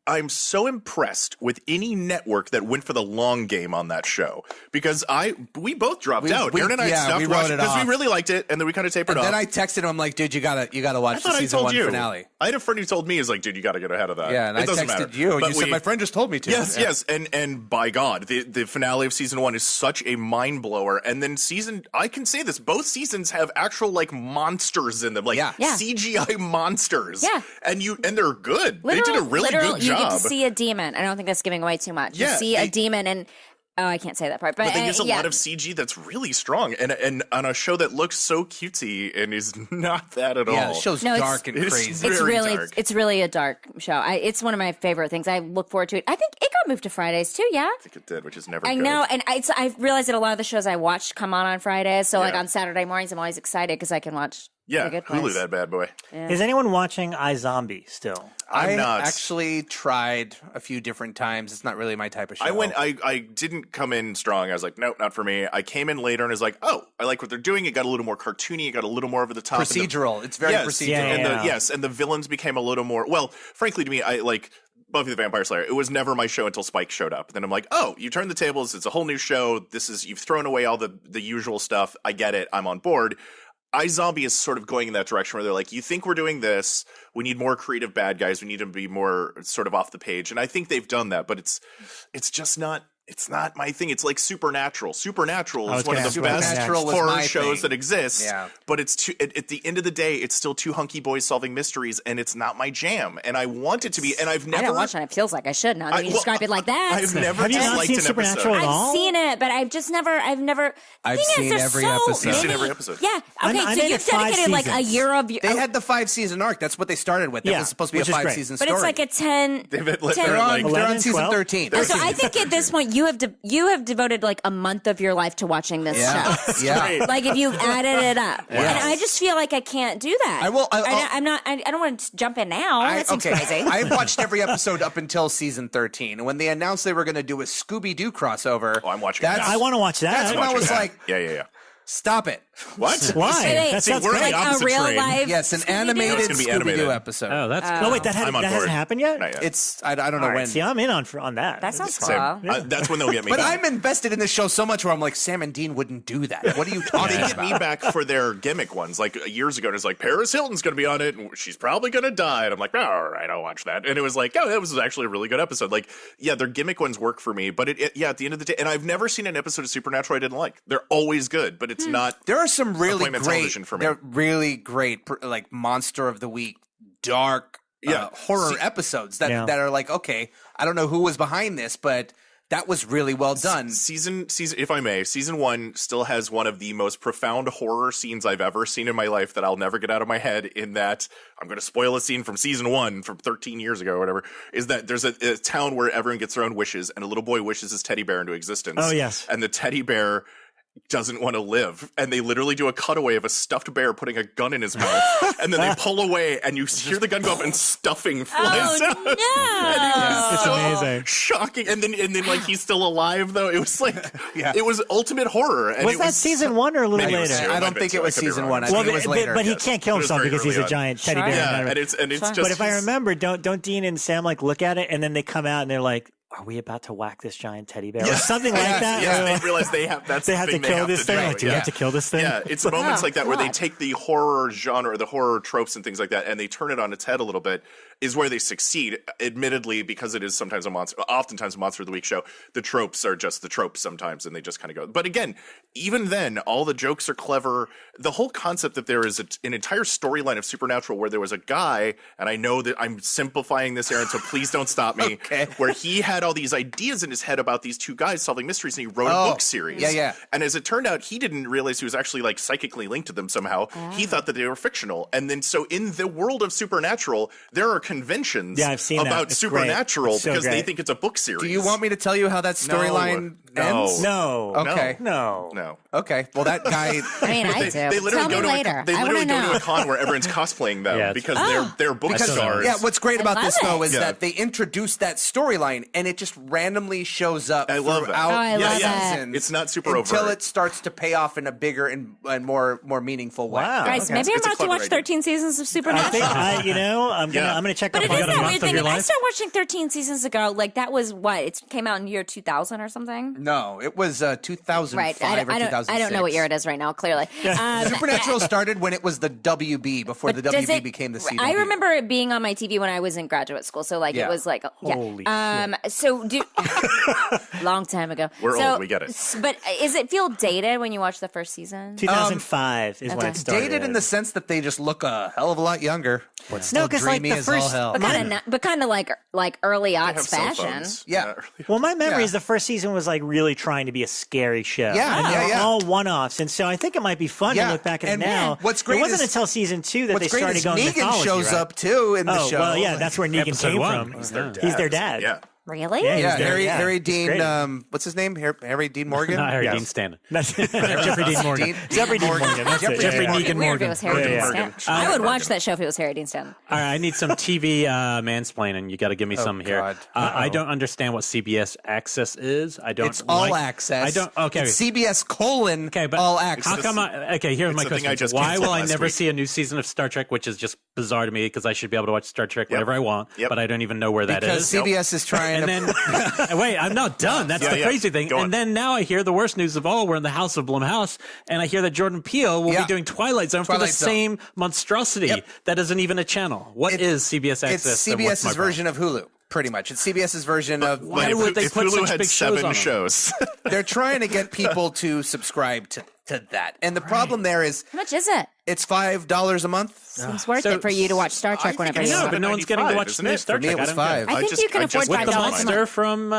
I'm so impressed with any network that went for the long game on that show, because we both dropped out. Aaron and I stopped we wrote watching it because we off. really liked it, and then we kind of tapered And off. then I texted him, I'm like, dude, you gotta I watch the thought I season told 1 you. finale. I had a friend who told me, is like, dude, you got to get ahead of that. Yeah, and it I doesn't texted matter. you, and But you said, my friend just told me to. Yes, Yeah. yes, and by God, the finale of season 1 is such a mind blower. And then I can say this, both seasons have actual like monsters in them, like Yeah. Yeah. CGI monsters. Yeah. and they're good. They did a really good You get job. to see a demon. I don't think that's giving away too much. Yeah, you see a demon and I can't say that part. But But they use a yeah. lot of CG that's really strong, and on a show that looks so cutesy and is not that at Yeah, all. the show's No, it's- dark and It is crazy. It's very really dark. it's really a dark show. It's one of my favorite things. I look forward to it. I think it got it moved to Fridays too. Yeah, I think it did, which is never. I good. know, and I realized that a lot of the shows I watched come on Fridays. So like Yeah. on Saturday mornings, I'm always excited because I can watch. Yeah, The Good Hulu Place. that bad boy. Yeah. Is anyone watching iZombie still? I I'm not. actually tried a few different times. It's not really my type of show. I didn't come in strong. I was like, nope, not for me. I came in later and was like, oh, I like what they're doing. It got a little more cartoony. It got a little more over the top. procedural. It's very Yes, procedural. Yeah. and the villains became a little more. Well, frankly, to me, I like Buffy the Vampire Slayer. It was never my show until Spike showed up. Then I'm like, oh, you turn the tables. It's a whole new show. You've thrown away all the usual stuff. I get it. I'm on board. iZombie is sort of going in that direction where they're like, you think we're doing this, we need more creative bad guys, we need to be more sort of off the page, and I think they've done that, but it's just not my thing. It's like Supernatural. Supernatural is one of the best Supernatural was horror my shows thing. that exist. Yeah. But it's at the end of the day, it's still two hunky boys solving mysteries, and it's not my jam. And I want it to be. And I've never I don't watch it. It feels like I should now. You describe it like that. I've never Have you not disliked seen an Supernatural episode. at all? I've seen it, but I've never. I've thing is, seen there's every so episode. You've seen many- every episode. Yeah. I'm Okay, so in you've at 5 dedicated like a seasons. year of. They had the 5-season arc. That's what they started with. That Yeah, was supposed to be a which is great. 5-season but story. it's like a 10. They're 10 they're on 11, season 12? 13. So I think at this point you have devoted like a month of your life to watching this Yeah. show. Yeah. Like if you added it up, Yes. and I just feel like I can't do that. I will- I'm not. I don't want to jump in now. That seems crazy. I watched every episode up until season 13. And when they announced they were going to do a Scooby-Doo crossover, Oh, I'm watching that's, that. I want to watch that. That's when I was like, yeah. stop it. What? Why? Wait, That See, sounds we're great. on the like a opposite real train. life. Yes, an Scooby-Doo? animated It's gonna be Scooby-Doo animated. episode. Oh, that's Oh wait, that I'm on hasn't board. happened yet. Not yet. It's I don't know All right, when. see, I'm in on that. That sounds cool. Same. That's when they'll get me. But back. I'm invested in this show so much where I'm like, Sam and Dean wouldn't do that. What are you talking They get about? me back for their gimmick ones. Like years ago, it was like Paris Hilton's going to be on it, and she's probably going to die. And I'm like, all right, I'll watch that. And it was like, oh, that was actually a really good episode. Like, yeah, their gimmick ones work for me. But at the end of the day, and I've never seen an episode of Supernatural I didn't like. They're always good, but it's not. There are some really appointment great, television for me. they're really great, like Monster of the Week, dark horror episodes that are like, okay, I don't know who was behind this, but that was really well done. Season, if I may, season 1 still has one of the most profound horror scenes I've ever seen in my life that I'll never get out of my head. In that, I'm going to spoil a scene from season 1 from 13 years ago or whatever. Is that there's a town where everyone gets their own wishes, and a little boy wishes his teddy bear into existence. Oh, yes. And the teddy bear doesn't want to live, and they literally do a cutaway of a stuffed bear putting a gun in his mouth, and then they pull away, and you hear the gun go up, and stuffing flies out. Oh no! It's amazing. Shocking, and then like he's still alive though. It was like it was ultimate horror. And Was it that season 1 or a little Maybe it was later? two. I don't think it was season 1. I think it was later. But he Yes. can't kill It was himself very because he's early a on. giant teddy Sure. bear. Yeah, and and it's just. But if I remember, don't Dean and Sam like look at it and then they come out and they're like, "Are we about to whack this giant teddy bear?" Or something like that. Yeah, Or they realize they have that's they the have to thing kill this thing. do. Like, do we have to kill this thing? Yeah, it's moments like that where they God. take the horror genre, the horror tropes and things like that, and they turn it on its head a little bit. Is where they succeed. Admittedly, because it is sometimes oftentimes a Monster of the Week show. The tropes are just the tropes sometimes, and they just kind of go. But again, even then, all the jokes are clever. The whole concept that there is an entire storyline of Supernatural where there was a guy, and I know that I'm simplifying this, Aaron, so please don't stop me. Okay. Where he had all these ideas in his head about these two guys solving mysteries, and he wrote a book series. Yeah. And as it turned out, he didn't realize he was actually like psychically linked to them somehow. He thought that they were fictional. And then so in the world of Supernatural, there are conventions Yeah, I've seen that. about It's Supernatural great. It's so because they great. think it's a book series. Do you want me to tell you how that storyline No. ends? No. Okay. No. No. Okay. Well, that guy. I mean, I do. They literally Tell go me to later. they I want literally to go know. to a con where everyone's cosplaying them Yeah, because Oh. they're book Because, stars. yeah, what's great about love this though is it. that they introduced that storyline and it just randomly shows up I love that. throughout Oh, I the love seasons that. It's not super until overt. it starts to pay off in a bigger and more meaningful way. Wow. Guys, Okay. maybe I'm It's a about to clever watch idea. 13 seasons of I Supernatural. think I'm gonna check But up it on is a that month weird of thing. your I life. started watching 13 seasons ago. Like that was what? It came out in year 2000 or something. No, it was 2005 Right. or I 2006. don't know what year it is right now. Clearly. Supernatural started when it was the WB before the But does WB it- became the CW. I remember it being on my TV when I was in graduate school. So like Yeah. it was like Holy So do long time ago. We're So- old, we get it. But is it feel dated when you watch the first season? 2005 is when okay. it started. Dated in the sense that they just look a hell of a lot younger, but still No, 'cause, like, dreamy the as all first- hell. But kind of like early They aughts have cell fashion. phones. Yeah. Well, my memory Yeah. is the first season was like really trying to be a scary show. Yeah, and they yeah, were yeah. all one-offs, and so I think it might be fun Yeah, to look back at and it now. what's great it wasn't is- until season 2 that they What's great started is going Negan mythology, shows right? up too in the Oh, show. well, yeah, that's where Negan Episode came 1. from. He's their He's their dad. Yeah. Really? Yeah, Harry He's Dean. great. What's his name? Harry Dean Morgan. Not Harry Yes. Dean Stanton. Jeffrey Dean Morgan. Jeffrey Dean Morgan. That's it. Jeffrey Yeah. Deacon Weird if it Morgan. was Harry Dean Yeah. Stanton. I would watch that show if it was Harry Dean Stanton. All right, I need some TV mansplaining. You got to give me some here. God. I don't understand what CBS Access is. I don't. It's all access. I don't. Okay. It's CBS : Okay, but all access. how come? Here's my the thing question: I just why canceled will I last never week. see a new season of Star Trek? Which is just bizarre to me because I should be able to watch Star Trek whenever I want, but I don't even know where that because is. CBS is trying And to. then, wait, I'm not done. That's the crazy thing. Go on. And then now I hear the worst news of all. We're in the house of Blumhouse, and I hear that Jordan Peele will be doing Twilight Zone for the Twilight Zone. same monstrosity that isn't even a channel. What is CBS Access? It's and what's my CBS's version of Hulu. Pretty much, it's CBS's version of. Why If would they if put Hulu such had big shows 7 on them? shows, They're trying to get people to subscribe to that, and the problem there is How much is it? it's $5 a month. Seems worth So- it for you to watch Star Trek think whenever it's you I know, want. but no one's getting to watch isn't new it? Star For me, Trek. it was I don't get it. $5. I think you can afford With the $5 a monster month. from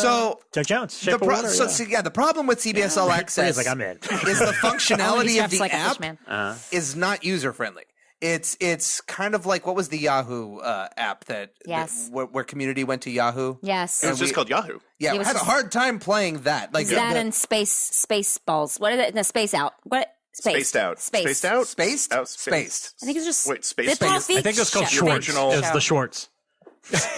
So Doug Jones. Shape the of pro- Water, so yeah. see, the problem with CBS All Access He's like, I'm in. is the functionality of Jeff's the like a app fish man. is not user friendly. It's kind of like, what was the Yahoo app that Yes. where Community went to Yahoo? Yes. it was just called Yahoo. Yeah, It I was had a just- hard time playing that. Like that the- and space balls. What is it? No, space out. What? Space. Spaced out. Space. Spaced out. Spaced? Out, Spaced. I think it's just. Wait, Space. the Paul Space. I think it's called Feig Shorts. original- It's the Shorts.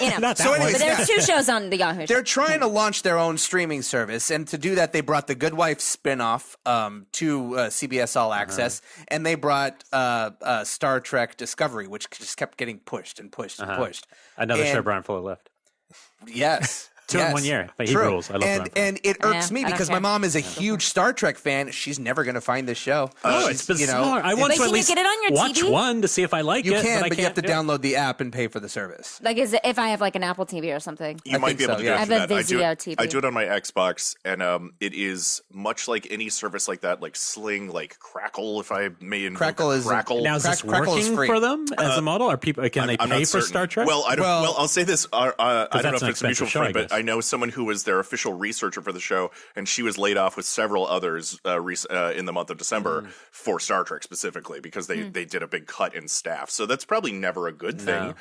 You know. Not that So one. anyways, But there's 2 shows on the Yahoo. They're trying to launch their own streaming service, and to do that, they brought the Good Wife spinoff to CBS All Access, and they brought Star Trek Discovery, which just kept getting pushed and pushed and pushed. Another show And- Brian Fuller left. Yes. Two in yes. 1 year. But he True. rules. I love Brian Fuller. And it irks Yeah, me I don't because my care. mom is a huge Star Trek fan. She's never going to find this show. Oh, it's She's, bizarre. I want But to can at you least get it on your watch TV? one to see if I like You it. can, I but you have to can't do it. download the app and pay for the service. Like, is it if I have like an Apple TV or something? You I might think be able so, to yeah. do it I for have that. a I do Vizio it. TV. I do it on my Xbox, and it is much like any service like that, like Sling, like Crackle. If I may invoke Crackle is- Crackle. Now, is this Crackle is working free. for them as a model? Are people can they I'm pay not for certain. Star Trek? Well, I don't. Well- Well, I'll say this. I don't know that's if an it's a mutual expensive show, I friend, but guess. I know someone who was their official researcher for the show, and she was laid off with several others in the month of December for Star Trek specifically because they did a big cut in staff. So that's probably never a good thing.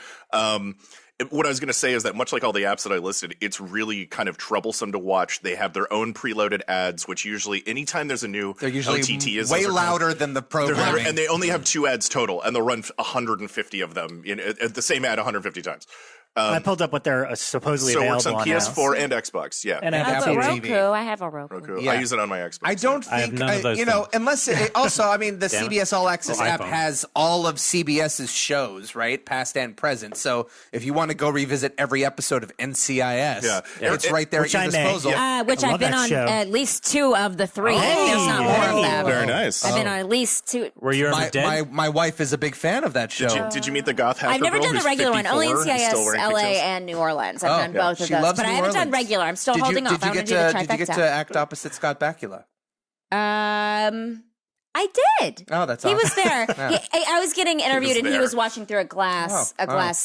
What I was going to say is that much like all the apps that I listed, it's really kind of troublesome to watch. They have their own preloaded ads, which usually anytime there's a new They're usually OTT is way those are called. louder than the programming. And they only have 2 ads total, and they'll run 150 of them at the same ad 150 times. I pulled up what they're supposedly So it available works on now. PS4 and Xbox. Yeah, And I have Apple a TV. Roku. I have a Roku. Roku. Yeah. I use it on my Xbox. I don't I have think, none of those things. unless also, I mean, the Damn it. CBS All Access Oh, app iPhone. has all of CBS's shows, right? Past and present. So if you want to go revisit every episode of NCIS, Yeah. it's right there Which at your I may. disposal. Which I I've love been that on show. at least 2 of the 3. Hey, There's not more hey. of them. Very nice. I've been on at least 2. Were you ever My, dead? my wife is a big fan of that show. Did you meet the goth hacker I've never girl done the who's regular one. Only 54 and NCIS, still wearing LA, pigtails? and New Orleans. I've done yeah. both of She those, loves but I New haven't done Orleans. regular. I'm still Did you, holding off. did I you want get to do the to, did you get to trifecta. act opposite Scott Bakula? I did. Oh, that's He awesome. was there. Yeah. I was getting interviewed, and he there. was watching through a glass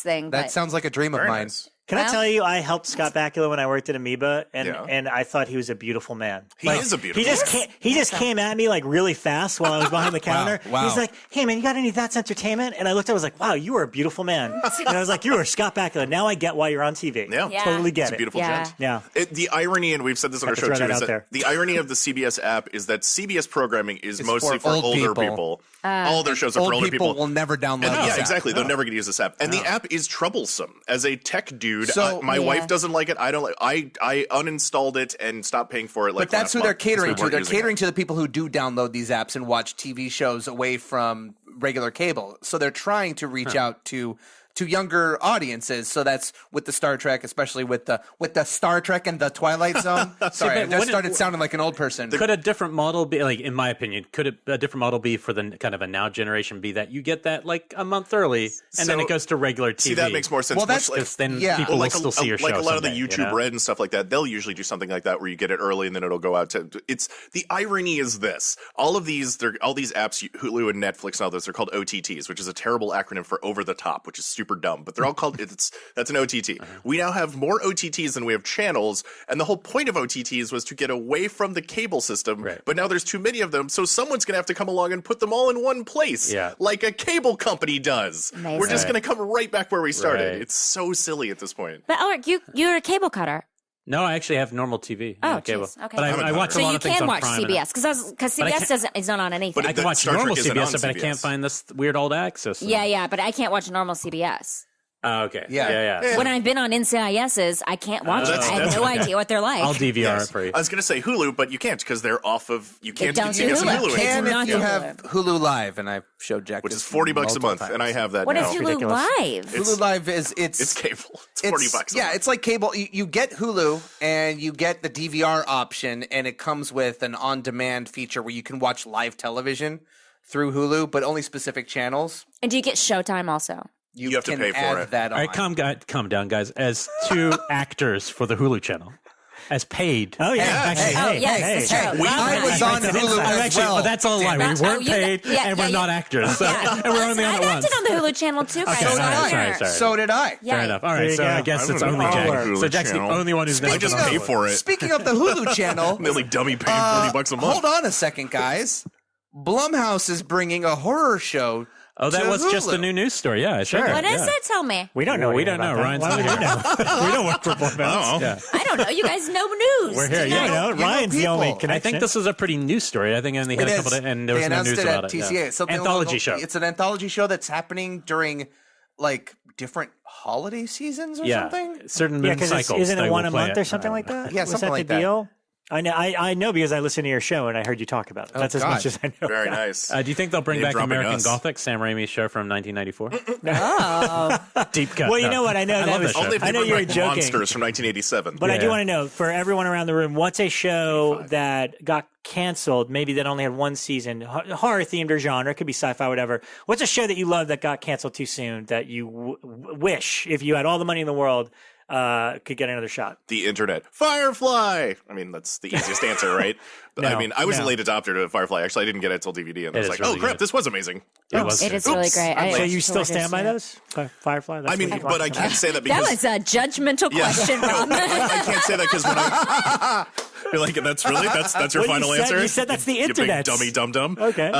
thing. That but sounds like a dream of Very mine. nice. Can I Well- tell you, I helped Scott Bakula when I worked at Amoeba, and Yeah. and I thought he was a beautiful man. He is a beautiful man. He just came at me like really fast while I was behind the counter. Wow. He's like, "Hey man, you got any That's Entertainment?" And I looked, I was like, "Wow, you are a beautiful man." And I was like, "You are Scott Bakula." Now I get why you're on TV. Yeah. Yeah. Totally He's get a it. beautiful Yeah. gent. Yeah. The irony, and we've said this on our Had to show throw too, that is out that there. the irony of the CBS app is that CBS programming is It's mostly for for old older people. people. All their shows are for Old older people people. will never download And this yeah, app. exactly. They're never going to use this app, and the app is troublesome. As a tech dude, So- my Yeah. wife doesn't like it. I don't like. I uninstalled it and stopped paying for it. Like But that's last who they're month, 'cause we catering to. weren't They're using catering it. to the people who do download these apps and watch TV shows away from regular cable. So they're trying to reach out to younger audiences. So that's with the Star Trek, especially with the Star Trek and the Twilight Zone. Sorry, I but just what- started sounding like an old person. Could a different model be, like, in my opinion, a different model be for the kind of a now generation be that you get that like a month early and then So- it goes to regular TV? See, that makes more sense. Well, that's- Much like- Because then Yeah. people like will still see your show. like a lot of the someday, YouTube you know? Red and stuff like that. They'll usually do something like that where you get it early and then it'll go out to. It's the irony is this: all these apps, Hulu and Netflix and all those, are called OTTs, which is a terrible acronym for over the top, which is stupid. super dumb, but they're all called, that's an OTT. We now have more OTTs than we have channels, and the whole point of OTTs was to get away from the cable system, but now there's too many of them, so someone's going to have to come along and put them all in one place, like a cable company does. Amazing. We're just going to come right back where we started. It's so silly at this point. But Elric, you're a cable cutter. No, I actually have normal TV. Oh, cable. geez. Okay. But I watch a lot of things on Prime. So you can watch CBS because CBS is not on anything. But I can watch Star normal Trek isn't CBS, on but I can't CBS. find this weird old access. Yeah, but I can't watch normal CBS. Oh, okay. Yeah. When I've been on NCISs, I can't watch it. I have no idea what they're like. I'll DVR it for you. I was going to say Hulu, but you can't because they're off of. You can't don't get do some Hulu. Hulu. It's Can not if you Hulu. have Hulu Live, and I showed Jack, Which this is $40 a multiple month, times. and I have that What now. is Hulu ridiculous. Live? Hulu Live is It's cable. It's $40 a month. Yeah, it's like cable. You get Hulu and you get the DVR option, and it comes with an on-demand feature where you can watch live television through Hulu, but only specific channels. And do you get Showtime also? You have to can pay for add it. That All on. right, calm down, guys. As two actors for the Hulu channel, as paid. Oh yeah, Hey, actually, yes, that's true. I was on Hulu as Actually, well. but that's all a lie. We weren't you- paid, yeah, and we're yeah, not you- actors, so, Yeah. and we're only on it I once. acted on the Hulu channel too. Okay, guys. sorry. So did I. Yeah. Fair enough. All There right, you so go. I guess I it's don't only know Jack. Hulu So Jack's the channel. only one who's I never just been on pay Hulu. for it. Speaking of the Hulu channel, Nearly dummy paying $40 a month. hold on a second, guys. Blumhouse is bringing a horror show. Oh, that to was just Hulu. the new news story. Yeah, Sure. What is it? Tell me. we don't know. We anything don't know. about Ryan's that. not Why would we know? We don't work for Blumhouse. Yeah. I don't know. You guys know news. We're here. You Yeah. know, You know Ryan's the only people. connection. I think this is a pretty new story. I think I only had It a couple is. of, and there was They no announced news it about at it. TCA. Yeah. It's something Anthology show. It's an anthology show that's happening during like different holiday seasons or something. Certain Yeah, moon because cycles. isn't they it one will a play month it. or something like that? Yeah, Was something that like the that. deal? I know because I listened to your show and I heard you talk about it. That's as much God. as I know. Very about it. nice. Do you think they'll bring Name back dropping American us. Gothic, Sam Raimi's show from 1994? Oh. Deep cut. Well, you No. know what? I know I that love was. that show. Only if I they know bring you were back joking, Monsters from 1987. but I do Yeah. want to know for everyone around the room, what's a show that got canceled? Maybe that only had one season, horror themed or genre, could be sci-fi, whatever. What's a show that you love that got canceled too soon that you wish, if you had all the money in the world, could get another shot? The internet. Firefly! I mean, that's the easiest answer, right? I mean, I was a late adopter to Firefly. Actually, I didn't get it until DVD, and I was is like, really oh, crap, good. this was amazing. It was. It is Oops. really great. I'm So like- you still stand by those? Firefly? That's I mean, what you but I watch? can't say that That because... was a judgmental question, Rob. I can't say that because when I... You're like, that's your Well, final you said- answer? you said that's the You big internet. dummy dum-dum. Okay.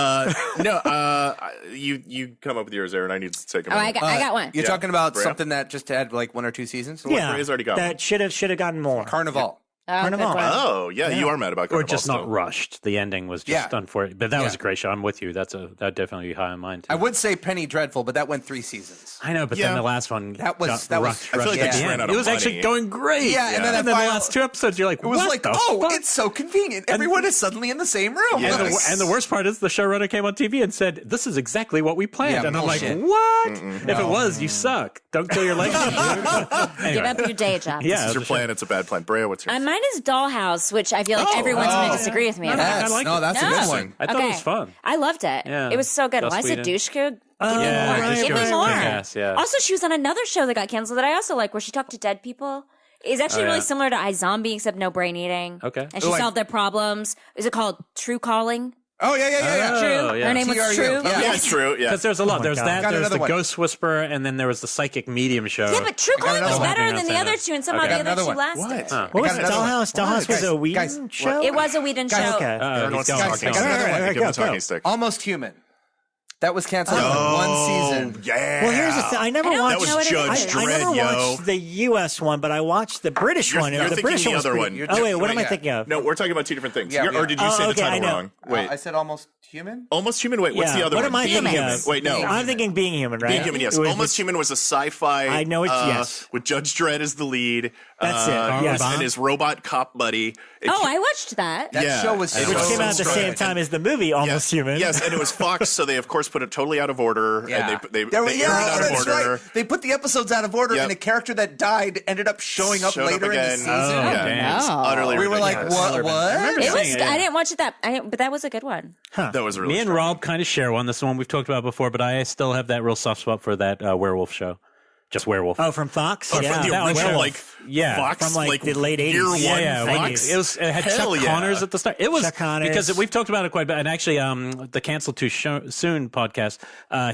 You come up with yours, Aaron. I need to take a Oh, I minute. got one. You're Yeah. talking about Brea? something that just had like 1 or 2 seasons. Yeah, Brea's already got that should have gotten more. Carnival. Oh, good Carnival. one. Oh, yeah, you are mad about Or Carnival just not still. rushed. The ending was just Yeah. unfortunate. But that was Yeah. a great show. I'm with you. That definitely be high on mine, too. I would say Penny Dreadful, but that went 3 seasons. I know, but Yeah. then the last one That was- got that was- rushed I feel like at they the just ran end. out It of was actually money. going great. Yeah, and then and that then the final- last 2 episodes, you're like, It was what like, the oh, fuck? it's so convenient. Everyone is suddenly in the same room. And, and the worst part is the showrunner came on TV and said, this is exactly what we planned. Yeah, and I'm bullshit. like, what? If it was, you suck. Don't kill your legacy, dude. Give Anyway. up your day job. Yeah, This is your plan. It's a bad plan. Brea, what's yours? Mine is Dollhouse, which I feel like everyone's going to disagree with me No, about. I like no, it. that's a No. good one. I thought it was fun. I loved it. Yeah. It was so good. Joss Eliza Whedon. Dushku. Yeah, Give me Dushku was more. kick-ass, yeah. Also, she was on another show that got canceled that I also like, where she talked to dead people. It's actually Oh, really yeah. similar to iZombie, except no brain eating. Okay. And she Like- solved their problems. Is it called True Calling? Oh, yeah. True. yeah. Her name was TRU. True. Yeah. Yeah, it's true. Yeah. Because there's a lot. my There's God. that. Got There's another the one. Ghost Whisperer, and then there was the Psychic Medium show. Yeah, but True Calling was another one. better Hang than on, the say other that. two, and somehow Okay. the Got other two another one. lasted. What? What was I it? got another one. Dollhouse? Dollhouse was a Whedon guys, show? It was a Whedon Guys, show. Okay. Aaron wants to Guys, talk I got stick. another one. Give him Go, a talking go. stick. Almost Human. That was canceled for 1 season. Yeah. Well, here's the thing. I never I don't watched. That was know what it Judge is. I never Dredd, yo. watched the U.S. one, but I watched the British one. you're the thinking British the one was other pretty- one. Oh wait, what am I Yeah. thinking of? No, we're talking about two different things. Yeah, Or did you say the okay, I title know. wrong? Wait. I said Almost Human? Almost Human? Wait, what's Yeah. the other What one? am I Being thinking Human. of? Wait, no. I'm thinking Being Human, right? Being Human, yes. It was- Almost Human was a sci-fi. I know it's- yes. With Judge Dredd as the lead. That's it, yes. And his robot cop buddy. Oh, I watched that. That Yeah. show was Which Which so came out at the strong. same time as the movie Almost Human. Yes, and it was Fox, so they of course put it totally out of order. Yeah. And they There aired we- it out of that's order. right. They put the episodes out of order, Yep. and a character that died ended up showing up Showed up later in the again. season. Oh, Yeah. damn. It's utterly We were like, ridiculous. what? It was. seeing it, yeah. I didn't watch it but that was a good one. That was really Me and strong. Rob kind of share one. This is one we've talked about before, but I still have that real soft spot for that werewolf show. just werewolf. Oh, from Fox? Oh, yeah. from the that was original, werewolf. like, Yeah. Fox, From, like, the late 80s. year one Yeah, Fox. it had Hell Chuck yeah. Connors at the start. It was Chuck Connors. because we've talked about it quite a bit. And actually, the Cancel Too Soon podcast,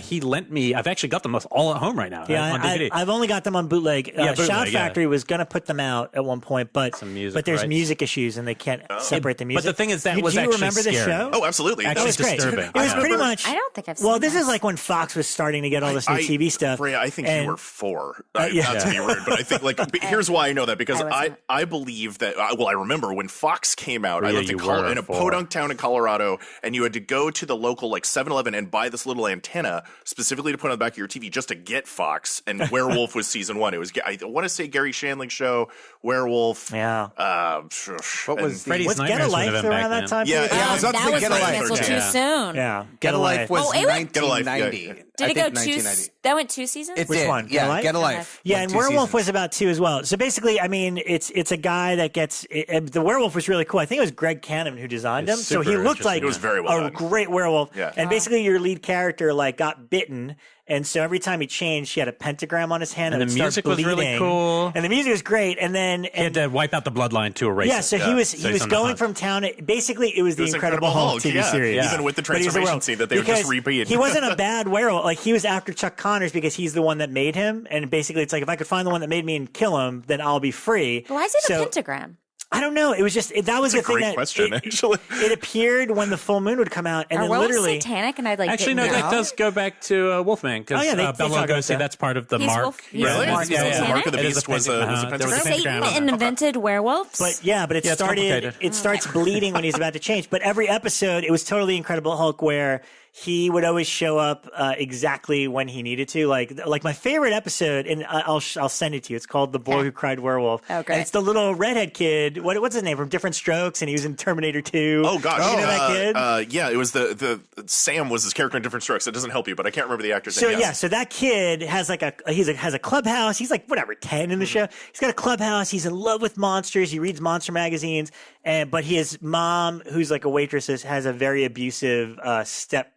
he lent me. I've actually got them all at home right now. Yeah, on DVD. I've only got them on bootleg. bootleg, Shout yeah. Factory was going to put them out at one point, but Some music but there's rights. music issues and they can't separate the music. But the thing is, that do was you actually remember the scary. show? Oh, absolutely. Actually, That was great. disturbing. It was Yeah. pretty much. I don't think I've seen Well, this that. is like when Fox was starting to get all this new TV stuff. Brea, I think and, you were 4. yeah. Not to be rude, but I think but here's why I know that because I wasn't. I believe that. I remember when Fox came out. I Yeah, lived you were in a 4. podunk town in Colorado, and you had to go to the local 7-Eleven and buy this little antenna specifically to put on the back of your TV just to get Fox. And Werewolf was season 1. It was I want to say Gary Shandling show, Werewolf. Yeah. What was the- Freddy's Was Get a Nightmares would Life have been around back that time? Yeah, period? yeah, I was about to that say was Get a like Life. canceled Yeah. too soon. Yeah. Get a Life was Oh, it went- 1990. Get a Life, Did I it go think 2? 1990. That went 2 seasons. It Which did. one? Get a Yeah, Life? Get a Life. Yeah, Went and 2 Werewolf seasons. was about 2 as well. So basically, I mean, it's a guy that gets the werewolf was really cool. I think it was Greg Cannon who designed him, It's so he super looked like It was very well a done. great werewolf. Yeah. And basically, your lead character got bitten. And so every time he changed, he had a pentagram on his hand, And and the it would music start was really bleeding. cool. And the music was great. And then He had to wipe out the bloodline to erase yeah, it. so he was going from town. Basically, it was the was Incredible Hulk TV yeah. series. Even with the But he was a transformation werewolf. scene that they would just Because repeat. He wasn't a bad werewolf. Like he was after Chuck Connors because he's the one that made him. And basically, it's like if I could find the one that made me and kill him, then I'll be free. Why is it So- a pentagram? I don't know. It was just that was That's the a thing great that question, actually. it appeared when the full moon would come out, and Are then werewolves literally. satanic? And I Actually, no, didn't that know. does go back to Wolfman because Oh, yeah, they Bela talk about Lugosi, that. that's part of the He's mark. wolf- he's Really? Mark Yeah, satanic? Mark of the It is Beast was a there was a pentagram? pentagram on Satan it. invented werewolves. But yeah, but it Yeah, it's started. complicated. It starts bleeding when he's about to change. But every episode, it was totally Incredible Hulk, where he would always show up exactly when he needed to. Like my favorite episode, and I'll send it to you. It's called "The Boy Who Cried Werewolf." Oh, great. And it's the little redhead kid. What's his name from Different Strokes? And he was in Terminator 2. Oh gosh, you know that kid? yeah, it was the Sam was his character in Different Strokes. It doesn't help you, but I can't remember the actor's So name. yeah, so that kid has has a clubhouse. He's like 10 in the show. He's got a clubhouse. He's in love with monsters. He reads monster magazines, but his mom, who's like a waitress, has a very abusive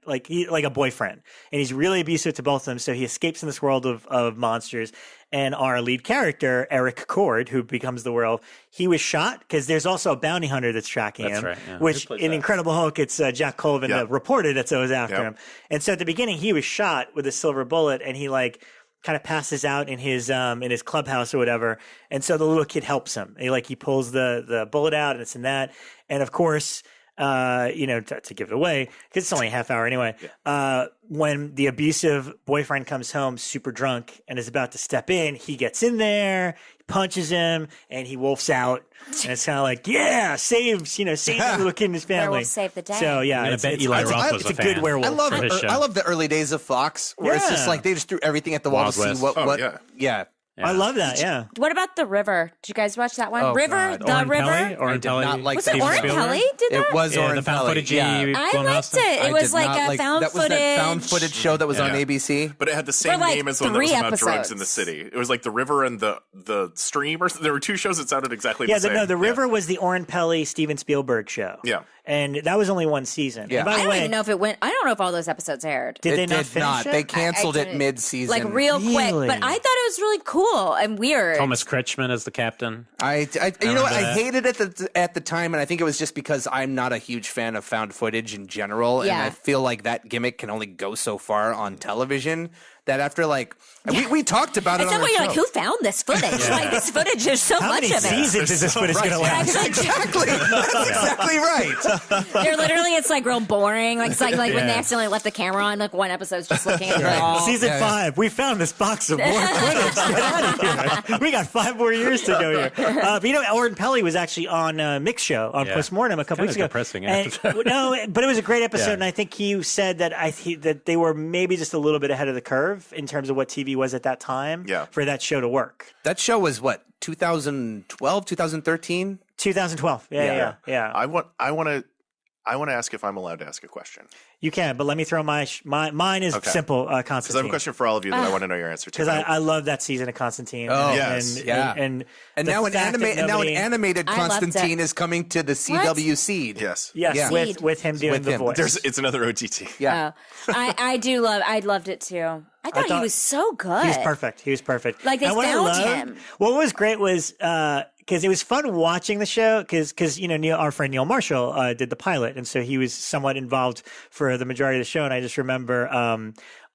like a boyfriend, and he's really abusive to both of them. So he escapes in this world of monsters. And our lead character, Eric Cord, who becomes the werewolf, he was shot because there's also a bounty hunter that's tracking That's him. right, yeah. Which Who plays in that? Incredible Hulk, it's Jack Colvin, Yeah. the reporter that's always after Yep. him. And so at the beginning, he was shot with a silver bullet, and he kind of passes out in his clubhouse or whatever. And so the little kid helps him. He pulls the bullet out, and it's in that. And of course, to give it away, because it's only a half hour anyway, when the abusive boyfriend comes home super drunk and is about to step in, he gets in there, punches him, and he wolfs out. And it's kind of like, yeah, save the little kid and his family. Werewolf saved the day. So yeah, I'm gonna it's, bet it's, Eli it's, Roth it's was a a good fan. werewolf. I love the early days of Fox where it's just Yeah. like they just threw everything at the wall Wild to see West. what Oh, yeah. I love that. Yeah. What about The River? Did you guys watch that one? Oh, River, God. The Oren River. Pelly? Oren I did Pelly? not like Was that. it Oren Steven Pelly? Spielberg? Did that? It was Yeah, Oren the found Pelly. footage. Yeah. I Blumhouse liked stuff. it. It I was did like not a like found that was footage. that found footage show that was on Yeah. ABC. But it had the same like name as the one that was 3 about drugs in the episodes. city. It was like The River and the Stream, or there were 2 shows that sounded exactly the same. The River was the Oren Pelly Steven Spielberg show. Yeah. And that was only 1 season. Yeah. And by I the don't way, even know if it went. I don't know if all those episodes aired. did they It not did finish not. it? They canceled it didn't- mid-season. Like real quick, Really? but I thought it was really cool and weird. Thomas Kretschmann as the captain. you know what? remember I that. hated it at the time, and I think it was just because I'm not a huge fan of found footage in general, Yeah. and I feel like that gimmick can only go so far on television. That after we talked about At it some on the point, you're show. like, who found this footage? Like, this footage, there's so How much many of it. seasons is this footage going to last? Exactly. That's exactly right. They're literally, it's like real boring. Like, it's like when they accidentally left the camera on, like one episode's just looking at the wall. Season 5, we found this box of more footage. Get out of here. We got 5 more years to go here. But Oren Pelly was actually on Mick's show on Yeah. Postmortem a couple Kinda weeks ago. depressing And- episode. No, but it was a great episode, Yeah. and I think he said that that they were maybe just a little bit ahead of the curve in terms of what TV was at that time Yeah. for that show to work. That show was what, 2012, 2013? 2012. Yeah. I I want to ask if I'm allowed to ask a question. You can, but let me throw mine is simple, Because I Constantine. have a question for all of you that I want to know your answer to. Because I love that season of Constantine. Oh, yes. And now an animated I loved Constantine it. is coming to the CW Seed. Yes. Yes, Yeah. with him doing With the him. voice. It's another OTT. Yeah. I loved it too. I thought he was so good. He was perfect. He was perfect. Like, they And what I found loved- him. What was great was because it was fun watching the show because our friend Neil Marshall did the pilot, and so he was somewhat involved for the majority of the show. And I just remember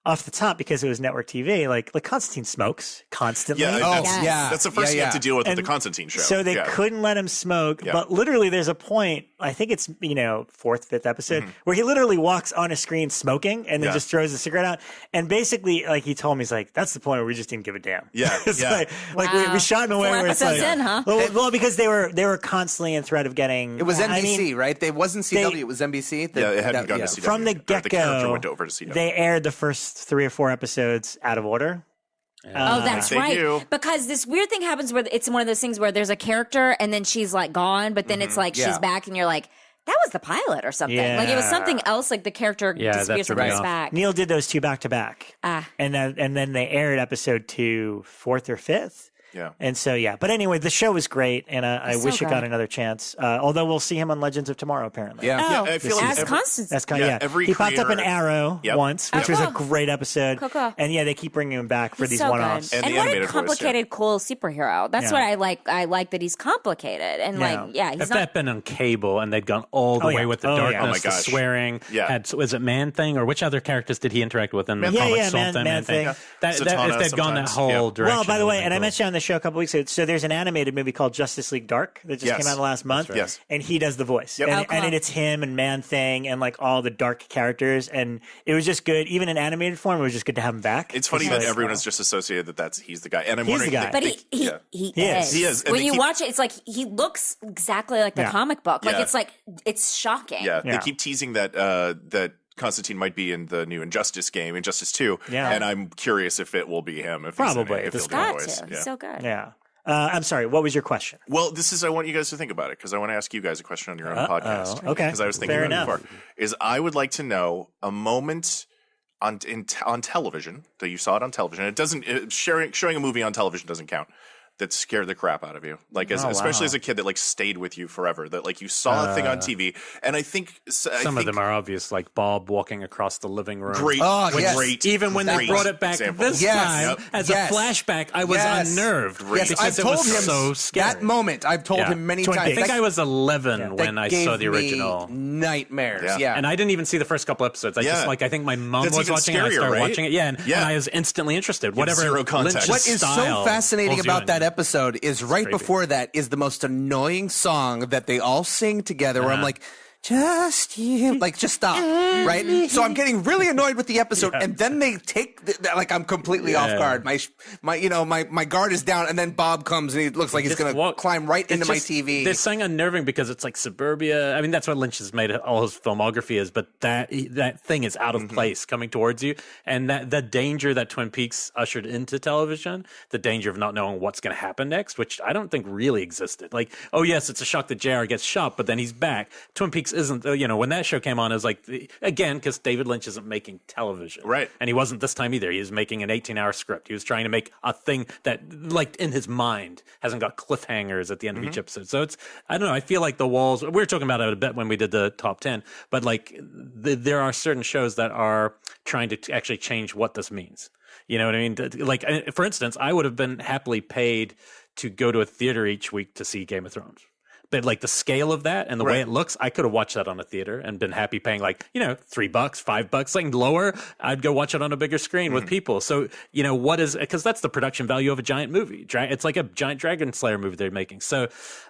off the top, because it was network TV, like Constantine smokes constantly. Yeah, that's the first you have to deal with the Constantine show. So they couldn't let him smoke. Yeah. But literally, there's a point, I think it's, 4th, 5th episode, where he literally walks on a screen smoking and then just throws the cigarette out. And basically, like, he told me, he's like, that's the point where we just didn't give a damn. Yeah. It's Yeah. like Wow. we shot him away 4 where it's episodes like, in, huh? well, because they were constantly in threat of getting. It was I NBC, mean, right? It wasn't CW, it was NBC. It hadn't gone to CW. from the The character get-go, went over to CW. they aired the first 3 or 4 episodes out of order. Oh, that's They right. do. Because this weird thing happens where it's one of those things where there's a character and then she's like gone, but then it's like she's back and you're like, that was the pilot or something. Like, it was something else. Like, the character disappears that's and right. comes back. Neil did those 2 back to back, and then they aired episode 2 4th or 5th. Yeah. And so, but anyway, the show was great, and I so wish it got good. another chance. Although we'll see him on Legends of Tomorrow, apparently. Yeah. Oh, I feel like as Constance. That's kind of, every he popped up in creator- Arrow Yep. once, which was a Cool. great episode. Cool. And they keep bringing him back for He's these so one-offs. good. And And the what a animated voice, complicated, cool superhero. That's Yeah. what I like. I like that he's complicated. And, he's If not. that been on cable and they'd gone all the Oh, way yeah. with the Oh, yeah. darkness, Oh, my the gosh. swearing, Yeah. was it Man Thing, or which other characters did he interact with in the Yeah, comics? yeah, Something, Man Thing. That, Zatanna if they'd gone that sometimes. whole Yeah. direction. Well, by the it way, would've and I been mentioned on the show a couple weeks ago, so there's an animated movie called Justice League Dark that just came out last month. right. Yes. And he does the voice. Yep. And, Oh, cool. and it's him and Man Thing and like all the dark characters. And it was just good. Even in animated form, it was just good to have him back. It's funny Because, that everyone has just associated that he's the guy. And I'm He's wondering, the guy. But he is. He is. And When they you keep- watch it, it's like he looks exactly like the Yeah. comic book. Yeah. It's shocking. Yeah, Yeah. they keep teasing that Constantine might be in the new Injustice game, Injustice 2. Yeah. And I'm curious if it will be him. If Probably. He's in it, if It's he'll do the Got voice. to. Yeah. He's so good. Yeah. I'm sorry. What was your question? Well, I want you guys to think about it because I want to ask you guys a question on your own podcast. Okay. Because I was thinking Fair about enough. it before. I would like to know a moment on television that you saw it on television. It doesn't showing a movie on television doesn't count. That scared the crap out of you, especially as a kid, that stayed with you forever. That you saw a thing on TV, and I think Some of them are obvious, like Bob walking across the living room. great. Oh, yes. Great. Even when they Great brought it back example. this Yes. time Yep. as Yes. a flashback, I was Yes. unnerved Yes, because I've it told was him so scary. that moment. I've told Yeah. him many Twin times. I think I was 11 when that I gave saw the me original. nightmares. Yeah. Yeah. And I didn't even see the first couple episodes. I think my mom That's was even watching it. And I scarier, started right? watching it. Yeah, and Yeah. I was instantly interested. Whatever zero context. Lynch's What is so style fascinating pulls you about in. that episode is right creepy. before that is the most annoying song that they all sing together where I'm like, just you, just stop, right? So I'm getting really annoyed with the episode, and then they take I'm completely off guard. My guard is down, and then Bob comes and he looks like he's gonna climb right into my TV. They're saying unnerving because it's like suburbia. I mean, that's what Lynch has made all his filmography is, but that thing is out of place coming towards you, and that the danger that Twin Peaks ushered into television, the danger of not knowing what's going to happen next, which I don't think really existed. Like, oh yes, it's a shock that JR gets shot, but then he's back. Twin Peaks isn't. When that show came on, it was like again because David Lynch isn't making television, Right? And he wasn't this time either. He was making an 18-hour script. He was trying to make a thing that, like, in his mind, hasn't got cliffhangers at the end of each episode. So it's, I don't know. I feel like the walls. We were talking about it a bit when we did the top 10, but like there are certain shows that are trying to actually change what this means. You know what I mean? Like, for instance, I would have been happily paid to go to a theater each week to see Game of Thrones. But like the scale of that and the way it looks, I could have watched that on a theater and been happy paying $3, $5, like lower. I'd go watch it on a bigger screen with people. So, what is, because that's the production value of a giant movie. It's like a giant Dragon Slayer movie they're making. So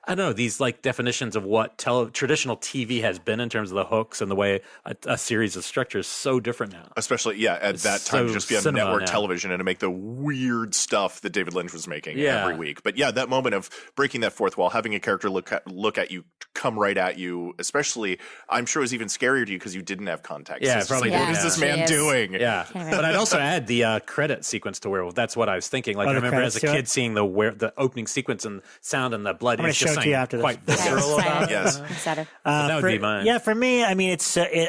I don't know, these like definitions of what traditional TV has been in terms of the hooks and the way a series is structured is so different now. Especially, at that time, so to just be on cinema network now. television and to make the weird stuff that David Lynch was making Yeah. every week. But that moment of breaking that fourth wall, having a character look look at you, come right at you. Especially, I'm sure it was even scarier to you because you didn't have context. Yeah, It's just probably like, did, what is this yeah. man She is. doing? Yeah, but I'd also add the credit sequence to Werewolf. That's what I was thinking. Like, Oh, I the remember as a credits to kid it? seeing the opening sequence and sound and the blood. I'm gonna It's show just it to you something after this. quite Yes, visceral right. about it. Yes. Etc. That would be mine. Yeah, for me, I mean,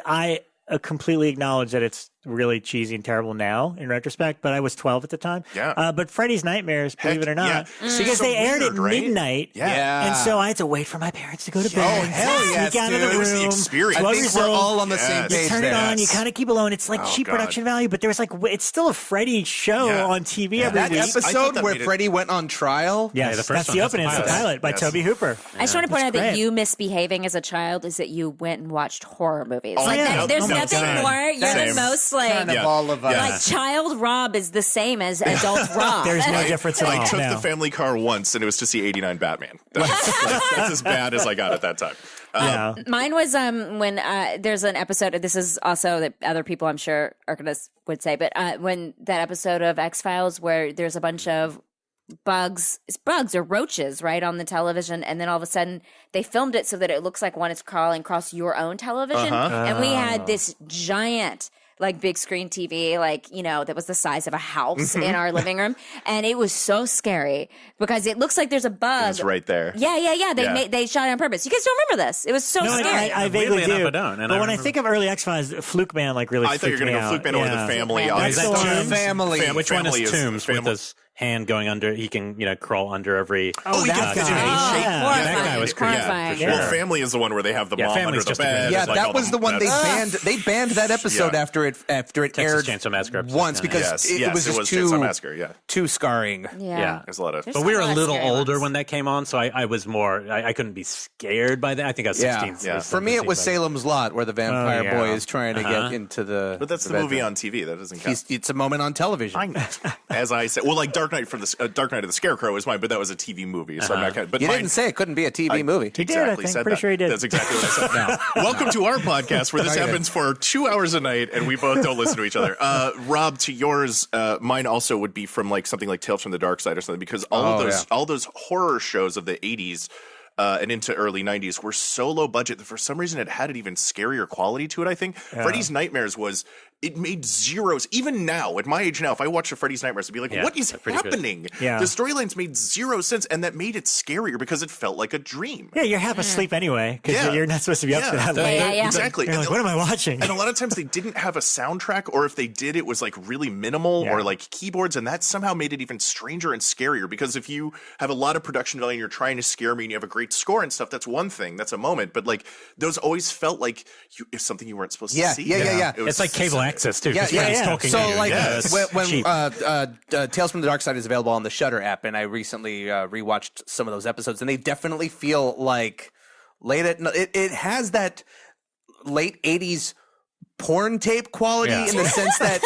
I completely acknowledge that it's really cheesy and terrible now in retrospect, but I was 12 at the time. Yeah. But Freddy's Nightmares, believe it or not, yeah. because So they aired weird, at right? midnight. Yeah. And so I had to wait for my parents to go to bed. Oh, hell yes, Sneak out of dude. the It was the room. experience. I 12 think years we're old. all on the same Yes. page You turn it there. on, you kind of keep alone. It's like cheap God. production value, but there's like, it's still a Freddy show Yeah. on TV every That week. I thought episode that where made it- Freddy went on trial. Yes, the first that's one, the that's the opening. It's the pilot. pilot by Yes. Toby Hooper. I just want to point out great. that you misbehaving as a child is that you went and watched horror movies. Oh, like yeah. there's Oh my nothing God. more. You're Same. the most like Kind of Yeah. all of us. Yeah. like child Rob is the same as adult Rob. There's no difference at all. I took No. the family car once, and it was to see '89 Batman. That's as bad as I got at that time. Yeah. Mine was when there's an episode. This is also that other people I'm sure are gonna would say, but when that episode of X-Files where there's a bunch of bugs or roaches right on the television, and then all of a sudden they filmed it so that it looks like one is crawling across your own television, and we had this giant like big screen TV, like, you know, that was the size of a house in our living room. And it was so scary because it looks like there's a bug. It was right there. Yeah. They shot it on purpose. You guys don't remember this. It was so No, scary. I vaguely Weirdly do. enough, I don't, and But I when I remember- think of early X-Files, Fluke Man like really I thought you were freaked going to me go Fluke out. Man or the family. Yeah. I That's thought the one. Family. Which one is Family Tombs with family. his hand going under? He can, crawl under every. Oh, he that did guy. the Oh, shake. yeah. Yeah, that guy was creepy. Horrifying. For sure. Well, Family is the one where they have the Yeah, mom under Family's the just a bed. great- Yeah, It's like that all was the one they banned. They banned that episode Yeah. after it Texas aired Chainsaw Massacre episode, once yeah. because it was just Chainsaw too Massacre. Yeah, too scarring. Yeah. there's a lot of. There's But we were a a lot of little scary older ones. when that came on, so I was more. I couldn't be scared by that. I think I was 16. Yeah. For me, it was Salem's Lot, where the vampire yeah. boy is trying to get into the. But that's the movie on TV. That doesn't count. It's a moment on television. As I said, well, like Dark Knight Dark Knight of the Scarecrow is mine, but that was a TV movie, so I'm not. But You mine, didn't say it couldn't be a TV movie. He did, exactly I think. said Pretty that. sure he did. That's exactly what I said. Now, welcome to our podcast where this No, you happens for 2 hours a night, and we both don't listen to each other. Rob, to yours, mine also would be from like something like Tales from the Dark Side or something, because all those horror shows of the 80s. And into early 90s were so low budget that for some reason it had an even scarier quality to it, I think. Freddy's Nightmares it made zeros. Even now, at my age now, if I watch the Freddy's Nightmares, I'd be like, what is pretty good. happening? Yeah. The storylines made zero sense, and that made it scarier because it felt like a dream. Yeah, you're half asleep anyway because Yeah. you're not supposed to be up to that late. Yeah. Exactly. You're like, what am I watching? And a lot of times they didn't have a soundtrack, or if they did, it was like really minimal or like keyboards, and that somehow made it even stranger and scarier. Because if you have a lot of production value and you're trying to scare me and you have a great score and stuff, that's one thing, that's a moment. But like those always felt like it's something you weren't supposed to see. Yeah. It was It's like cable access too. 'cause Yeah. Freddy's talking So to you. like It's when cheap. Tales from the Dark Side is available on the Shudder app, and I recently rewatched some of those episodes, and they definitely feel like it has that late 80s porn tape quality Yeah. in the sense that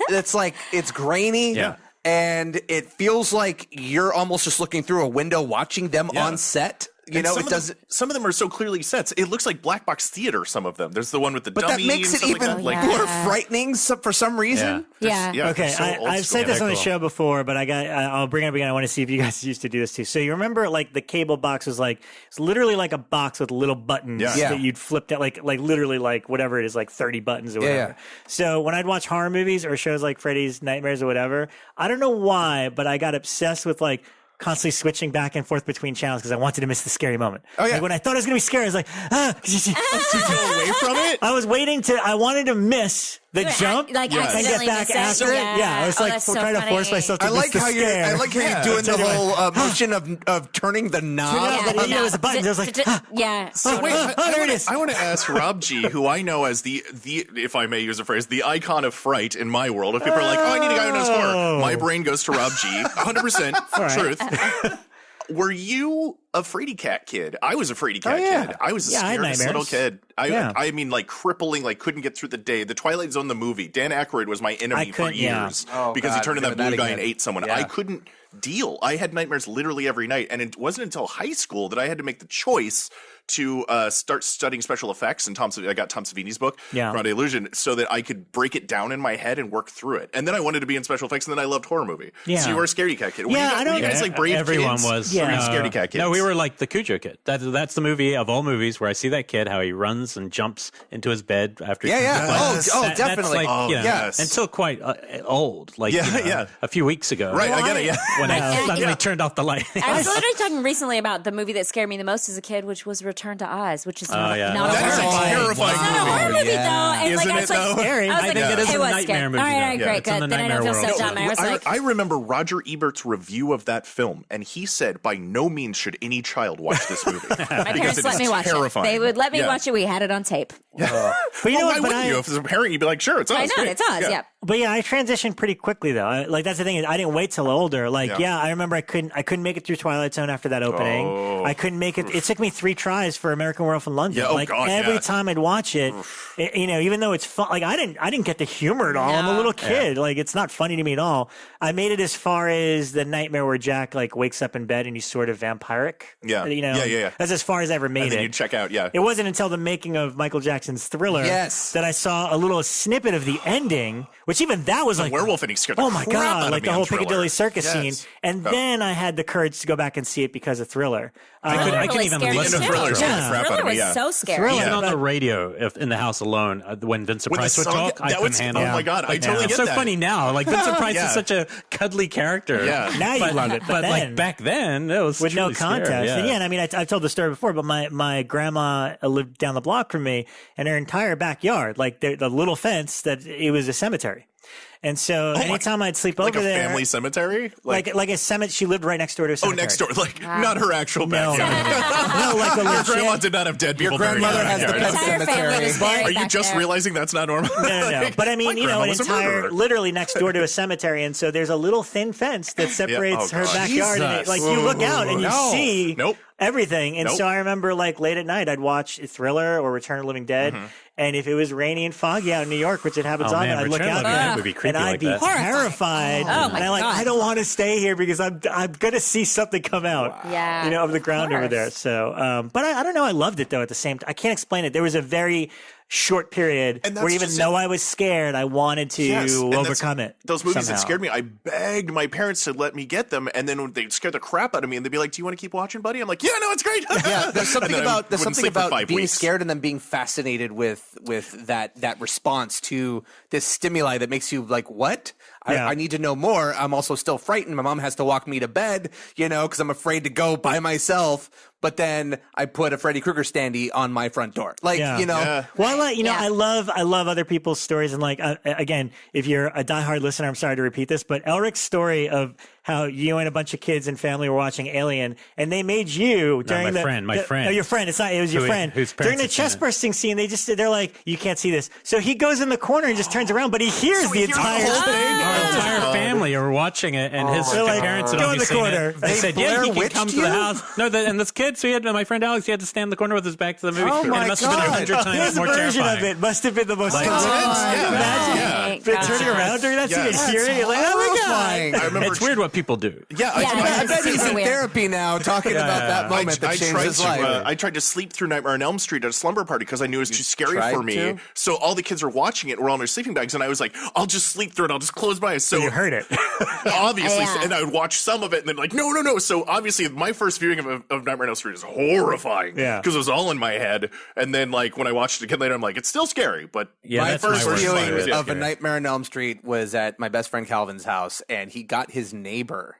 it's like it's grainy. Yeah. And it feels like you're almost just looking through a window watching them on set. You And know, some it of them- doesn't. Some of them are so clearly sets. It looks like black box theater. Some of them. There's the one with the But dummy. that makes and it stuff even like that. more frightening for some reason. Yeah. Yeah. Okay, so old I've school. said this on the cool. show before, but I'll bring it up again. I want to see if you guys used to do this too. So you remember, like the cable box was like it's literally like a box with little buttons Yeah. that you'd flipped out, like literally like whatever it is, like 30 buttons or whatever. Yeah. So when I'd watch horror movies or shows like Freddy's Nightmares or whatever, I don't know why, but I got obsessed with like constantly switching back and forth between channels because I wanted to miss the scary moment. Oh, yeah. Like when I thought it was gonna be scary, I was like, To go away from it. I was waiting I wanted to miss the You jump like and get accidentally back miss it? after it. Yeah, I was Oh, like that's so trying to force funny. myself to I miss like the how scare. you're doing the whole motion of turning the knob. Yeah, but it was the buttons. I was like, yeah. So wait, there it is. I want to ask Rob G, who I know as the if I may use a phrase, the icon of fright in my world. If people are like, I need a guy who knows horror, my brain goes to Rob G. 100% truth. Were you a fraidy cat kid? I was a fraidy cat kid. I was a Yeah, I had scariest little nightmares. kid. Yeah. I mean, like crippling, like couldn't get through the day. The Twilight Zone, the movie. Dan Aykroyd was my enemy for years because he turned into that blue guy and ate someone. Yeah. I couldn't deal. I had nightmares literally every night, and it wasn't until high school that I had to make the choice to start studying special effects. And I got Tom Savini's book, Grande Illusion, so that I could break it down in my head and work through it. And then I wanted to be in special effects, and then I loved horror movie. Yeah. So you were a scaredy cat kid. Yeah, I don't- Were you guys like brave Everyone kids? was. Or were you scaredy cat kids? No, we were like the Cujo kid. That's the movie of all movies where I see that kid, how he runs and jumps into his bed after. Definitely. That's until quite old, like a few weeks ago. Right, I get it. Yeah, when I suddenly turned off the light. I was literally talking recently about the movie that scared me the most as a kid, which was Return to Oz, which is not a terrifying movie. It's not a horror movie though. And Isn't like, it though? Scary. I think it is a nightmare movie. All right, great, good. Then I don't feel so dumb. I remember Roger Ebert's review of that film, and he said, "By no means should any child watch this movie." My parents let me watch it. They would let me watch it. We had it on tape. But you know what? Why wouldn't you? If as a parent, you'd be like, "Sure, it's Oz." I know it's Oz. Yeah. But I transitioned pretty quickly though. Like that's the thing is I didn't wait till older. Like I remember I couldn't make it through Twilight Zone after that opening. I couldn't make it. It took me 3 tries for American Werewolf in London. Every time I'd watch it, even though it's fun, like I didn't get the humor at all. I'm a little kid. Like it's not funny to me at all. I made it as far as the nightmare where Jack like wakes up in bed and he's sort of vampiric. Yeah. That's as far as I ever made and then it. You check out. Yeah. It wasn't until the making of Michael Jackson's Thriller that I saw a little snippet of the ending, which even that was like werewolf and he scared the my crap god, out like of the me whole on Thriller. Piccadilly Circus scene. And then I had the courage to go back and see it because of Thriller. I couldn't even listen to Thriller. Thriller was so scary. Even on the radio, in the house alone, when Vincent Price would talk, I couldn't handle it. Oh my god, I totally get that. It's so funny now. Like Vincent Price is such a cuddly character. Yeah. Now you love it. But like back then, it was with no contest. Scary, And and I mean, I've told the story before, but my grandma lived down the block from me, and her entire backyard, like the little fence, that it was a cemetery. And so anytime I'd sleep over there, like a family cemetery, like a cemetery. She lived right next door to a cemetery. Oh, next door, like not her actual backyard. No, like a your grandma did not have dead people. Your grandmother has the pet cemetery. Are you just realizing that's not normal? No. But I mean, an entire, literally next door to a cemetery, and so there's a little thin fence that separates her backyard. And you look out and you see everything. And so I remember, like late at night, I'd watch Thriller or Return of the Living Dead. And if it was rainy and foggy out in New York, which it happens often, I'd look out there and I'd be terrified. Oh my God. I don't want to stay here because I'm gonna see something come out. Yeah, of the ground over there. So, but I don't know. I loved it though. At the same time, I can't explain it. There was a very short period where even though I was scared, I wanted to overcome it. Those movies somehow. that scared me, I begged my parents to let me get them, and then when they'd scare the crap out of me, and they'd be like, "Do you want to keep watching, buddy?" I'm like, "Yeah, no, it's great." There's something about being weeks. scared and then being fascinated with that response to this stimuli that makes you like, what? I need to know more. I'm also still frightened. My mom has to walk me to bed, because I'm afraid to go by myself. But then I put a Freddy Krueger standee on my front door. Well, I love other people's stories. And again, if you're a diehard listener, I'm sorry to repeat this, but Elric's story of how you and a bunch of kids and family were watching Alien, and they made you during my friend. Oh, your friend. It was your friend. During the chest bursting scene, they're like, you can't see this. So he goes in the corner and just turns around, but he hears the entire thing. Our entire family are watching it, and his parents had already seen it. They said, "Yeah, he can come to the house." No, and this kid, so my friend Alex, he had to stand in the corner with his back to the movie. Oh my it must have been 100 times more version terrifying. of it must have been the most Imagine turning around during that scene and hearing it, like, oh my god! I remember it's weird what people do. I bet he's in therapy now talking about that moment that changed his life. I tried to sleep through Nightmare on Elm Street at a slumber party because I knew it was too scary for me. So all the kids were watching it. We're all in their sleeping bags, and I was like, "I'll just sleep through it. I'll just close my eyes." So you heard it, obviously, and I would watch some of it, and then no. So obviously, my first viewing of Nightmare on Elm Street is horrifying. Because it was all in my head, and then when I watched it again later, I'm like, it's still scary. But my first viewing of A Nightmare on Elm Street was at my best friend Calvin's house, and he got his neighbor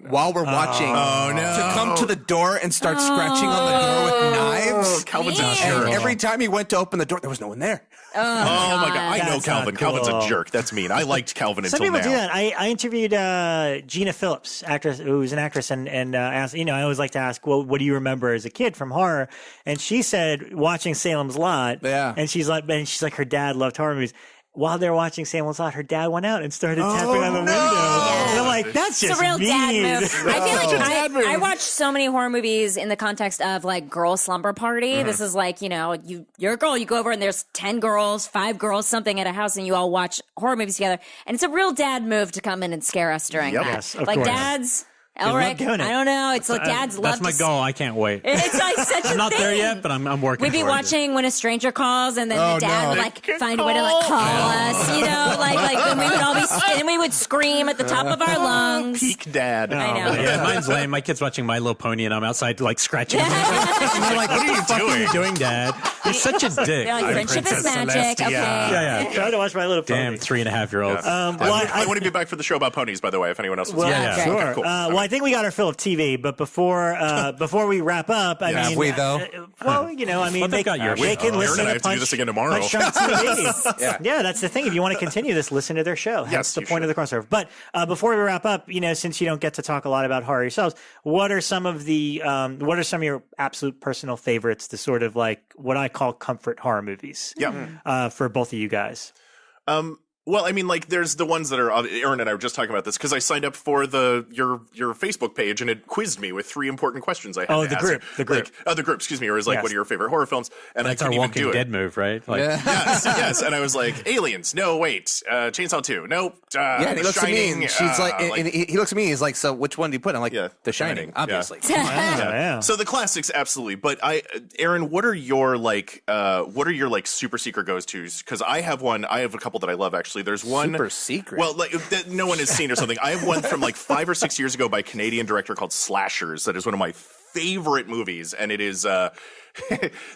while we're watching to come to the door and start scratching on the door with knives. Calvin's a jerk. And every time he went to open the door, there was no one there. Oh my god! I know Calvin. Cool. Calvin's a jerk. That's mean. I liked Calvin until now. Some people do that. I interviewed Gina Phillips, actress who was an actress, and asked, I always like to ask, well, what do you remember as a kid from horror? And she said watching Salem's Lot. Yeah. And she's like, her dad loved horror movies. While they're watching Salem's Lot, her dad went out and started tapping on the window. Yeah. And I'm like, that's just it's a real mean. dad move. I feel like I watch so many horror movies in the context of girl slumber party. This is you're a girl, you go over and there's 10 girls, 5 girls, something at a house, and you all watch horror movies together. And it's a real dad move to come in and scare us during that. Yes, of course. Dads, Elric, doing it. I don't know. It's like dads love That's my goal. I can't wait. It's like such a I'm not thing. there yet, but I'm working. We'd be towards watching When a Stranger Calls, and then the dad would like find a way to like call us, like then we would all be, and we would scream at the top of our lungs. Peak dad. I know. Yeah, mine's lame. My kid's watching My Little Pony, and I'm outside like scratching. And they're like, "What are you doing, Dad?" He's such a dick. They're like, friendship is magic. Celestia. Okay. Yeah. Trying to watch My Little Pony. Damn, 3.5-year-olds. I want to be back for the show about ponies, by the way, if anyone else wants to. Yeah. Sure. Okay, cool. Well, I think we got our fill of TV, but before we wrap up, I mean, Have we, though? Well, you know, I mean, Well, they've got your they show. can Aaron listen and I to have to do Punch, this again tomorrow. Punch Drunk TV. Yeah, that's the thing. If you want to continue this, listen to their show. That's Yes, the you point of the crossover. But before we wrap up, you know, since you don't get to talk a lot about horror yourselves, what are some of your absolute personal favorites? The sort of like what I call comfort horror movies. Yeah. For both of you guys. Well, I mean, like, there's the ones that are. Aaron and I were just talking about this because I signed up for your Facebook page and it quizzed me with 3 important questions. I had to ask. The group. Like, the group. Excuse me. Or is like, Yes. what are your favorite horror films? And That's I our couldn't even Walking do it. Dead move, right? Like, Yes. And I was like, Aliens. No, wait. Chainsaw 2. Nope. Yeah, and he looks Shining, at me and she's like, and he looks at me. He's like, so which one do you put? I'm like, Yeah, The Shining, Shining, obviously. Yeah. So the classics, absolutely. But Aaron, what are your super secret go-tos? Because I have one. I have a couple that I love actually. There's one Super secret. Well, like that no one has seen or something. I have one from like 5 or 6 years ago by a Canadian director called Slashers. That is one of my favorite movies, and it is.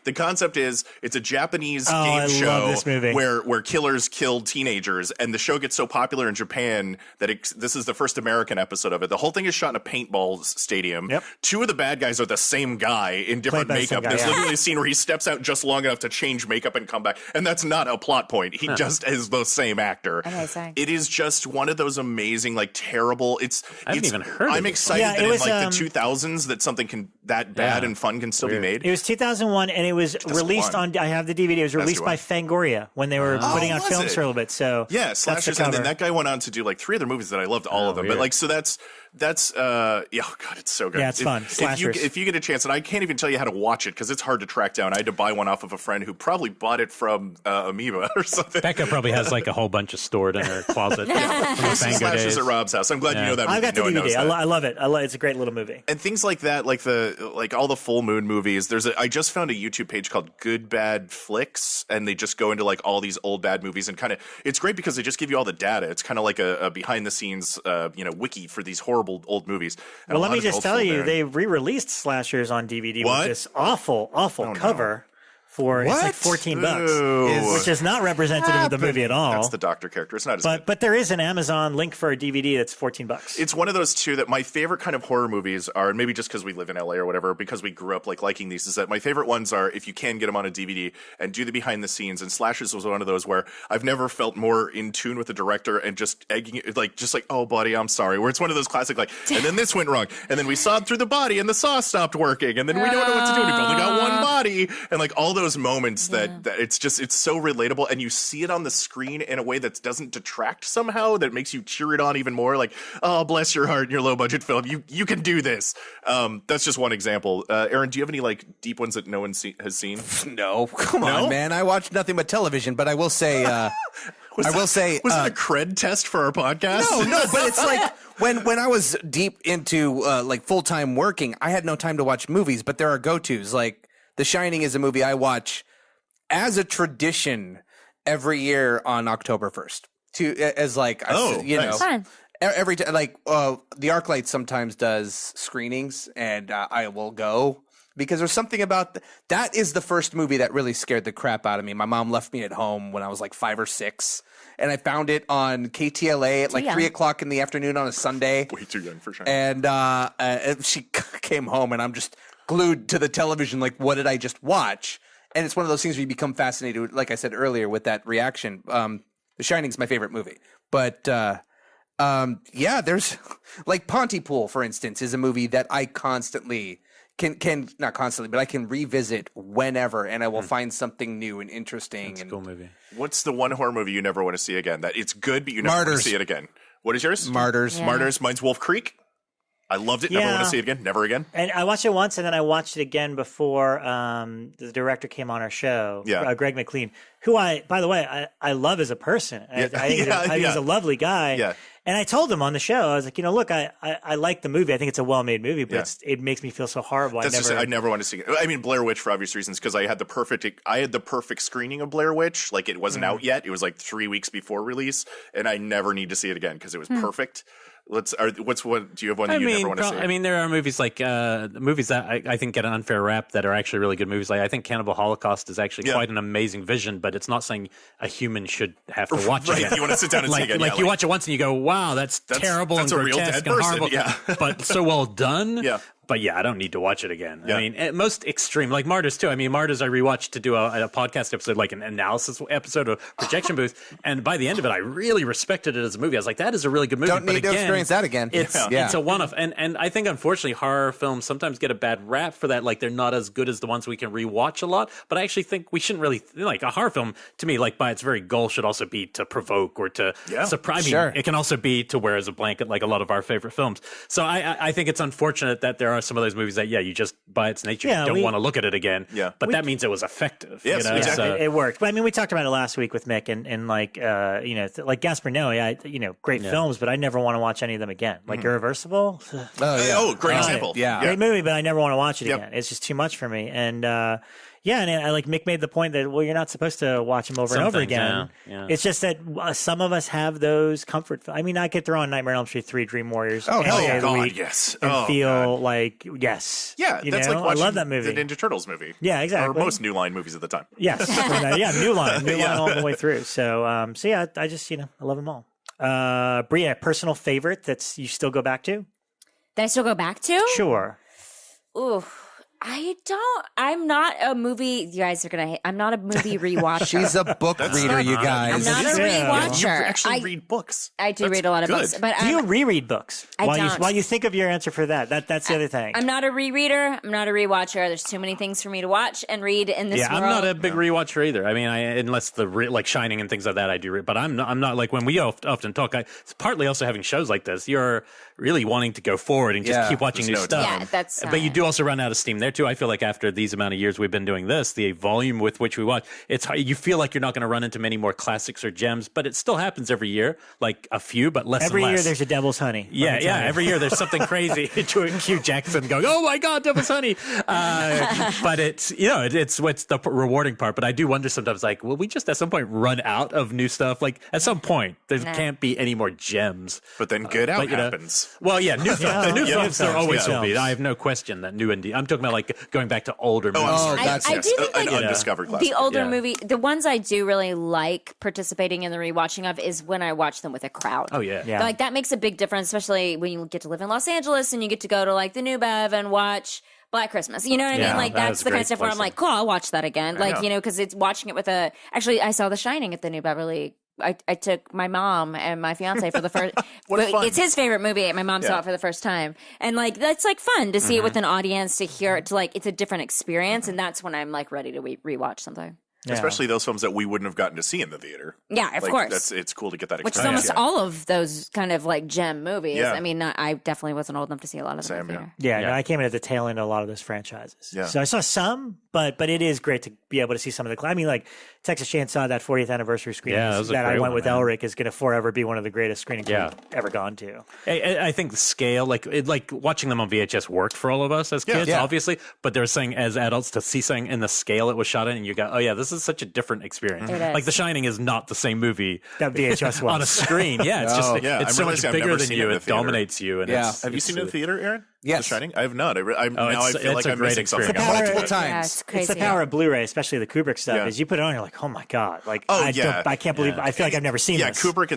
The concept is it's a Japanese game show love this movie. where killers kill teenagers, and the show gets so popular in Japan that this is the first American episode of it. The whole thing is shot in a paintball stadium. Yep. 2 of the bad guys are the same guy in different Played by the same makeup. guy, There's yeah. literally a scene where he steps out just long enough to change makeup and come back, and that's not a plot point. He just is the same actor. Okay, sorry. It is just one of those amazing, like terrible. I haven't even heard of I'm this excited one. Yeah, that it in was, like the 2000s that something that bad and fun can still be made. It was 2001, and it was released on. I have the DVD. It was released by Fangoria when they were putting out was films it? for a little bit. So Yeah, that's Slashers, the and then cover. that guy went on to do like 3 other movies that I loved all of them. weird. But like, so that's oh God, it's so good. Yeah, it's fun. Slashers. If you get a chance, and I can't even tell you how to watch it because it's hard to track down. I had to buy one off of a friend who probably bought it from Amoeba or something. Becca probably has like a whole bunch of stored in her closet. From the Fango Slashers days. at Rob's house. I'm glad you know that movie. I've got the No one knows DVD. that. I love it. It's a great little movie. And things like that, like all the full moon movies. I just found a YouTube page called Good Bad Flicks, and they just go into like all these old bad movies and kind of. It's great because they just give you all the data. It's kind of like a behind the scenes, wiki for these horrible old movies. And Well, a let lot me of just old tell film you, there. they re-released Slashers on DVD What? with this awful cover for it's like $14, Ooh. which is not representative of the movie at all. That's the Doctor character. It's not as good. But there is an Amazon link for a DVD that's $14. It's one of those two that my favorite kind of horror movies are, and maybe just because we live in LA or whatever, because we grew up like liking these, is that my favorite ones are if you can get them on a DVD and do the behind the scenes. And Slashers was one of those where I've never felt more in tune with the director and just egging it, like, oh, buddy, I'm sorry. Where it's one of those classic, like, and then this went wrong. And then we sawed through the body and the saw stopped working. And then we don't know what to do. And we've only got one body. And like all those moments that it's so relatable. And you see it on the screen in a way that doesn't detract somehow, that makes you cheer it on even more. Like, oh, bless your heart, your low budget film. You can do this. That's just one example. Aaron, do you have any like deep ones that no one has seen? No, come on, man. I watch nothing but television, but I will say, Was it a cred test for our podcast? No, but it's like when I was deep into like full-time working, I had no time to watch movies, but there are go-tos. Like The Shining is a movie I watch as a tradition every year on October 1st. Fun. Every time, like the ArcLight sometimes does screenings, and I will go because there's something about that is the first movie that really scared the crap out of me. My mom left me at home when I was like 5 or 6, and I found it on KTLA at like 3 o'clock in the afternoon on a Sunday. Way too young for sure. And she came home, and I'm just glued to the television. Like, what did I just watch? And it's one of those things where you become fascinated, like I said earlier, with that reaction. The Shining's my favorite movie, but there's like Pontypool, for instance, is a movie that I constantly can not constantly, but I can revisit whenever, and I will find something new and interesting. It's a cool movie. What's the one horror movie you never want to see again? That it's good, but you never want to see it again. What is yours? Martyrs. Yeah. Martyrs. Mine's Wolf Creek. I loved it. Never want to see it again. Never again. And I watched it once, and then I watched it again before the director came on our show, Greg McLean, who by the way, I love as a person. I think he's a lovely guy. Yeah. And I told him on the show, I was like, look, I like the movie. I think it's a well-made movie, but it makes me feel so horrible. I never want to see it. I mean, Blair Witch for obvious reasons, because I had the perfect screening of Blair Witch. Like, it wasn't out yet. It was like 3 weeks before release, and I never need to see it again because it was perfect. Do you have one that you never want to see? I mean, there are movies like movies that I think get an unfair rap that are actually really good movies. Like, I think Cannibal Holocaust is actually quite an amazing vision, but it's not saying a human should have to watch it. You want to sit down and see it again. Like, you watch it once and you go, wow, that's terrible and grotesque and horrible, but so well done. Yeah. But yeah, I don't need to watch it again. I mean, at most extreme, like Martyrs too. I mean, Martyrs I rewatched to do a podcast episode, like an analysis episode of Projection Booth, and by the end of it, I really respected it as a movie. I was like, that is a really good movie. Don't need to experience that again. It's a one-off, and I think unfortunately horror films sometimes get a bad rap for that. Like, they're not as good as the ones we can rewatch a lot. But I actually think we shouldn't really like a horror film. To me, like by its very goal, should also be to provoke or to surprise. I mean, it can also be to wear as a blanket, like a lot of our favorite films. So I think it's unfortunate that there are some of those movies that you just by its nature don't want to look at it again. Yeah, but that means it was effective. Yes, exactly. It worked. But I mean, we talked about it last week with Mick, and like like Gaspar Noé, great films, but I never want to watch any of them again. Like Irreversible. Great example. Great movie, but I never want to watch it again. It's just too much for me. And and I like Mick made the point that you're not supposed to watch them over and over again. Yeah. It's just that some of us have those comfort. I mean, I could throw on Nightmare on Elm Street 3, Dream Warriors. Oh God, yes. And feel like yes. Yeah, that's like watching I love that movie. The Ninja Turtles movie. Yeah, exactly. Or most New Line movies at the time. Yes, New Line all the way through. So I just I love them all. Brea, personal favorite that's you still go back to? That I still go back to? Sure. Ooh. I'm not a movie. You guys are going to hate. I'm not a movie rewatcher. She's a book reader, you guys. I'm not a rewatcher. You actually read books. I do read a lot of books. But do you reread books? I don't. While you think of your answer for that. That's the other thing. I'm not a rereader. I'm not a rewatcher. There's too many things for me to watch and read in this world. I'm not a big rewatcher either. I mean, unless like Shining and things like that, I do read. But I'm not like when we often talk. It's partly also having shows like this. You're really wanting to go forward and just keep watching new stuff. Yeah, that's. But you do also run out of steam there too. I feel like after these amount of years we've been doing this, the volume with which we watch, you feel like you're not going to run into many more classics or gems, but it still happens every year, like a few, but less every and less. year there's a Devil's Honey. Yeah, every year there's something crazy. Hugh Jackson going, oh my God, Devil's Honey. But it's what's the rewarding part. But I do wonder sometimes, like, will we just at some point run out of new stuff? Like at some point there can't be any more gems. But then Get Out happens. Well, yeah, new films there always will be. I have no question that new indie. I'm talking about like going back to older movies. That's I do think an undiscovered classic. The older movie, the ones I do really like participating in the rewatching of is when I watch them with a crowd. Oh yeah. Like that makes a big difference, especially when you get to live in Los Angeles and you get to go to like the New Bev and watch Black Christmas. You know what I mean? Like that's the kind of stuff where I'm like, cool, I'll watch that again. Like, because it's watching it with actually I saw The Shining at the New Beverly. I took my mom and my fiance for the first. It's his favorite movie. My mom saw it for the first time, and like that's like fun to see it with an audience, to hear it, to like it's a different experience, and that's when I'm like ready to rewatch something. Yeah. Especially those films that we wouldn't have gotten to see in the theater. Yeah, of course. It's cool to get that experience. experience. Which is almost all of those kind of like gem movies. Yeah. I mean, I definitely wasn't old enough to see a lot of them in the theater. Yeah, no, I came in at the tail end of a lot of those franchises. Yeah. So I saw some, but it is great to be able to see some of the. I mean, like Texas Chainsaw, that 40th anniversary screening that I went with Elric is going to forever be one of the greatest screenings we've ever gone to. I think the scale, like watching them on VHS worked for all of us as kids, obviously, but they're saying as adults to see something in the scale it was shot in, and you go, oh yeah, this is such a different experience. Like The Shining is not the same movie that VHS was on a screen. Yeah, it's just it's so much bigger than you. It dominates you. And have you seen it in the theater, Aaron? Yes. The Shining? I have not. I feel like I'm missing something. Multiple times. It's crazy. It's the power of Blu-ray, especially the Kubrick stuff. Is you put it on, you're like, oh my God! Like, I can't believe. I feel like I've never seen this. Yeah, Kubrick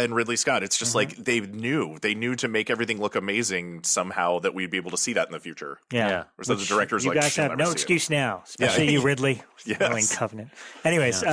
and Ridley Scott. It's just like they knew to make everything look amazing somehow that we'd be able to see that in the future. Yeah. Or so the director's you like, guys have no excuse now, especially you, Ridley. Yes. Covenant. Anyways, all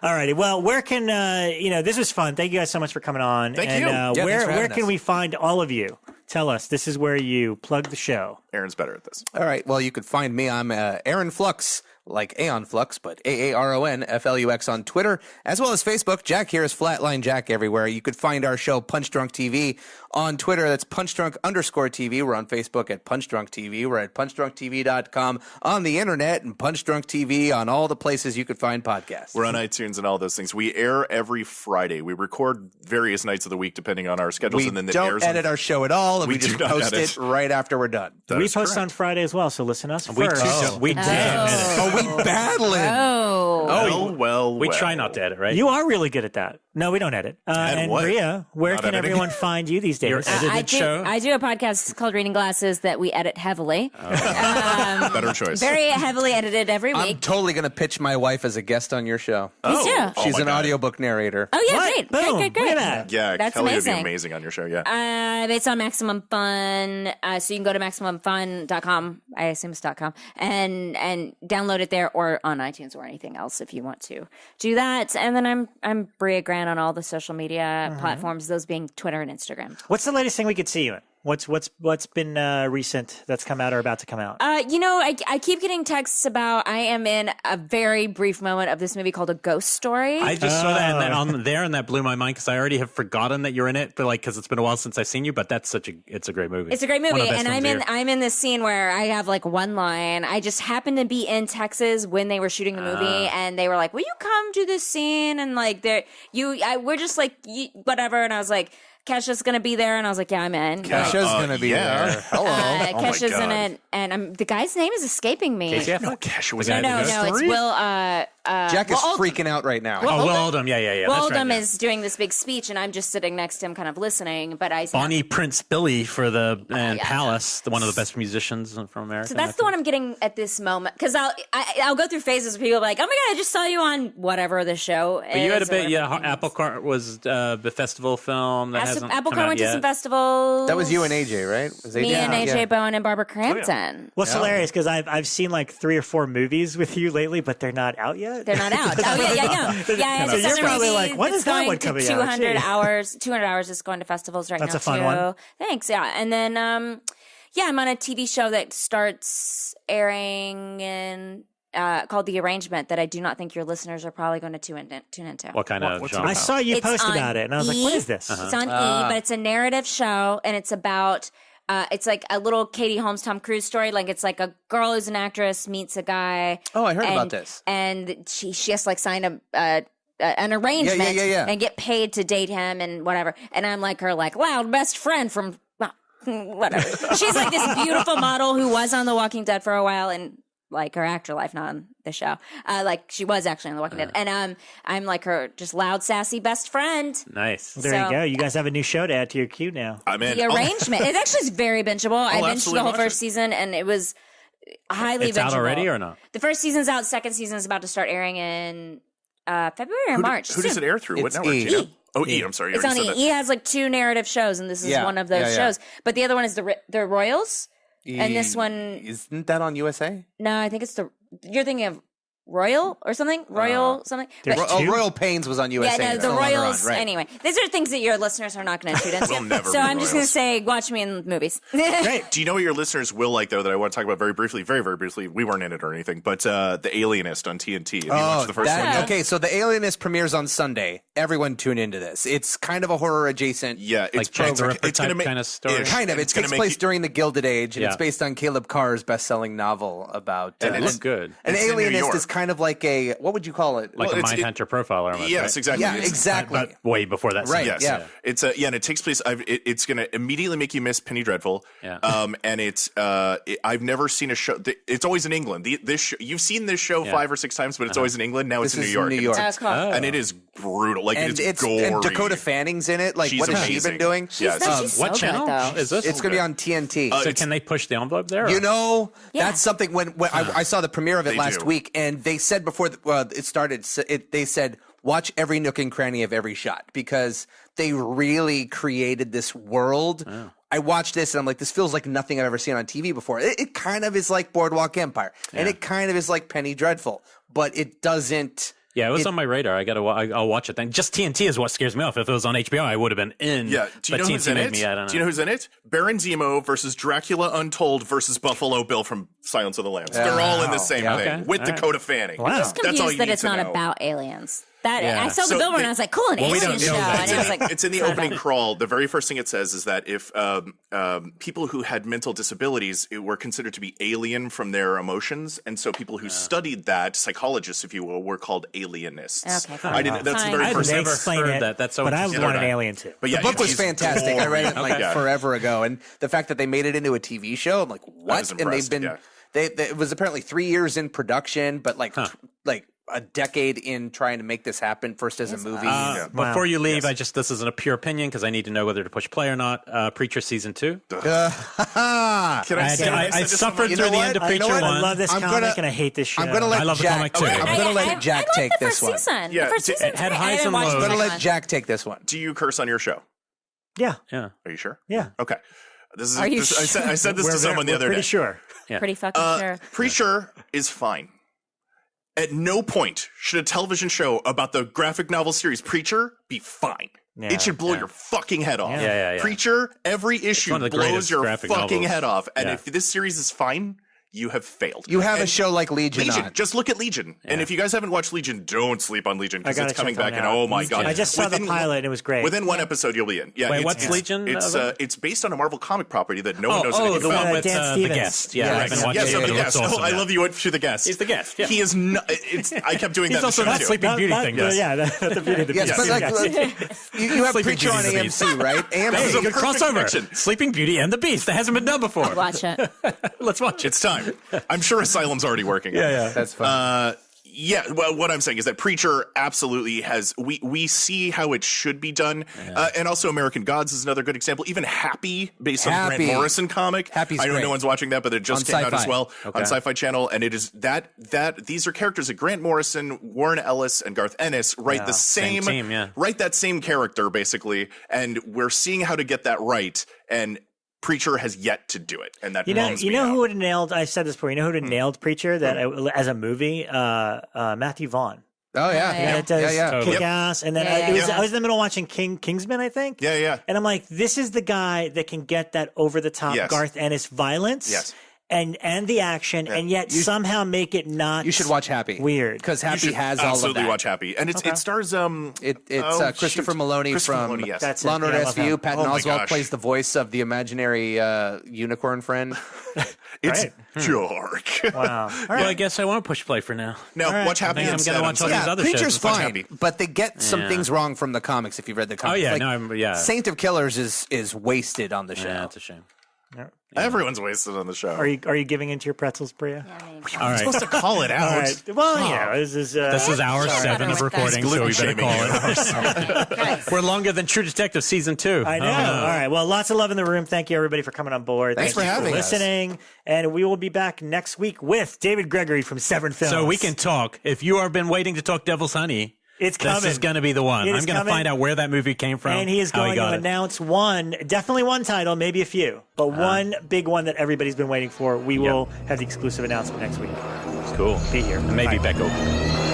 righty. Well, where can this was fun. Thank you guys so much for coming on. Thank you. Where can we find all of you? Tell us. This is where you plug the show. Aaron's better at this. All right. Well, you could find me. I'm Aaron Flux, like Aeon Flux, but AARONFLUX on Twitter, as well as Facebook. Jack here is Flatline Jack everywhere. You could find our show Punch Drunk TV On Twitter, that's punchdrunk_TV. We're on Facebook at punchdrunktv. We're at punchdrunktv.com on the internet, and punchdrunktv on all the places you could find podcasts. We're on iTunes and all those things. We air every Friday. We record various nights of the week depending on our schedules. We and then it don't airs edit our show at all, and we just post it right after we're done. We post on Friday as well, so listen to us first. We do. Oh, we battling. Well. We try not to edit, right? You are really good at that. No, we don't edit. And what? Brea, where Not can editing? everyone find you these days? Your edited show? I do a podcast called Reading Glasses that we edit heavily. Better choice. Very heavily edited every week. I'm totally going to pitch my wife as a guest on your show. Me too. She's my an God. audiobook narrator. Oh, yeah, What? great. Boom. Great. Look at that. Yeah, That's Kelly amazing. would be amazing on your show, yeah. It's on Maximum Fun, so you can go to MaximumFun.com, I assume it's .com, and download it there, or on iTunes or anything else if you want to do that. And then I'm Brea Grant on all the social media platforms, those being Twitter and Instagram. What's the latest thing we could see you in? What's been recent that's come out or about to come out? I keep getting texts about I am in a very brief moment of this movie called A Ghost Story. I just saw that and that blew my mind because I already have forgotten that you're in it, but because it's been a while since I've seen you. But it's a great movie. It's a great One of movie, the best and ones here. I'm in this scene where I have like one line. I just happened to be in Texas when they were shooting the movie, and they were like, "Will you come do this scene?" And like, we're just like whatever. And I was like, Kesha's gonna be there, and I was like, yeah, I'm in. Kesha's going to be yeah. there. Hello. Kesha's in God. it, and the guy's name is escaping me. Casey No, Affleck? Kesha was The guy in that No, goes- it's Story? Will. Jack is freaking out right now. Oh, Will Oldham. Yeah. Will That's Oldham right, is doing this big speech, and I'm just sitting next to him, kind of listening. But Bonnie Prince Billy for the yeah. Palace, one of the best musicians from America. So that's the one I'm getting at this moment, because I'll go through phases of people like, oh my god, I just saw you on whatever the show. But you had a is or bit, whatever yeah. it means. Apple Cart was the festival film that hasn't Apple come Cart out went yet. to some festivals. That was you and AJ, right? Was Me and AJ Yeah. Bowen and Barbara Crampton. What's hilarious because I've seen like 3 or 4 movies with you lately, but they're not out yet. They're not out. Oh yeah. So it's you're another probably movie like, when that's is that going one to coming out? 200 Gee. hours. 200 hours is going to festivals right That's now a fun too. one. Thanks. Yeah, and then I'm on a TV show that starts airing in. Called The Arrangement, that I do not think your listeners are probably going to tune into. What kind of what's genre? I saw you It's post on about it, and I was like, what is this? It's on E, but it's a narrative show, and it's about. It's like a little Katie Holmes, Tom Cruise story. Like it's like a girl who's an actress meets a guy. Oh, I heard about this. And she has to like sign an arrangement Yeah. and get paid to date him and whatever. And I'm like her like loud best friend from whatever. She's like this beautiful model who was on The Walking Dead for a while and like her actor life, not on the show. Like she was actually on The Walking Dead. And I'm like her just loud, sassy best friend. Nice. There So- you go. You guys have a new show to add to your queue now. I'm in. The Arrangement. It actually is very bingeable. I binged absolutely the whole watch first it. season, and it was highly It's bingeable. out already or not? The first season's out. Second season's about to start airing in February or March. Who does soon. it air through? What It's network? E. Do you know? Oh, E. I'm sorry. You It's on already E. said E has like 2 narrative shows, and this is Yeah. one of those Yeah. shows. But the other one is the Royals, and this one, Isn't that on USA? no, I think it's you're thinking of Royal or something? Royal something? But- Royal Pains was on USA. yeah, no, It's the no longer on, Royals. right. Anyway, these are things that your listeners are not going to tune into. We'll never so be I'm just going to Royals. say, watch me in movies. Great. Do you know what your listeners will like, though, that I want to talk about very briefly? Very, very briefly. We weren't in it or anything, but The Alienist on TNT. Have you watched the first one? Yeah. Okay, so The Alienist premieres on Sunday. Everyone tune into this. It's kind of a horror adjacent. Yeah, it's Like Jack the Ripper it's gonna type make, kind of story? ish. Kind of. It It's gonna takes make place you- during the Gilded Age, and Yeah. it's based on Caleb Carr's best-selling novel about. And It it's looked good. An It's in New Alienist York. is kind of like a, what would you call it? Like Well, a it's- Mindhunter profiler almost, Yes, right? exactly. Yeah, It's- exactly. But way before that. Right. scene. Yes. Yeah. It's and it takes place. It's going to immediately make you miss Penny Dreadful. Yeah. And it's I've never seen a show. It's always in England. This show, you've seen this show 5 or 6 times, but it's always in England. Now This it's in is New York. New and York. it's- Oh, cool. and it is brutal. Like And it's gory. and Dakota Fanning's in it. Like, She's what has she amazing. been doing? Yes. She's so What good, channel though. is this? It's going to be on TNT. So can they push the envelope there? You or- know, Yeah. that's something when I saw the premiere of it They last do. week, and they said before it started, they said, watch every nook and cranny of every shot because they really created this world. I watched this and I'm like, this feels like nothing I've ever seen on TV before. It kind of is like Boardwalk Empire, and it kind of is like Penny Dreadful, but it doesn't. Yeah, it was on my radar. I'll watch it then. Just TNT is what scares me off. If it was on HBO, I would have been in. Yeah. Do you but know TNT who's in made it? me, I don't know. Do you know who's in it? Baron Zemo versus Dracula Untold versus Buffalo Bill from Silence of the Lambs. They're all in the same Yeah. thing Okay. with All right. Dakota Fanning. Wow. I'm just That's all confused you that need it's to not know. about aliens. That Yeah. I saw the So billboard they- and I was like, cool, an Well, we alien don't show. know that. And I was like, It's in the opening crawl. The very first thing it says is that if people who had mental disabilities were considered to be alien from their emotions, and so people who studied that, psychologists, if you will, were called alienists. Okay, fine. I didn't. That's the Fine. very I first. didn't never explain heard it, that. That's so but I interesting. want an Okay. alien too. But yeah, The book was he's fantastic. I read it like Yeah. forever ago, and the fact that they made it into a TV show, I'm like, what? was And they've impressed, been yeah. it was apparently 3 years in production, but like a decade in trying to make this happen. First as a movie. Before you leave, this isn't a pure opinion because I need to know whether to push play or not. Preacher season 2. Can I say what I said to suffered someone? through the end of You know Preacher what? 1. I love this I'm comic gonna- and I hate this show. I'm gonna let I love the Jack. comic too. I'm gonna let Jack I take like the this first one. season. Yeah, The first season had great. I highs haven't and watched lows. I'm the gonna second let one. Jack take this one. Do you curse on your show? Yeah, Yeah. Are you sure? yeah. Okay. This is. Are you this, I said this to someone the We're other pretty day. sure. Pretty fucking sure. Preacher is fine. At no point should a television show about the graphic novel series Preacher be fine. Yeah, It should blow your fucking head off. Yeah. Preacher, every issue one of the blows greatest your graphic fucking novels. head off. And Yeah. if this series is fine, you have failed. You have a And show like Legion on. Just look at Legion. And if you guys haven't watched Legion, don't sleep on Legion because I gotta it's coming check that back. And out. oh my god, I just saw the Within- pilot and it was great. Within one episode, you'll be in. Yeah, Wait, it's- what's it's- Legion It's about? it's based on a Marvel comic property that no one knows the anything about. one with Dan the Stevens. guest. Yeah, Yes. I've been watching Yes, it. so It the looks guest. awesome, I yeah. love you went through the guest. He's the guest, yeah. He is not. It's. I kept doing He's that. also in the not show, too. Sleeping Beauty thing. Yes. Yes. Yeah, that's the beauty of the Yes, but beast. like, you have Sleeping Preacher on Beauty's the beast. AMC, right? Hey, This is a good perfect crossover. connection. Sleeping Beauty and the Beast. That hasn't been done before. Watch it. Let's watch it. It's time. I'm sure Asylum's already working. Yeah. That's fun. Yeah, well, what I'm saying is that Preacher absolutely has. We see how it should be done, and also American Gods is another good example. Even Happy, based on the Happy. Grant Morrison comic. Happy's I know great. no one's watching that, but it just On came out as Sci-Fi. well Okay. on Sci-Fi Channel, and it is that these are characters that Grant Morrison, Warren Ellis, and Garth Ennis write the same same team, yeah. write that same character basically, and we're seeing how to get that right, and Preacher has yet to do it, and that You know bums me out. who would have nailed? I said this before. You know who would have nailed Preacher that as a movie? Matthew Vaughn. Oh yeah, Yeah. That does Totally. kick ass. And then Yeah. I was in the middle watching Kingsman, I think. Yeah. And I'm like, this is the guy that can get that over the top Yes. Garth Ennis violence. Yes. And the action, and yet somehow make it not. You should watch Happy. Weird. Because You Happy should has all of absolutely that. watch Happy, and it stars It's Christopher Maloney from yes. That's it. Law and Order Yeah, I love SVU. him. Patton Oh my Oswalt gosh. plays the voice of the imaginary unicorn friend. It's Right. dark. Wow. All Well, I right. guess I won't push play for now. No, right. watch Happy I think I'm instead. gonna watch all sorry. these other Preacher's shows. Watch fine, Happy. but they get some Yeah. things wrong from the comics if you've read the comics. yeah, Like, no, I'm- yeah. Saint of Killers is wasted on the show. Yeah, that's a shame. Everyone's wasted on the show. Are you giving into your pretzels, Brea? All right. supposed to call it out? All right. Well, this is This is hour 7 of Sorry. recording, so we better Gluten call it. We're longer than True Detective season 2. I know. All right. Well, lots of love in the room. Thank you, everybody, for coming on board. Thanks Thank for you having us. listening. And we will be back next week with David Gregory from Severn Films. So we can talk. If you have been waiting to talk Devil's Honey, It's coming. this is going to be the one. It I'm is going to coming. find out where that movie came from. And he is how going to got it. announce definitely one title, maybe a few, but one big one that everybody's been waiting for. We will have the exclusive announcement next week. It's cool. Be here. And maybe Bye. Becco.